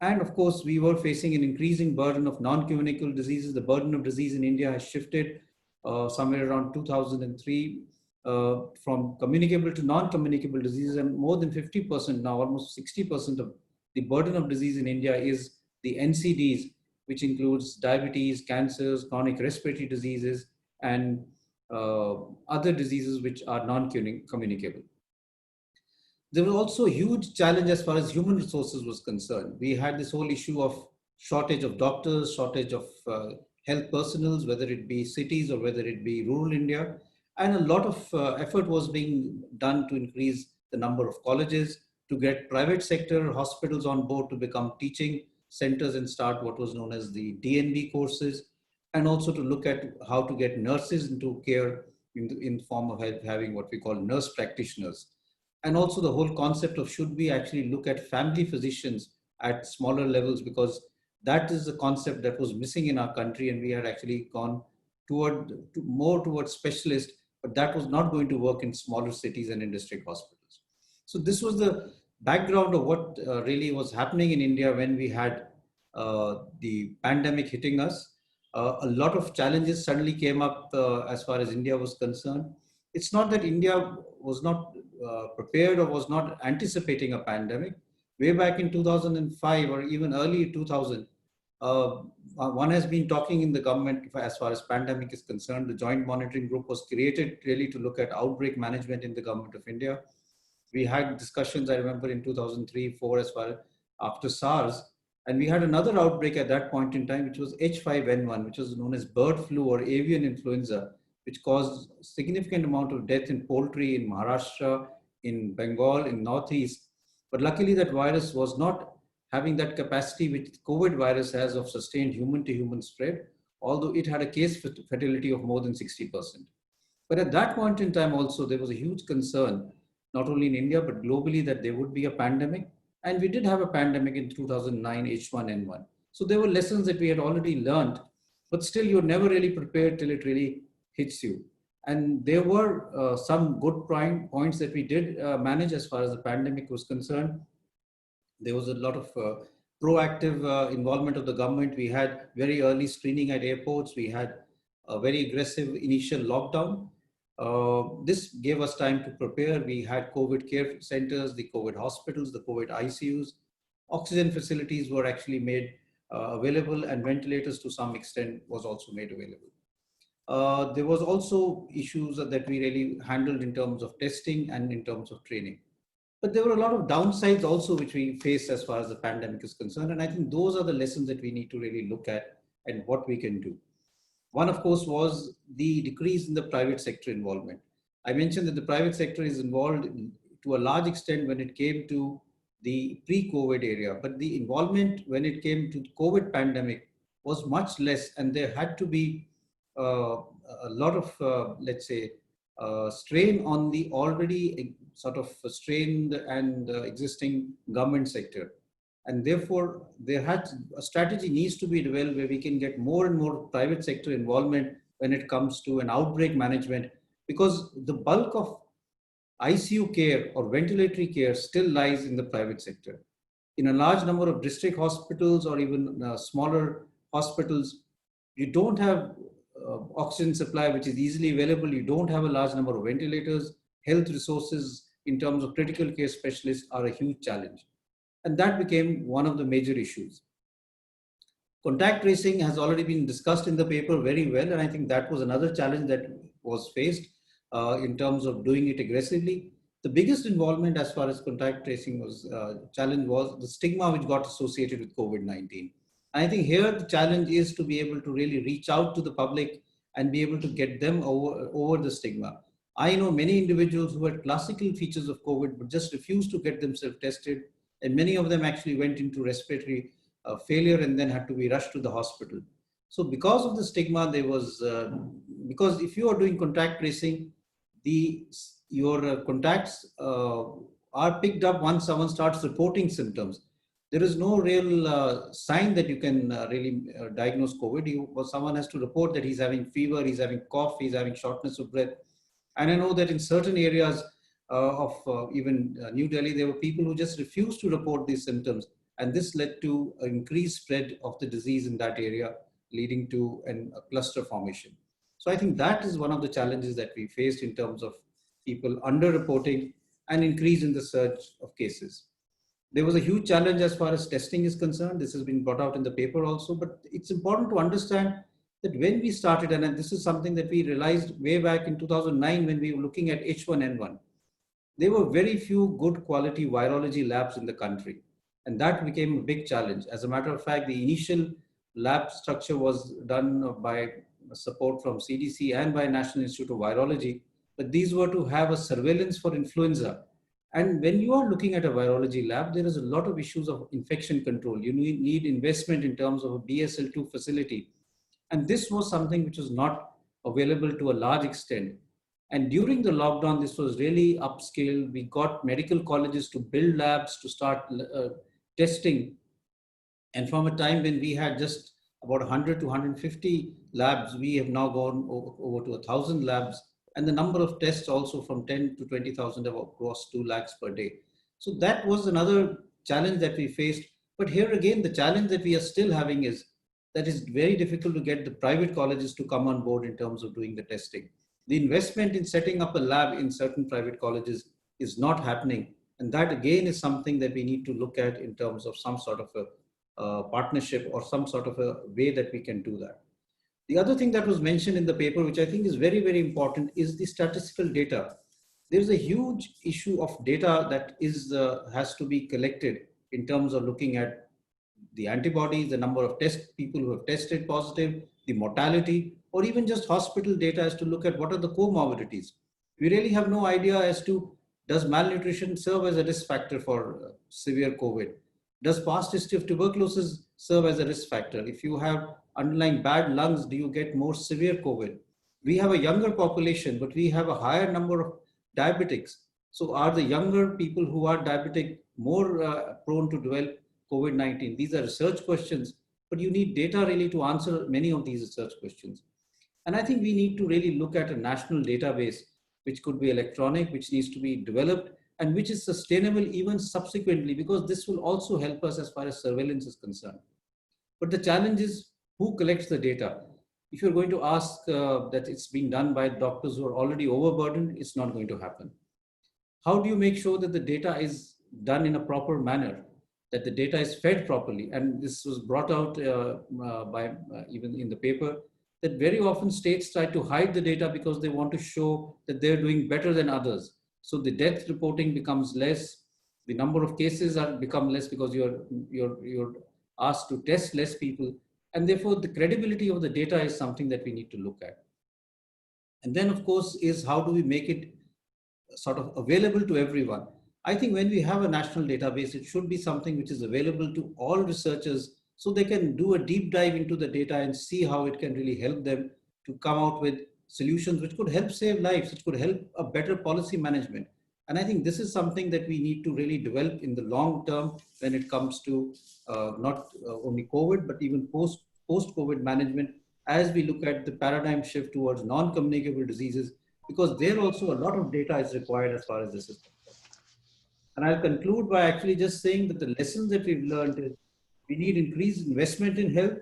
And of course, we were facing an increasing burden of non-communicable diseases. The burden of disease in India has shifted somewhere around 2003 from communicable to non-communicable diseases, and more than 50% now, almost 60% of the burden of disease in India is the NCDs, which includes diabetes, cancers, chronic respiratory diseases, and other diseases which are non-communicable. There was also a huge challenge as far as human resources was concerned. We had this whole issue of shortage of doctors, shortage of health personnel, whether it be cities or whether it be rural India. And a lot of effort was being done to increase the number of colleges, to get private sector hospitals on board to become teaching centers and start what was known as the DNB courses, and also to look at how to get nurses into care in the form of having what we call nurse practitioners. And also the whole concept of should we actually look at family physicians at smaller levels, because that is the concept that was missing in our country, and we had actually gone more towards specialists, but that was not going to work in smaller cities and in district hospitals. So this was the background of what really was happening in India when we had the pandemic hitting us. A lot of challenges suddenly came up as far as India was concerned. It's not that India was not prepared or was not anticipating a pandemic. Way back in 2005 or even early 2000, one has been talking in the government as far as pandemic is concerned. The Joint Monitoring Group was created really to look at outbreak management in the government of India. We had discussions, I remember, in 2003-04 as far as after SARS. And we had another outbreak at that point in time, which was H5N1, which was known as bird flu or avian influenza, which caused a significant amount of death in poultry in Maharashtra, in Bengal, in Northeast. But luckily that virus was not having that capacity which COVID virus has of sustained human-to-human spread, although it had a case fatality of more than 60%. But at that point in time also, there was a huge concern, not only in India, but globally, that there would be a pandemic. And we did have a pandemic in 2009, H1N1. So there were lessons that we had already learned, but still you're never really prepared till it really hits you. And there were some good points that we did manage as far as the pandemic was concerned. There was a lot of proactive involvement of the government. We had very early screening at airports. We had a very aggressive initial lockdown. This gave us time to prepare. We had COVID care centers, the COVID hospitals, the COVID ICUs. Oxygen facilities were actually made available, and ventilators to some extent was also made available. There was also issues that we really handled in terms of testing and in terms of training. But there were a lot of downsides also which we faced as far as the pandemic is concerned. And I think those are the lessons that we need to really look at and what we can do. One, of course, was the decrease in the private sector involvement. I mentioned that the private sector is involved to a large extent when it came to the pre-COVID area, but the involvement when it came to the COVID pandemic was much less, and there had to be a lot of, let's say, strain on the already sort of strained and existing government sector. And therefore, a strategy needs to be developed where we can get more and more private sector involvement when it comes to an outbreak management, because the bulk of ICU care or ventilatory care still lies in the private sector. In a large number of district hospitals or even smaller hospitals, you don't have oxygen supply which is easily available. You don't have a large number of ventilators. Health resources in terms of critical care specialists are a huge challenge. And that became one of the major issues. Contact tracing has already been discussed in the paper very well, and I think that was another challenge that was faced in terms of doing it aggressively. The biggest involvement as far as contact tracing was challenge was the stigma which got associated with COVID-19. I think here the challenge is to be able to really reach out to the public and be able to get them over the stigma. I know many individuals who had classical features of COVID but just refused to get themselves tested, and many of them actually went into respiratory failure and then had to be rushed to the hospital. So because of the stigma, there was, because if you are doing contact tracing, your contacts are picked up once someone starts reporting symptoms. There is no real sign that you can really diagnose COVID. Someone has to report that he's having fever, he's having cough, he's having shortness of breath. And I know that in certain areas of even New Delhi, there were people who just refused to report these symptoms. And this led to an increased spread of the disease in that area, leading to a cluster formation. So I think that is one of the challenges that we faced in terms of people underreporting and increase in the surge of cases. There was a huge challenge as far as testing is concerned. This has been brought out in the paper also, but it's important to understand that when we started, and this is something that we realized way back in 2009 when we were looking at H1N1, there were very few good quality virology labs in the country. And that became a big challenge. As a matter of fact, the initial lab structure was done by support from CDC and by National Institute of Virology, but these were to have a surveillance for influenza. And when you are looking at a virology lab, there is a lot of issues of infection control. You need investment in terms of a BSL-2 facility. And this was something which was not available to a large extent. And during the lockdown, this was really upscaled. We got medical colleges to build labs to start testing. And from a time when we had just about 100 to 150 labs, we have now gone over to 1,000 labs. And the number of tests also from 10 to 20,000 have crossed 2 lakhs per day. So that was another challenge that we faced. But here again, the challenge that we are still having is that it's very difficult to get the private colleges to come on board in terms of doing the testing. The investment in setting up a lab in certain private colleges is not happening. And that again is something that we need to look at in terms of some sort of a partnership or some sort of a way that we can do that. The other thing that was mentioned in the paper, which I think is very, very important, is the statistical data. There's a huge issue of data that has to be collected in terms of looking at the antibodies, the number of people who have tested positive, the mortality, or even just hospital data as to look at what are the comorbidities. We really have no idea as to, does malnutrition serve as a risk factor for severe COVID? Does past history of tuberculosis serve as a risk factor? If you have underlying bad lungs, do you get more severe COVID? We have a younger population, but we have a higher number of diabetics. So are the younger people who are diabetic more prone to develop COVID-19? These are research questions, but you need data really to answer many of these research questions. And I think we need to really look at a national database, which could be electronic, which needs to be developed, and which is sustainable even subsequently, because this will also help us as far as surveillance is concerned. But the challenge is who collects the data. If you're going to ask that it's being done by doctors who are already overburdened, it's not going to happen. How do you make sure that the data is done in a proper manner, that the data is fed properly? And this was brought out by even in the paper, that very often states try to hide the data because they want to show that they're doing better than others. So the death reporting becomes less, the number of cases become less because you're asked to test less people. And therefore the credibility of the data is something that we need to look at. And then of course is how do we make it sort of available to everyone? I think when we have a national database, it should be something which is available to all researchers so they can do a deep dive into the data and see how it can really help them to come out with solutions which could help save lives, which could help a better policy management. And I think this is something that we need to really develop in the long term when it comes to not only COVID, but even post-COVID management, as we look at the paradigm shift towards non-communicable diseases, because there also a lot of data is required as far as this is concerned. And I'll conclude by actually just saying that the lessons that we've learned is we need increased investment in health.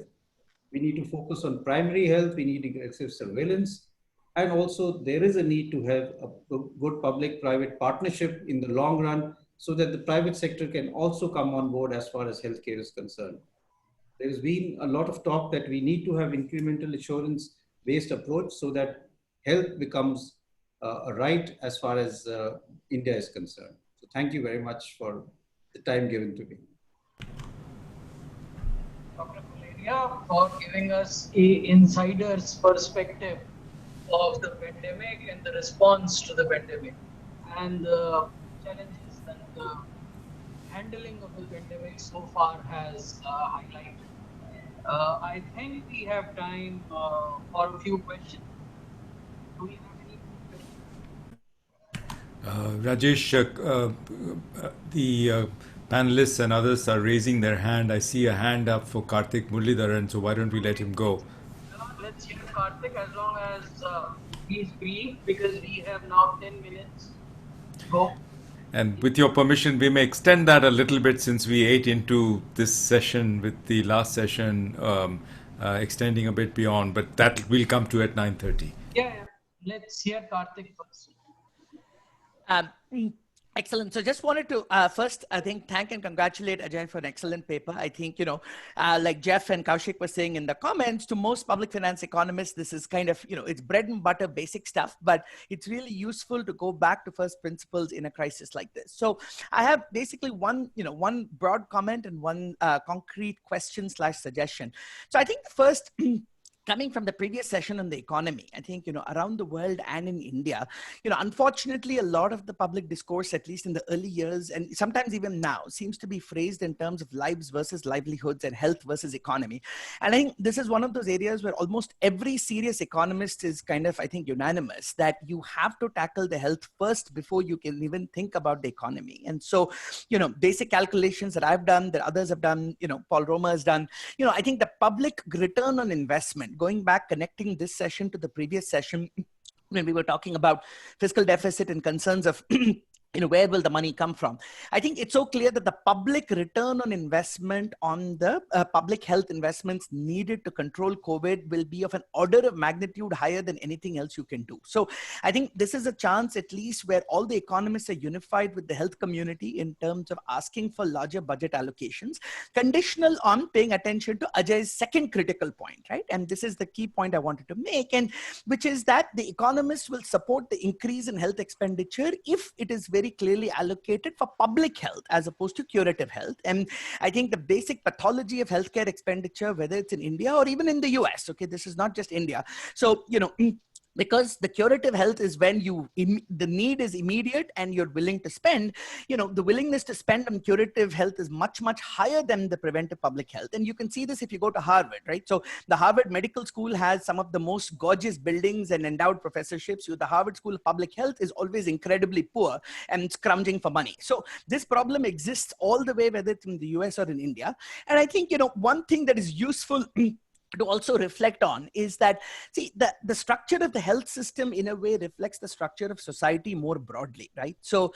We need to focus on primary health. We need aggressive surveillance. And also there is a need to have a good public-private partnership in the long run so that the private sector can also come on board as far as healthcare is concerned. There's been a lot of talk that we need to have incremental assurance-based approach so that health becomes a right as far as India is concerned. So thank you very much for the time given to me. Dr. Guleria, for giving us an insider's perspective of the pandemic and the response to the pandemic and the challenges that the handling of the pandemic so far has highlighted. I think we have time for a few questions. Do we have any questions? Rajesh, the panelists and others are raising their hand. I see a hand up for Karthik Muralidharan, so why don't we let him go? Let's hear Karthik as long as he's brief, because we have now 10 minutes. Go. And with your permission, we may extend that a little bit since we ate into this session with the last session extending a bit beyond, but that will come to at 9:30. Yeah. Let's hear Karthik first. Excellent. So just wanted to first, I think, thank and congratulate Ajay for an excellent paper. I think, like Jeff and Kaushik were saying in the comments, to most public finance economists, this is kind of, it's bread and butter basic stuff, but it's really useful to go back to first principles in a crisis like this. So I have basically one broad comment and one concrete question / suggestion. So I think the first coming from the previous session on the economy, I think, around the world and in India, unfortunately, a lot of the public discourse, at least in the early years, and sometimes even now, seems to be phrased in terms of lives versus livelihoods and health versus economy. And I think this is one of those areas where almost every serious economist is kind of, I think, unanimous that you have to tackle the health first before you can even think about the economy. And so, basic calculations that I've done, that others have done, Paul Romer has done, I think the public return on investment, going back, connecting this session to the previous session, when we were talking about fiscal deficit and concerns of where will the money come from? I think it's so clear that the public return on investment on the public health investments needed to control COVID will be of an order of magnitude higher than anything else you can do. So I think this is a chance, at least, where all the economists are unified with the health community in terms of asking for larger budget allocations, conditional on paying attention to Ajay's second critical point, right? And this is the key point I wanted to make, and which is that the economists will support the increase in health expenditure if it is very clearly allocated for public health as opposed to curative health. And I think the basic pathology of healthcare expenditure, whether it's in India or even in the US, okay, this is not just India. So, because the curative health is when the need is immediate and you're willing to spend, the willingness to spend on curative health is much, much higher than the preventive public health. And you can see this if you go to Harvard, right? So the Harvard Medical School has some of the most gorgeous buildings and endowed professorships. The Harvard School of Public Health is always incredibly poor and scrounging for money. So this problem exists all the way, whether it's in the US or in India. And I think, one thing that is useful to also reflect on is that, see, the structure of the health system in a way reflects the structure of society more broadly, right? So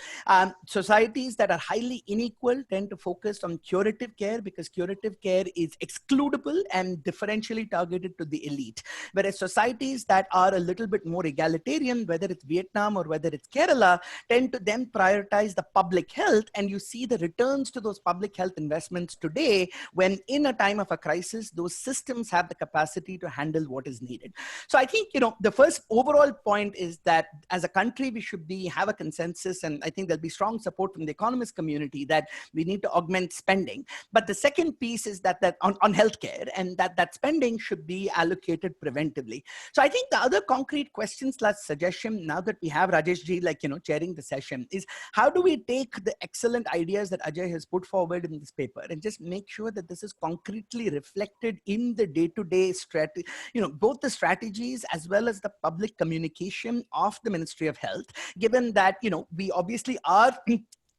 societies that are highly unequal tend to focus on curative care because curative care is excludable and differentially targeted to the elite. Whereas societies that are a little bit more egalitarian, whether it's Vietnam or whether it's Kerala, tend to then prioritize the public health. And you see the returns to those public health investments today when in a time of a crisis, those systems have the capacity to handle what is needed. So I think, the first overall point is that as a country, we should have a consensus, and I think there'll be strong support from the economist community that we need to augment spending. But the second piece is that on healthcare, and that spending should be allocated preventively. So I think the other concrete question / suggestion, now that we have Rajesh ji, chairing the session, is how do we take the excellent ideas that Ajay has put forward in this paper and just make sure that this is concretely reflected in the day-to-day strategy, both the strategies as well as the public communication of the Ministry of Health, given that, we obviously are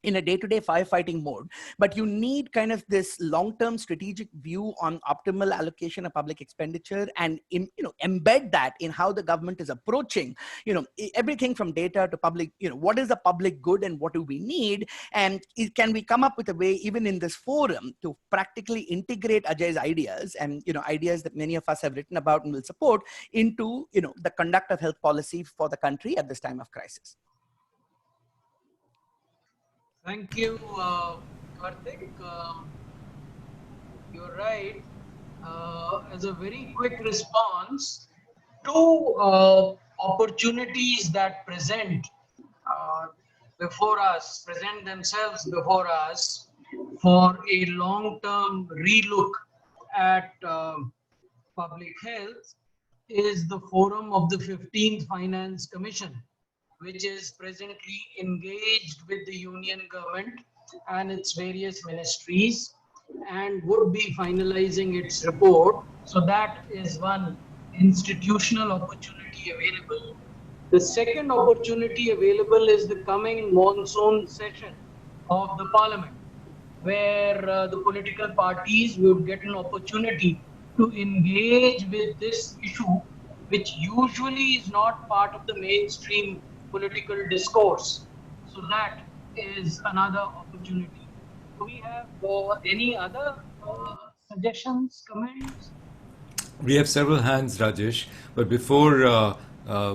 in a day-to-day firefighting mode, but you need kind of this long-term strategic view on optimal allocation of public expenditure and embed that in how the government is approaching, everything from data to public, what is the public good and what do we need? And can we come up with a way, even in this forum, to practically integrate Ajay's ideas and, ideas that many of us have written about and will support into, the conduct of health policy for the country at this time of crisis? Thank you, Karthik. You're right. As a very quick response to opportunities that present themselves before us for a long-term relook at public health is the forum of the 15th Finance Commission, which is presently engaged with the union government and its various ministries and would be finalizing its report. So that is one institutional opportunity available. The second opportunity available is the coming monsoon session of the parliament, where the political parties would get an opportunity to engage with this issue, which usually is not part of the mainstream political discourse. So that is another opportunity. Do we have any other suggestions, comments? We have several hands, Rajesh, but before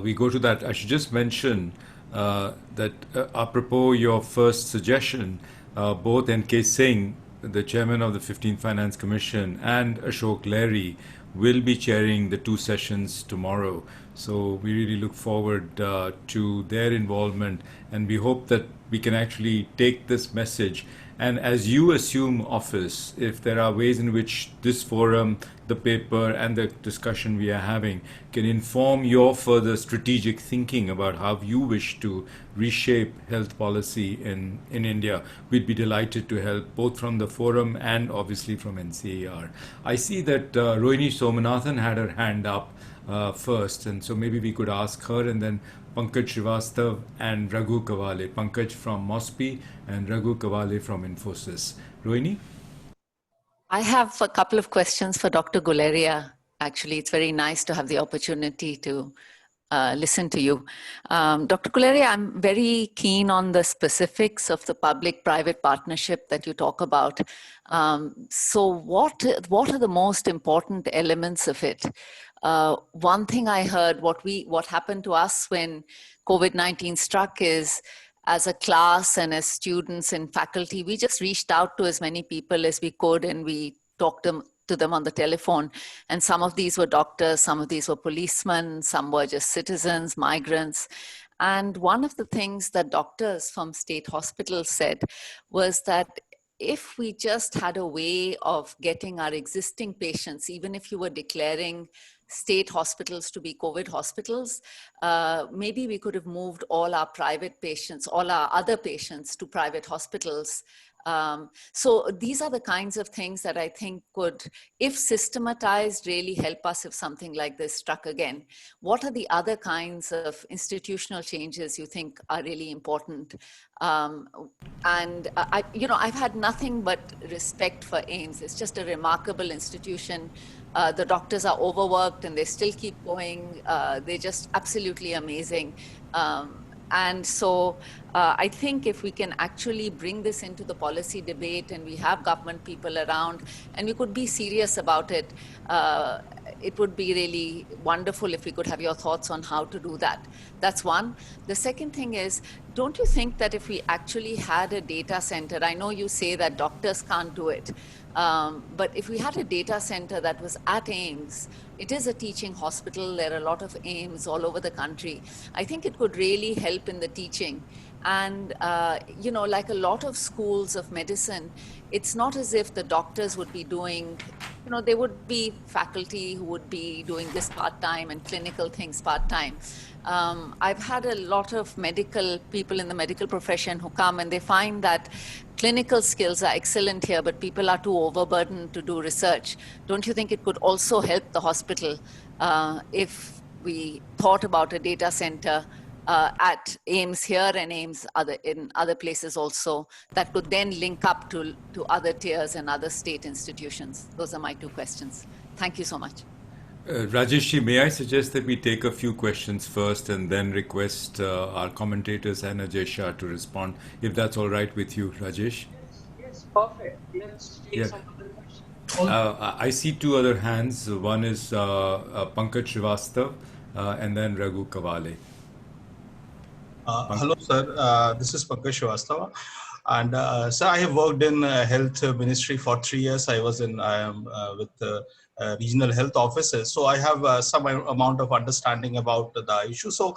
we go to that, I should just mention that apropos your first suggestion, both N.K. Singh, the chairman of the 15th Finance Commission, and Ashok Lahiri will be chairing the two sessions tomorrow. So we really look forward to their involvement, and we hope that we can actually take this message. And as you assume office, if there are ways in which this forum the paper and the discussion we are having can inform your further strategic thinking about how you wish to reshape health policy in India, we'd be delighted to help both from the forum and obviously from NCAR. I see that Rohini Somanathan had her hand up first, and so maybe we could ask her, and then Pankaj Srivastav and Raghu Kawale. Pankaj from MOSPI and Raghu Kawale from Infosys. Rohini? I have a couple of questions for Dr. Guleria. Actually, it's very nice to have the opportunity to listen to you. Dr. Guleria, I'm very keen on the specifics of the public-private partnership that you talk about. So what are the most important elements of it? One thing I heard, what happened to us when COVID-19 struck is, as a class and as students and faculty, we just reached out to as many people as we could, and we talked to them on the telephone. And some of these were doctors, some of these were policemen, some were just citizens, migrants. And one of the things that doctors from state hospitals said was that if we just had a way of getting our existing patients, even if you were declaring state hospitals to be COVID hospitals, maybe we could have moved all our private patients, all our other patients to private hospitals. So these are the kinds of things that I think could, if systematized, really help us if something like this struck again. What are the other kinds of institutional changes you think are really important? I've had nothing but respect for AIIMS. It's just a remarkable institution. The doctors are overworked and they still keep going. They're just absolutely amazing. And so I think if we can actually bring this into the policy debate and we have government people around and we could be serious about it, it would be really wonderful if we could have your thoughts on how to do that. That's one. The second thing is, don't you think that if we actually had a data center, I know you say that doctors can't do it, but if we had a data center that was at AIIMS, it is a teaching hospital, there are a lot of AIIMS all over the country. I think it could really help in the teaching. And, like a lot of schools of medicine, it's not as if the doctors would be doing, there would be faculty who would be doing this part-time and clinical things part-time. I've had a lot of medical people in the medical profession who come and they find that clinical skills are excellent here, but people are too overburdened to do research. Don't you think it could also help the hospital if we thought about a data center at AIIMS here and AIIMS in other places also that could then link up to other tiers and other state institutions? Those are my two questions. Thank you so much. Rajesh, may I suggest that we take a few questions first and then request our commentators and Ajay Shah to respond, if that's all right with you, Rajesh? Yes, perfect. Let's take some other questions. I see two other hands. One is Pankaj Srivastav and then Raghu Kawale. Hello, sir. This is Pankaj Srivastav. And sir, I have worked in health ministry for 3 years. I am with regional health offices. So I have some amount of understanding about the issue. So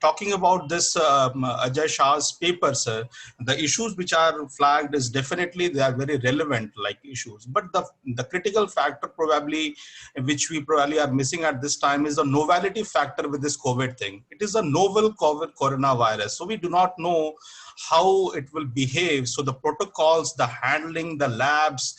talking about this Ajay Shah's paper, sir, the issues which are flagged is definitely, they are very relevant like issues. But the critical factor probably, which we probably are missing at this time, is the novelty factor with this COVID thing. It is a novel COVID coronavirus. So we do not know how it will behave. So the protocols, the handling, the labs,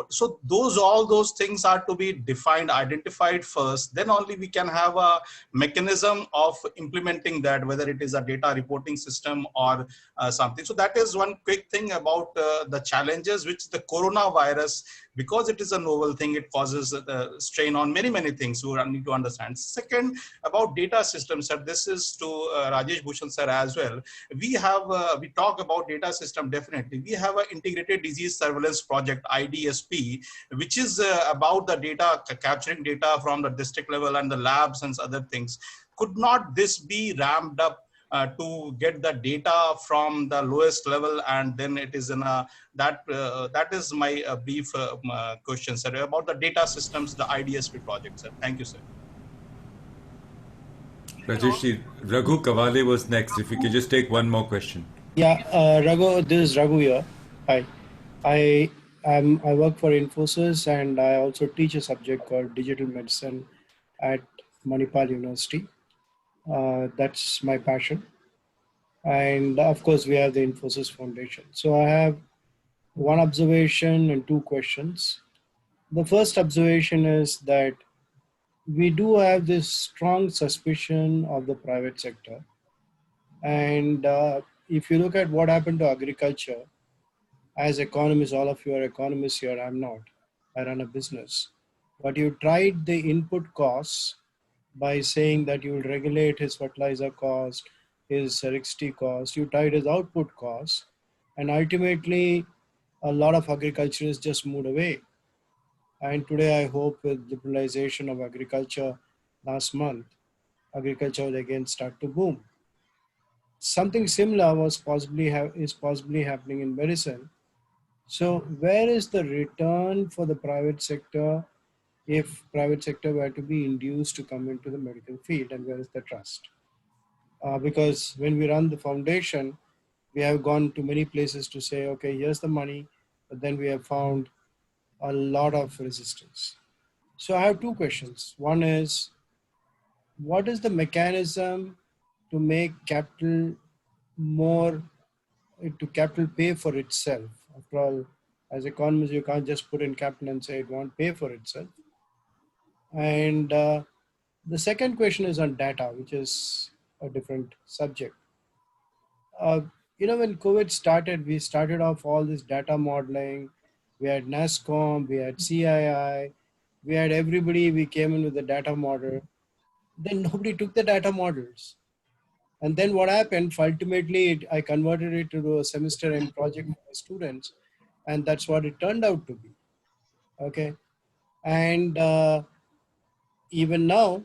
so all those things are to be defined, identified first. Then only we can have a mechanism of implementing that, whether it is a data reporting system or something. So that is one quick thing about the challenges which the coronavirus, because it is a novel thing, it causes strain on many things you need to understand. Second, about data systems, sir, this is to Rajesh Bhushan sir as well. We talk about data system, definitely. We have an integrated disease surveillance project, IDSP, which is about the data, capturing data from the district level and the labs and other things. Could not this be ramped up to get the data from the lowest level, and then it is in a, that is my brief question, sir, about the data systems, the IDSP project, sir. Thank you, sir. Rajesh, Raghu Kawale was next. If we could just take one more question. Yeah, Raghu, this is Raghu here. Hi. I work for Infosys, and I also teach a subject called digital medicine at Manipal University. That's my passion. And of course, we have the Infosys Foundation. So I have one observation and two questions. The first observation is that we do have this strong suspicion of the private sector. And if you look at what happened to agriculture, as economists, all of you are economists here, I'm not. I run a business. But you tried the input costs by saying that you will regulate his fertilizer cost, his electricity cost, you tied his output costs, and ultimately a lot of agriculturists just moved away. And today I hope with liberalization of agriculture last month, agriculture will again start to boom. Something similar is possibly happening in medicine. So where is the return for the private sector if private sector were to be induced to come into the medical field, and where is the trust? Because when we run the foundation, we have gone to many places to say, okay, here's the money, but then we have found a lot of resistance. So I have two questions. One is, what is the mechanism to make capital more, to capital pay for itself? After all, as economists, you can't just put in capital and say it won't pay for itself. And the second question is on data, which is a different subject. When COVID started, we started off all this data modeling. We had NASCOM, we had CII, we had everybody, we came in with the data model. Then nobody took the data models. And then what happened, ultimately, I converted it to a semester end project for my students. And that's what it turned out to be. Okay. And even now,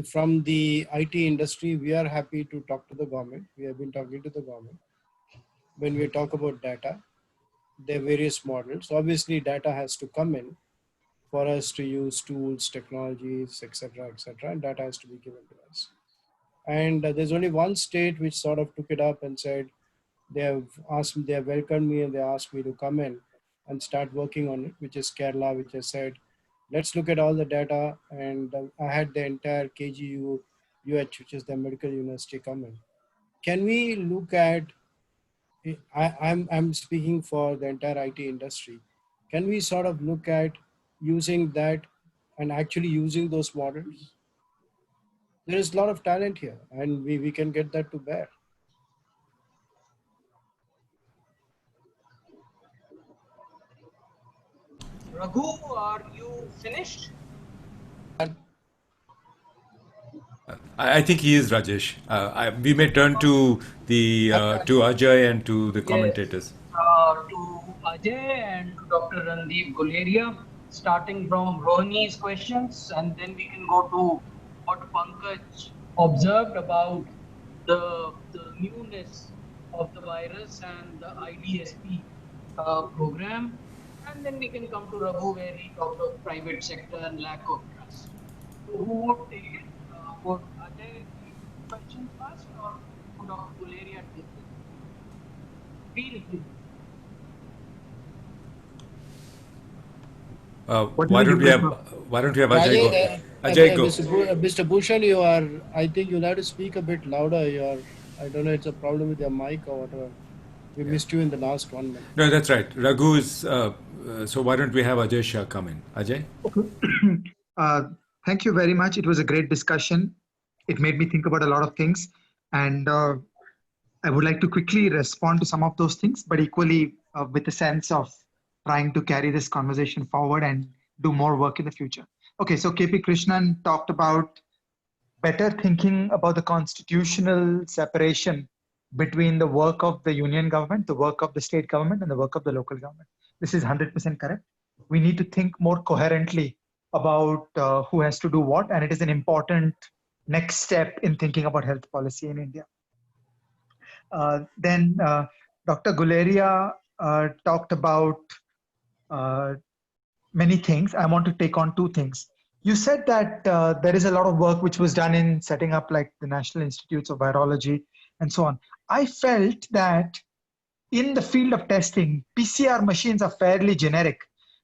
from the IT industry, we are happy to talk to the government. We have been talking to the government. When we talk about data, there are various models. Obviously, data has to come in for us to use tools, technologies, etc., and data has to be given to us. And there's only one state which sort of took it up and said, they have welcomed me and they asked me to come in and start working on it, which is Kerala, which has said, let's look at all the data. And I had the entire KGU, which is the medical university, come in. Can we look at, I'm speaking for the entire IT industry. Can we sort of look at using that and actually using those models? There is a lot of talent here and we can get that to bear. Raghu, are you finished? I think he is, Rajesh. We may turn to the to Ajay and to the commentators. To Ajay and to Dr. Randeep Guleria, starting from Rohini's questions, and then we can go to what Pankaj observed about the newness of the virus and the IDSP program, and then we can come to Raghu where he talked of private sector and lack of trust. So who would take it? Would Ajay take questions first, or would Dr. Guleria take it? Feel free. Why don't we have Ajay go? Ajay, go. Mr. Bhushan, I think you'll have to speak a bit louder. I don't know, it's a problem with your mic or whatever. We missed you in the last 1 minute. No, that's right. Raghu is, so why don't we have Ajay Shah come in? Ajay? Okay. Thank you very much. It was a great discussion. It made me think about a lot of things. And I would like to quickly respond to some of those things, but equally with a sense of trying to carry this conversation forward and do more work in the future. Okay, so KP Krishnan talked about better thinking about the constitutional separation between the work of the union government, the work of the state government, and the work of the local government. This is 100% correct. We need to think more coherently about who has to do what, and it is an important next step in thinking about health policy in India. Then Dr. Guleria talked about many things. I want to take on two things. You said that there is a lot of work which was done in setting up like the National Institutes of Virology and so on. I felt that in the field of testing, PCR machines are fairly generic.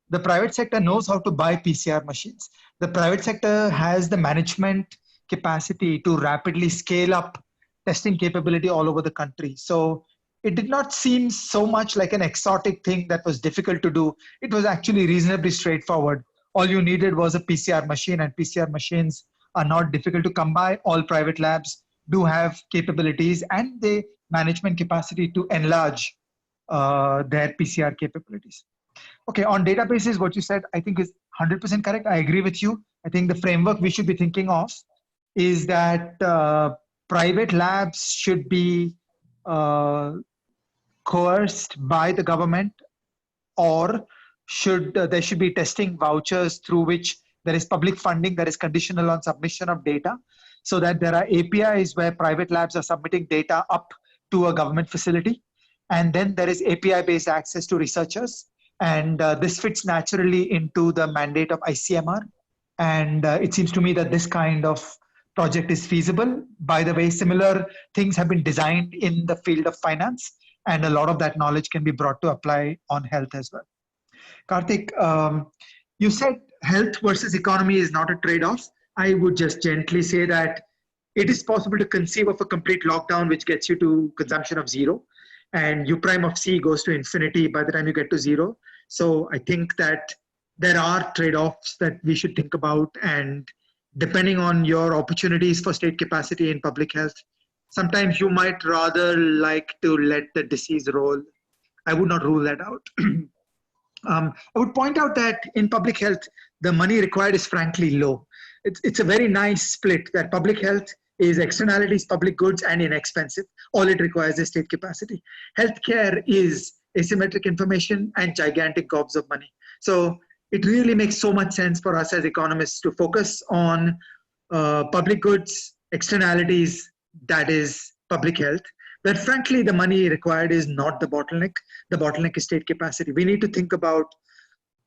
The private sector knows how to buy PCR machines. The private sector has the management capacity to rapidly scale up testing capability all over the country. So it did not seem so much like an exotic thing that was difficult to do. It was actually reasonably straightforward. All you needed was a PCR machine, and PCR machines are not difficult to come by. All private labs do have capabilities and the management capacity to enlarge their PCR capabilities. Okay, on databases, what you said, I think is 100% correct. I agree with you. I think the framework we should be thinking of is that private labs should be coerced by the government, or there should be testing vouchers through which there is public funding that is conditional on submission of data, so that there are APIs where private labs are submitting data up to a government facility. And then there is API-based access to researchers. And this fits naturally into the mandate of ICMR. And it seems to me that this kind of project is feasible. By the way, similar things have been designed in the field of finance, and a lot of that knowledge can be brought to apply on health as well. Karthik, you said health versus economy is not a trade-off. I would just gently say that it is possible to conceive of a complete lockdown which gets you to consumption of zero, and U prime of C goes to infinity by the time you get to zero. So I think that there are trade-offs that we should think about, and depending on your opportunities for state capacity in public health, sometimes you might rather like to let the disease roll. I would not rule that out. I would point out that in public health, the money required is frankly low. It's a very nice split that public health is externalities, public goods, and inexpensive. All it requires is state capacity. Healthcare is asymmetric information and gigantic gobs of money. So it really makes so much sense for us as economists to focus on public goods, externalities, that is public health. But frankly, the money required is not the bottleneck. The bottleneck is state capacity. We need to think about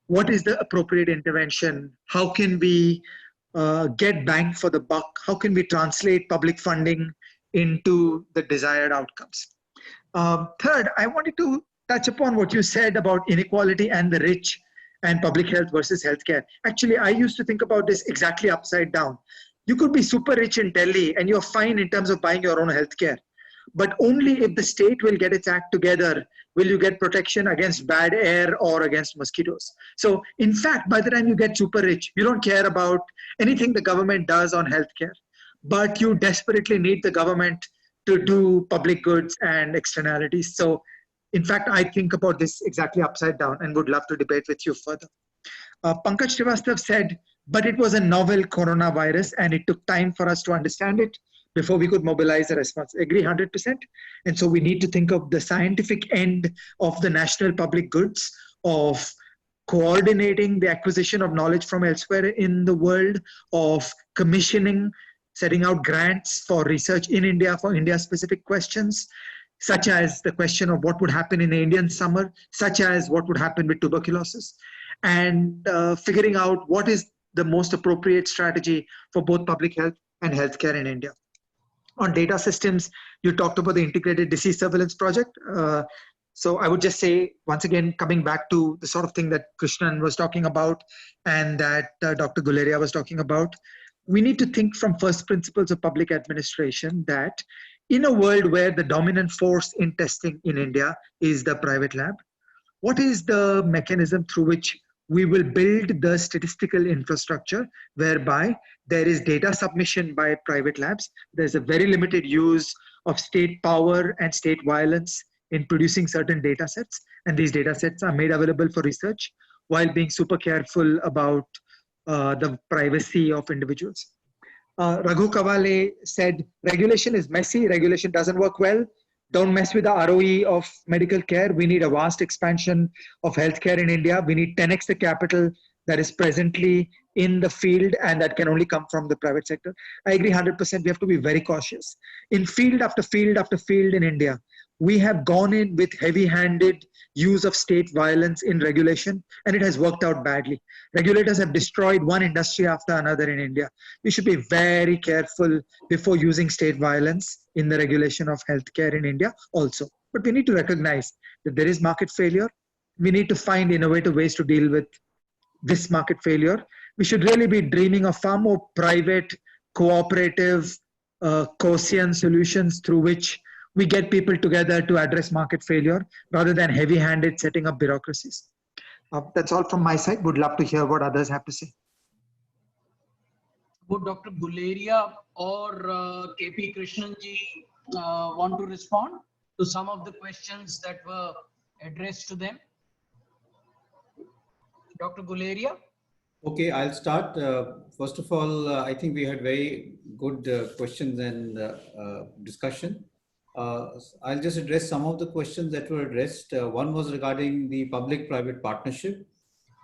what is the appropriate intervention? How can we get bang for the buck? How can we translate public funding into the desired outcomes? Third, I wanted to touch upon what you said about inequality and the rich and public health versus healthcare. Actually, I used to think about this exactly upside down. You could be super rich in Delhi and you're fine in terms of buying your own healthcare. But only if the state will get its act together will you get protection against bad air or against mosquitoes. So in fact, by the time you get super rich, you don't care about anything the government does on healthcare, but you desperately need the government to do public goods and externalities. So in fact, I think about this exactly upside down and would love to debate with you further. Pankaj Srivastav said, but it was a novel coronavirus and it took time for us to understand it before we could mobilize a response. I agree 100%. And so we need to think of the scientific end of the national public goods, of coordinating the acquisition of knowledge from elsewhere in the world, of commissioning, setting out grants for research in India for India-specific questions, such as the question of what would happen in the Indian summer, such as what would happen with tuberculosis, and figuring out what is the most appropriate strategy for both public health and healthcare in India. On data systems, you talked about the integrated disease surveillance project. So I would just say, once again, coming back to the sort of thing that Krishnan was talking about and that Dr. Guleria was talking about, we need to think from first principles of public administration that in a world where the dominant force in testing in India is the private lab, what is the mechanism through which we will build the statistical infrastructure whereby there is data submission by private labs. There's a very limited use of state power and state violence in producing certain data sets. And these data sets are made available for research while being super careful about the privacy of individuals. Raghu Kavale said, regulation is messy, regulation doesn't work well. Don't mess with the ROE of medical care. We need a vast expansion of healthcare in India. We need 10x the capital that is presently in the field, and that can only come from the private sector. I agree 100%. We have to be very cautious. In field after field after field in India, we have gone in with heavy-handed use of state violence in regulation, and it has worked out badly. Regulators have destroyed one industry after another in India. We should be very careful before using state violence in the regulation of healthcare in India also. But we need to recognize If there is market failure, we need to find innovative ways to deal with this market failure. We should really be dreaming of far more private, cooperative, Gaussian solutions through which we get people together to address market failure rather than heavy-handed setting up bureaucracies. That's all from my side. Would love to hear what others have to say. Would Dr. Guleria or KP Krishnan ji want to respond to some of the questions that were addressed to them? Dr. Guleria? Okay, I'll start. First of all, I think we had very good questions and discussion. I'll just address some of the questions that were addressed. One was regarding the public-private partnership.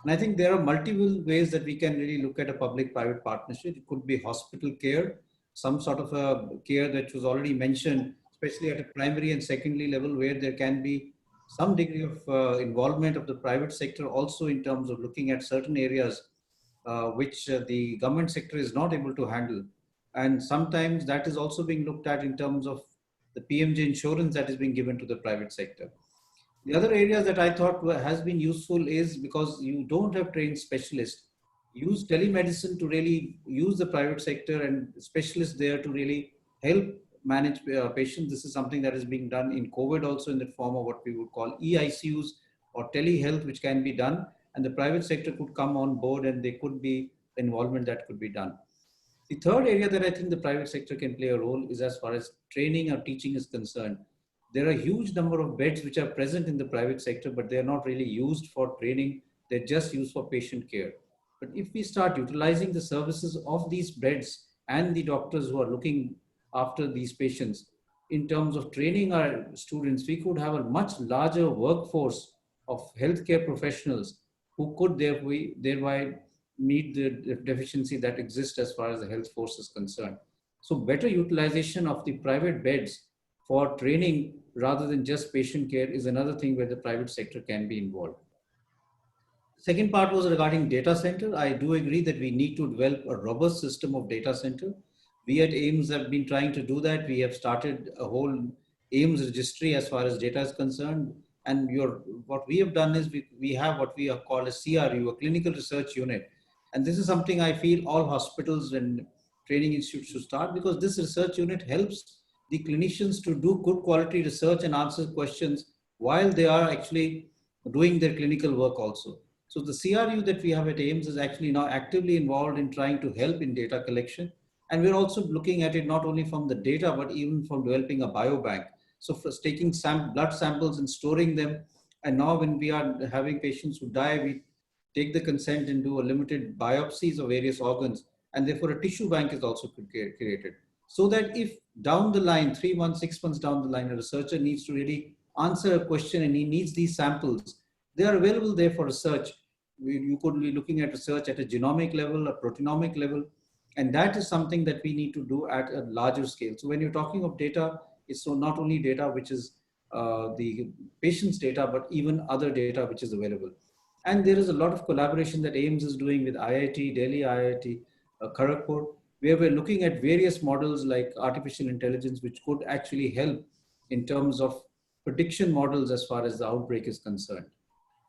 And I think there are multiple ways that we can really look at a public-private partnership. It could be hospital care, some sort of a care that was already mentioned, especially at a primary and secondary level, where there can be some degree of involvement of the private sector also in terms of looking at certain areas which the government sector is not able to handle. And sometimes that is also being looked at in terms of the PMJ insurance that is being given to the private sector. The other areas that I thought has been useful is because you don't have trained specialists, use telemedicine to really use the private sector and specialists there to really help manage patients. This is something that is being done in COVID also in the form of what we would call eICUs or telehealth, which can be done. And the private sector could come on board and there could be involvement that could be done. The third area that I think the private sector can play a role is as far as training or teaching is concerned. There are a huge number of beds which are present in the private sector, but they are not really used for training. They're just used for patient care. But if we start utilizing the services of these beds and the doctors who are looking after these patients, in terms of training our students, we could have a much larger workforce of healthcare professionals who could thereby meet the deficiency that exists as far as the health force is concerned. So better utilization of the private beds for training rather than just patient care is another thing where the private sector can be involved. Second part was regarding data center. I do agree that we need to develop a robust system of data center. We at AIIMS have been trying to do that. We have started a whole AIIMS registry as far as data is concerned. And what we have done is we have what we call a CRU, a clinical research unit. And this is something I feel all hospitals and training institutes should start, because this research unit helps the clinicians to do good quality research and answer questions while they are actually doing their clinical work also. So the CRU that we have at AIIMS is actually now actively involved in trying to help in data collection. And we're also looking at it not only from the data, but even from developing a biobank. So for taking blood samples and storing them. And now when we are having patients who die, we take the consent and do a limited biopsies of various organs. And therefore a tissue bank is also created. So that if down the line, 3 months, 6 months down the line, a researcher needs to really answer a question and he needs these samples, they are available there for research. You could be looking at research at a genomic level, a proteomic level, and that is something that we need to do at a larger scale. So when you're talking of data, it's so not only data which is the patient's data, but even other data which is available. And there is a lot of collaboration that AIIMS is doing with IIT, Delhi IIT, Kharagpur, where we're looking at various models like artificial intelligence, which could actually help in terms of prediction models as far as the outbreak is concerned.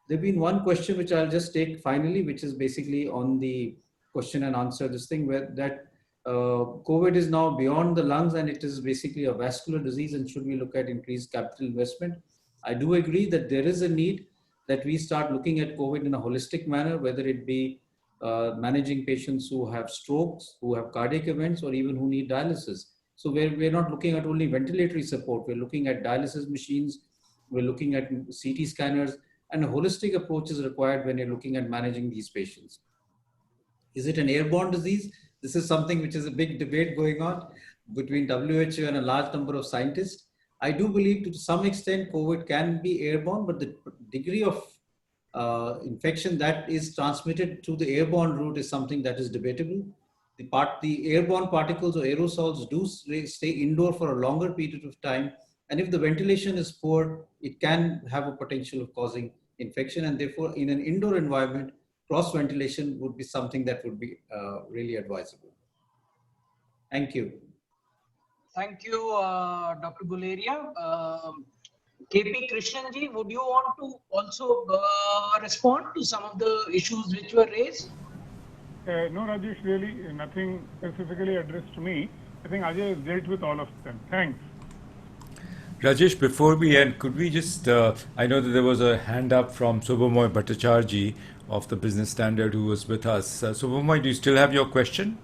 There's been one question which I'll just take finally, which is basically on the question and answer, this thing where that COVID is now beyond the lungs and it is basically a vascular disease, and should we look at increased capital investment? I do agree that there is a need that we start looking at COVID in a holistic manner, whether it be managing patients who have strokes, who have cardiac events, or even who need dialysis. So we're not looking at only ventilatory support, we're looking at dialysis machines, we're looking at CT scanners, and a holistic approach is required when you're looking at managing these patients. Is it an airborne disease? This is something which is a big debate going on between WHO and a large number of scientists. I do believe to some extent COVID can be airborne, but the degree of infection that is transmitted through the airborne route is something that is debatable. The airborne particles or aerosols do stay indoor for a longer period of time. And if the ventilation is poor, it can have a potential of causing infection. And therefore, in an indoor environment, cross ventilation would be something that would be really advisable. Thank you. Thank you, Dr. Guleria. KP Krishnanji, would you want to also respond to some of the issues which were raised? No, Rajesh, really nothing specifically addressed to me. I think Ajay has dealt with all of them. Thanks. Rajesh, before we end, could we just, I know that there was a hand up from Subbarao Bhattacharya of the Business Standard who was with us. Subbarao, do you still have your question?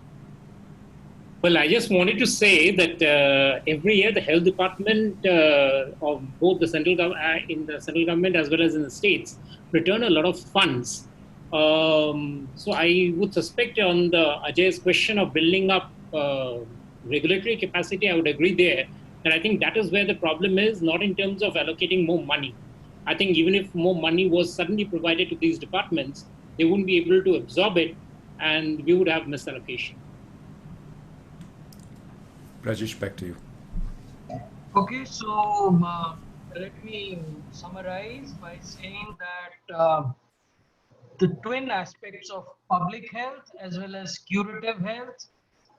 Well, I just wanted to say that every year the health department of both the in the central government as well as in the states return a lot of funds. So I would suspect on the Ajay's question of building up regulatory capacity, I would agree there. And I think that is where the problem is, not in terms of allocating more money. I think even if more money was suddenly provided to these departments, they wouldn't be able to absorb it and we would have misallocation. Rajesh, back to you. Okay, so let me summarize by saying that the twin aspects of public health as well as curative health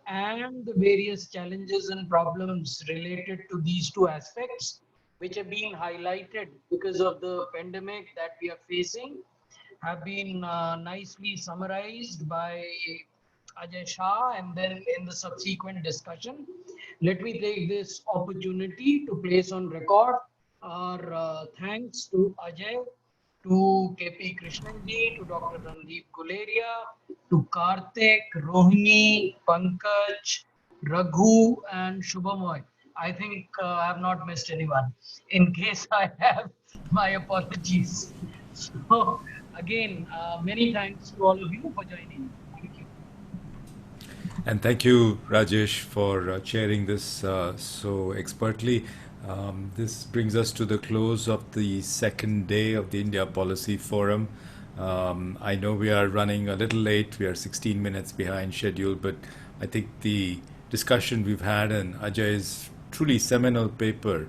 and the various challenges and problems related to these two aspects, which have been highlighted because of the pandemic that we are facing, have been nicely summarized by Ajay Shah and then in the subsequent discussion. Let me take this opportunity to place on record our thanks to Ajay, to KP Krishnanji, to Dr. Randeep Guleria, to Karthik, Rohini, Pankaj, Raghu and Shubhamoy. I think I have not missed anyone. In case I have, my apologies. So again, many thanks to all of you for joining. Thank you. And thank you, Rajesh, for chairing this so expertly. This brings us to the close of the second day of the India Policy Forum. I know we are running a little late. We are 16 minutes behind schedule, but I think the discussion we've had and Ajay's truly seminal paper,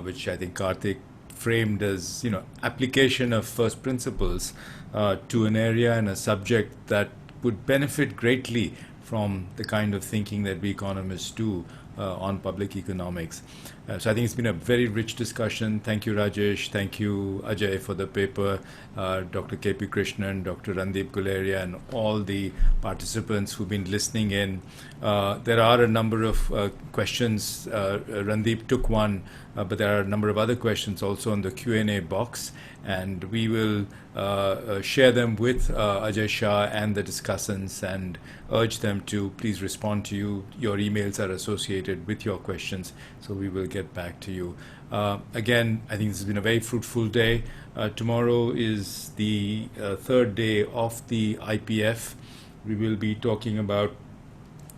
which I think Karthik framed as, application of first principles to an area and a subject that would benefit greatly from the kind of thinking that we economists do on public economics. So I think it's been a very rich discussion. Thank you, Rajesh. Thank you, Ajay, for the paper, Dr. KP Krishnan, Dr. Randeep Guleria, and all the participants who've been listening in. There are a number of questions. Randeep took one, but there are a number of other questions also in the Q&A box, and we will share them with Ajay Shah and the discussants and urge them to please respond to you. Your emails are associated with your questions, so we will get back to you. Again, I think this has been a very fruitful day. Tomorrow is the third day of the IPF. We will be talking about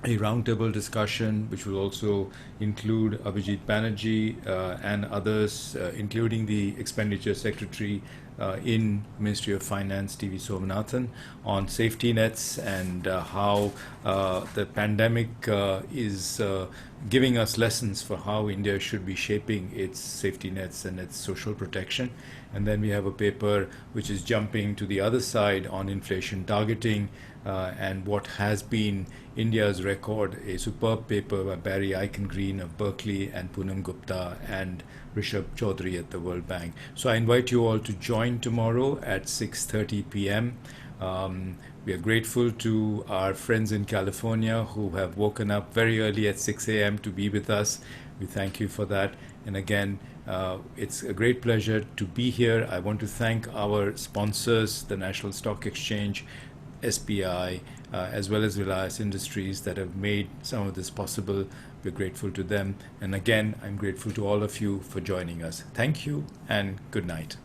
a roundtable discussion, which will also include Abhijit Banerjee and others, including the Expenditure Secretary in Ministry of Finance, TV Somanathan, on safety nets and how the pandemic is giving us lessons for how India should be shaping its safety nets and its social protection. And then we have a paper which is jumping to the other side on inflation targeting and what has been India's record, a superb paper by Barry Eichengreen of Berkeley and Poonam Gupta and Rishabh Chaudhary at the World Bank. So I invite you all to join tomorrow at 6:30 p.m. We are grateful to our friends in California who have woken up very early at 6 a.m. to be with us. We thank you for that. And again, it's a great pleasure to be here. I want to thank our sponsors, the National Stock Exchange, SBI, as well as Reliance Industries that have made some of this possible. We're grateful to them. And again, I'm grateful to all of you for joining us. Thank you and good night.